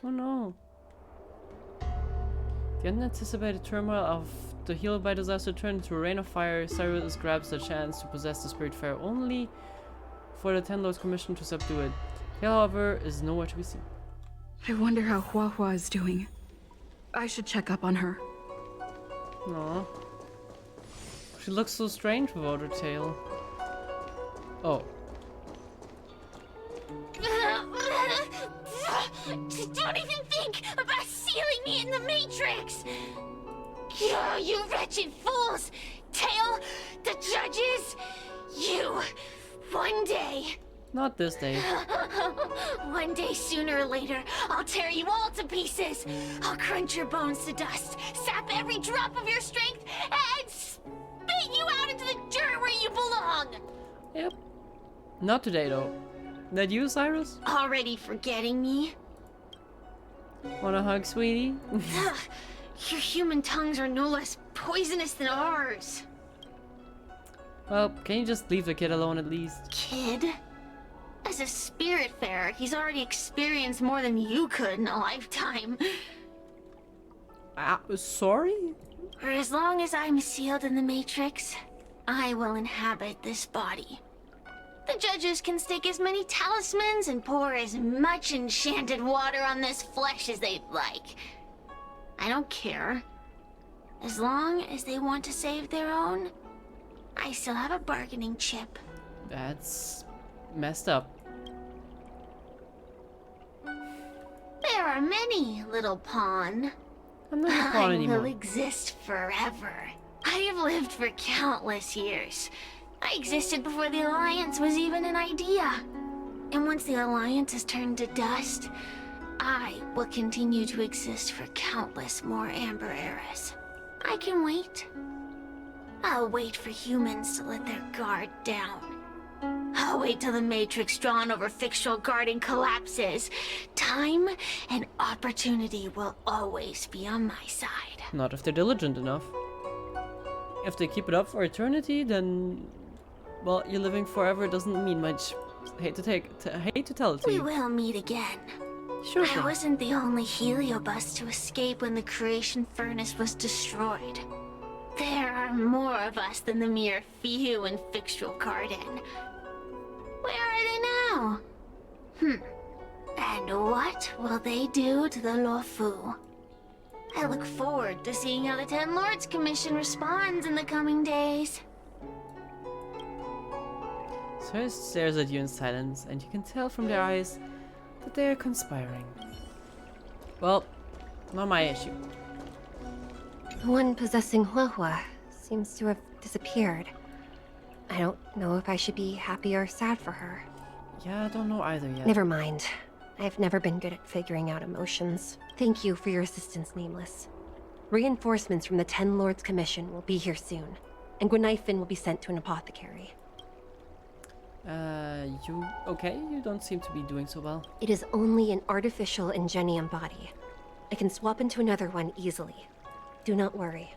Oh no. The unanticipated turmoil of the healed by disaster turned into a rain of fire. Cyrus grabs the chance to possess the spirit fire only for the Ten Lords Commission to subdue it. Tail, however, is nowhere to be seen. I wonder how Hua Hua is doing. I should check up on her. Aww. She looks so strange without her tail. Oh. Don't even think about sealing me in the Matrix! You wretched fools! Tail, the judges, You! One day! Not this day. One day, sooner or later, I'll tear you all to pieces! I'll crunch your bones to dust, sap every drop of your strength, and spit you out into the dirt where you belong! Yep. Not today, though. That you, Cyrus? Already forgetting me? Wanna hug, sweetie? Ugh, your human tongues are no less poisonous than ours. Well, can you just leave the kid alone at least? Kid? As a spiritfarer, he's already experienced more than you could in a lifetime. Sorry? For as long as I'm sealed in the Matrix, I will inhabit this body. The judges can stake as many talismans and pour as much enchanted water on this flesh as they'd like. I don't care. As long as they want to save their own, I still have a bargaining chip. That's messed up. There are many, little pawn. I'm not a pawn I anymore. will exist forever. I have lived for countless years. I existed before the Alliance was even an idea. And once the Alliance is turned to dust, I will continue to exist for countless more Amber eras. I can wait. I'll wait for humans to let their guard down. I'll wait till the Matrix drawn over Fictional Garden collapses. Time and opportunity will always be on my side. Not if they're diligent enough. If they keep it up for eternity, then... well, you're living forever doesn't mean much. Hate to tell it to We you. will meet again. Sure. I wasn't the only heliobus to escape when the creation furnace was destroyed. There are more of us than the mere few in Fictional Garden. Where are they now? And what will they do to the Luofu? I look forward to seeing how the Ten Lords Commission responds in the coming days. Cyrus stares at you in silence, and you can tell from their eyes that they are conspiring. Well, not my issue. The one possessing Huahua seems to have disappeared. I don't know if I should be happy or sad for her. Yeah, I don't know either yet. Never mind. I've never been good at figuring out emotions. Thank you for your assistance, Nameless. Reinforcements from the Ten Lords Commission will be here soon, and Gwenifin will be sent to an apothecary. You okay? You don't seem to be doing so well. It is only an artificial ingenium body. I can swap into another one easily. Do not worry.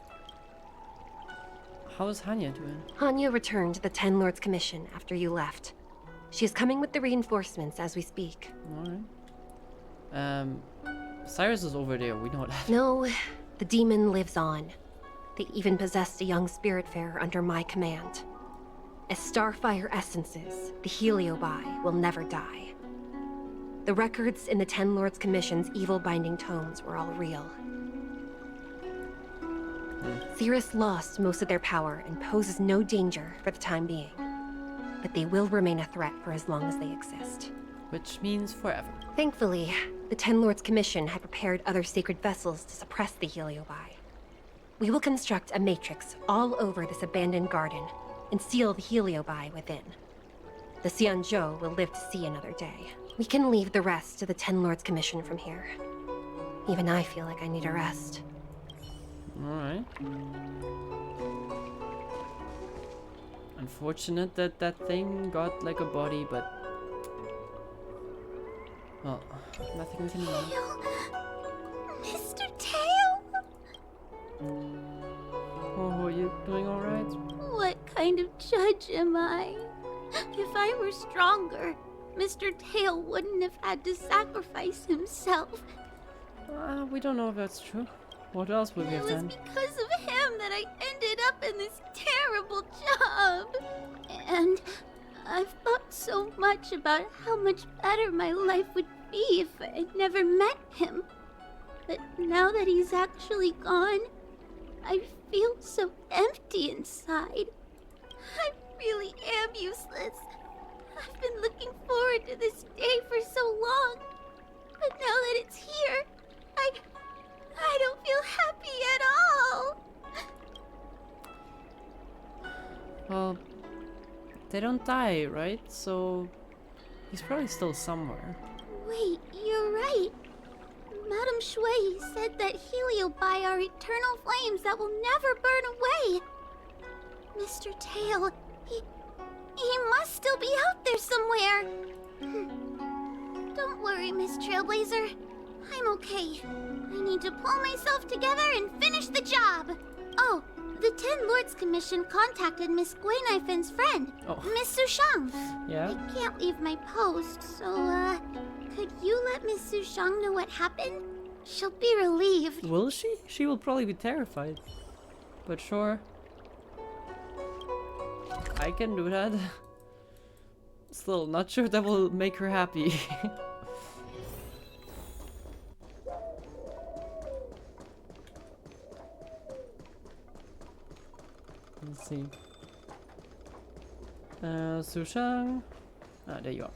How is Hanya doing? Hanya returned to the Ten Lords Commission after you left. She is coming with the reinforcements as we speak. Alright. Cyrus is over there, we know that. No, the demon lives on. They even possessed a young spiritfarer under my command. As Starfire essences, the Heliobi will never die. The records in the Ten Lords Commission's evil binding tomes were all real. Cirrus lost most of their power and poses no danger for the time being. But they will remain a threat for as long as they exist. Which means forever. Thankfully, the Ten Lords Commission had prepared other sacred vessels to suppress the Heliobi. We will construct a matrix all over this abandoned garden and seal the Heliobi within. The Xianzhou will live to see another day. We can leave the rest to the Ten Lords Commission from here. Even I feel like I need a rest. Alright. Unfortunate that that thing got like a body, but... well, nothing we can do. Mr. Tail? Oh, are you doing alright? What kind of judge am I? If I were stronger, Mr. Tail wouldn't have had to sacrifice himself. We don't know if that's true. What else would we It have was done? because of him that I ended up in this terrible job. And I've thought so much about how much better my life would be if I'd never met him. But now that he's actually gone, I feel so empty inside. I really am useless. I've been looking forward to this day for so long. But now that it's here, I don't feel happy at all. Well, don't die, right? So he's probably still somewhere. Wait, you're right. Madame Shui said that heliobi are eternal flames that will never burn away. Mr. Tail, he must still be out there somewhere. Don't worry, Miss Trailblazer. I'm okay. I need to pull myself together and finish the job. Oh, the Ten Lords Commission contacted Miss Guinaifin's friend, Miss Sushang. Yeah? I can't leave my post, so, could you let Miss Sushang know what happened? She'll be relieved. Will she? She will probably be terrified. But sure. I can do that. Still, not sure that will make her happy. Let's see. Sushang. Ah, there you are.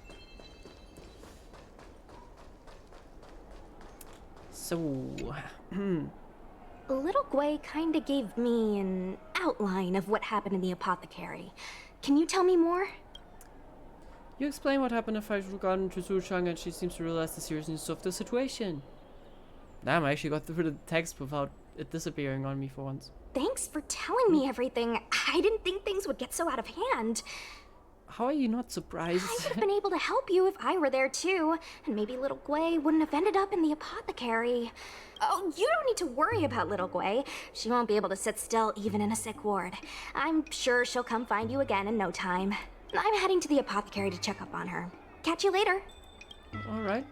So, Little Gui kinda gave me an outline of what happened in the apothecary. Can you tell me more? You explain what happened if I've regarded to Sushang and she seems to realize the seriousness of the situation. Damn, I actually got through the text without it disappearing on me for once. Thanks for telling me everything. I didn't think things would get so out of hand. How are you not surprised? I would have been able to help you if I were there too, and maybe Little Gui wouldn't have ended up in the apothecary. Oh, you don't need to worry about Little Gui. She won't be able to sit still even in a sick ward. I'm sure she'll come find you again in no time. I'm heading to the apothecary to check up on her. Catch you later. Alright.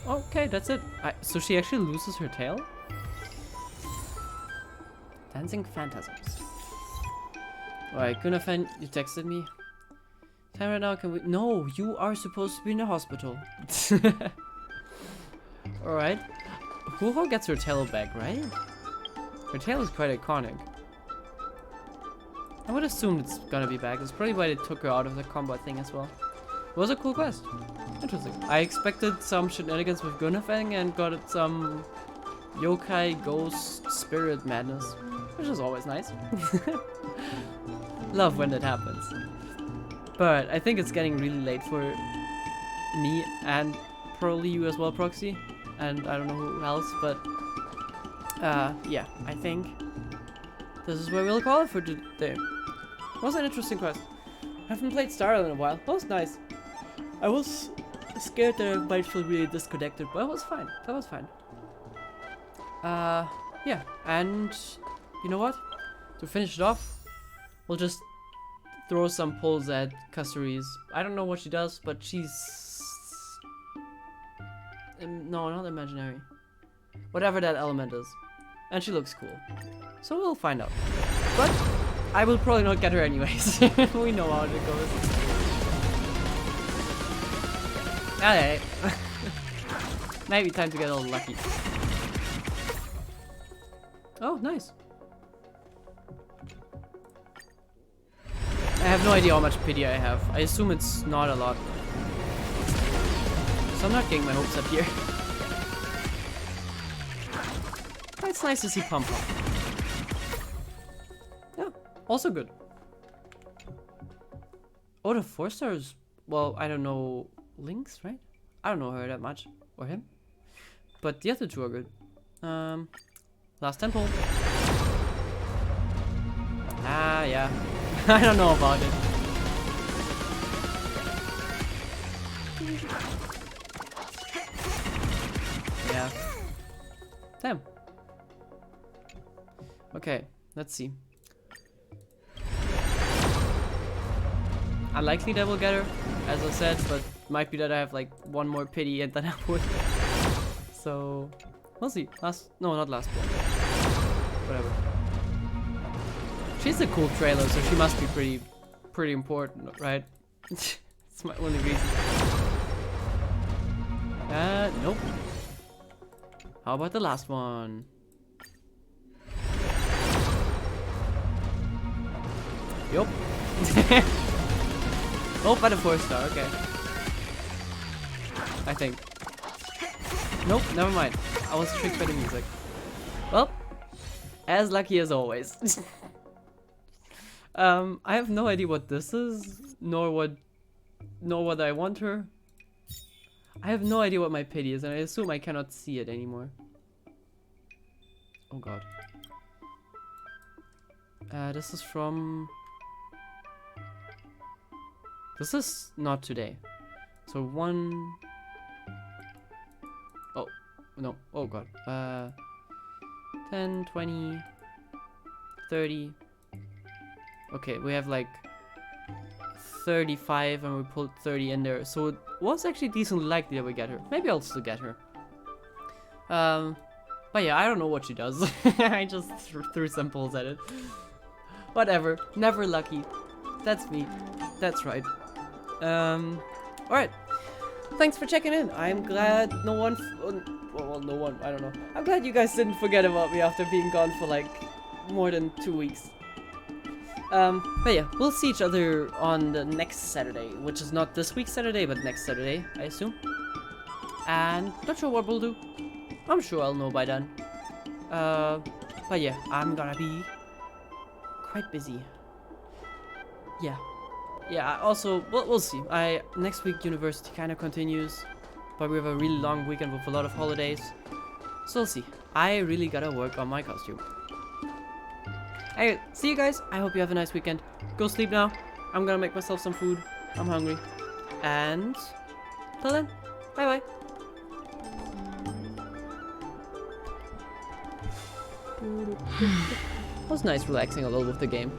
Okay, that's it. So she actually loses her tail? Dancing Phantasms. Alright, Guinevere, you texted me. Time right now, can we... No, you are supposed to be in the hospital. Alright. Huho gets her tail back, right? Her tail is quite iconic. I would assume it's gonna be back. That's probably why they took her out of the combat thing as well. It was a cool quest. Interesting. I expected some shenanigans with Guinevere and got some yokai ghost spirit madness, which is always nice. Love when that happens. But I think it's getting really late for me and probably you as well, Proxy. And I don't know who else, but yeah, I think this is where we'll call it for today. It was an interesting quest. I haven't played Starl in a while. That was nice. I was scared that I might feel really disconnected, but it was fine. That was fine. Yeah, and you know what? To finish it off, we'll just throw some pulls at Kasuri's. I don't know what she does, but she's... no, not imaginary. Whatever that element is. And she looks cool. So we'll find out. But I will probably not get her anyways. We know how it goes. Alright. Maybe time to get a little lucky. Oh, nice. I have no idea how much pity I have. I assume it's not a lot. So I'm not getting my hopes up here. But it's nice to see Pom Pom. Yeah, also good. Oh, the 4 stars. Well, I don't know Lynx, right? I don't know her that much. Or him. But the other two are good. Last temple. Ah, yeah. I don't know about it. Yeah. Damn. Okay, let's see. Unlikely that we'll get her, as I said, but might be that I have like one more pity and then I would. So, we'll see. No, not last one. Whatever. She's a cool trailer, so she must be pretty important, right? It's my only reason. Nope. How about the last one? Yup. Oh, but a 4 star, okay. I think. Nope, never mind. I was tricked by the music. Well, as lucky as always. I have no idea what this is, nor what I want her. I have no idea what my pity is, and I assume I cannot see it anymore. Oh god. This is from... This is not today. So 1... Oh, no. Oh god. 10, 20, 30. Okay, we have like 35 and we pulled 30 in there. So it was actually decently likely that we get her. Maybe I'll still get her. But yeah, I don't know what she does. I just threw some pulls at it. Whatever. Never lucky. That's me. That's right. Alright. Thanks for checking in. I'm glad no one... well, no one. I don't know. I'm glad you guys didn't forget about me after being gone for like more than 2 weeks. But yeah, we'll see each other on the next Saturday, which is not this week's Saturday, but next Saturday, I assume. And not sure what we'll do. I'm sure I'll know by then. But yeah, I'm gonna be quite busy. Yeah. Yeah, also, we'll see. Next week university kind of continues, but we have a really long weekend with a lot of holidays. So we'll see. I really gotta work on my costume. Hey, see you guys. I hope you have a nice weekend. Go sleep now. I'm gonna make myself some food. I'm hungry. And till then, bye bye. It was nice relaxing a little with the game.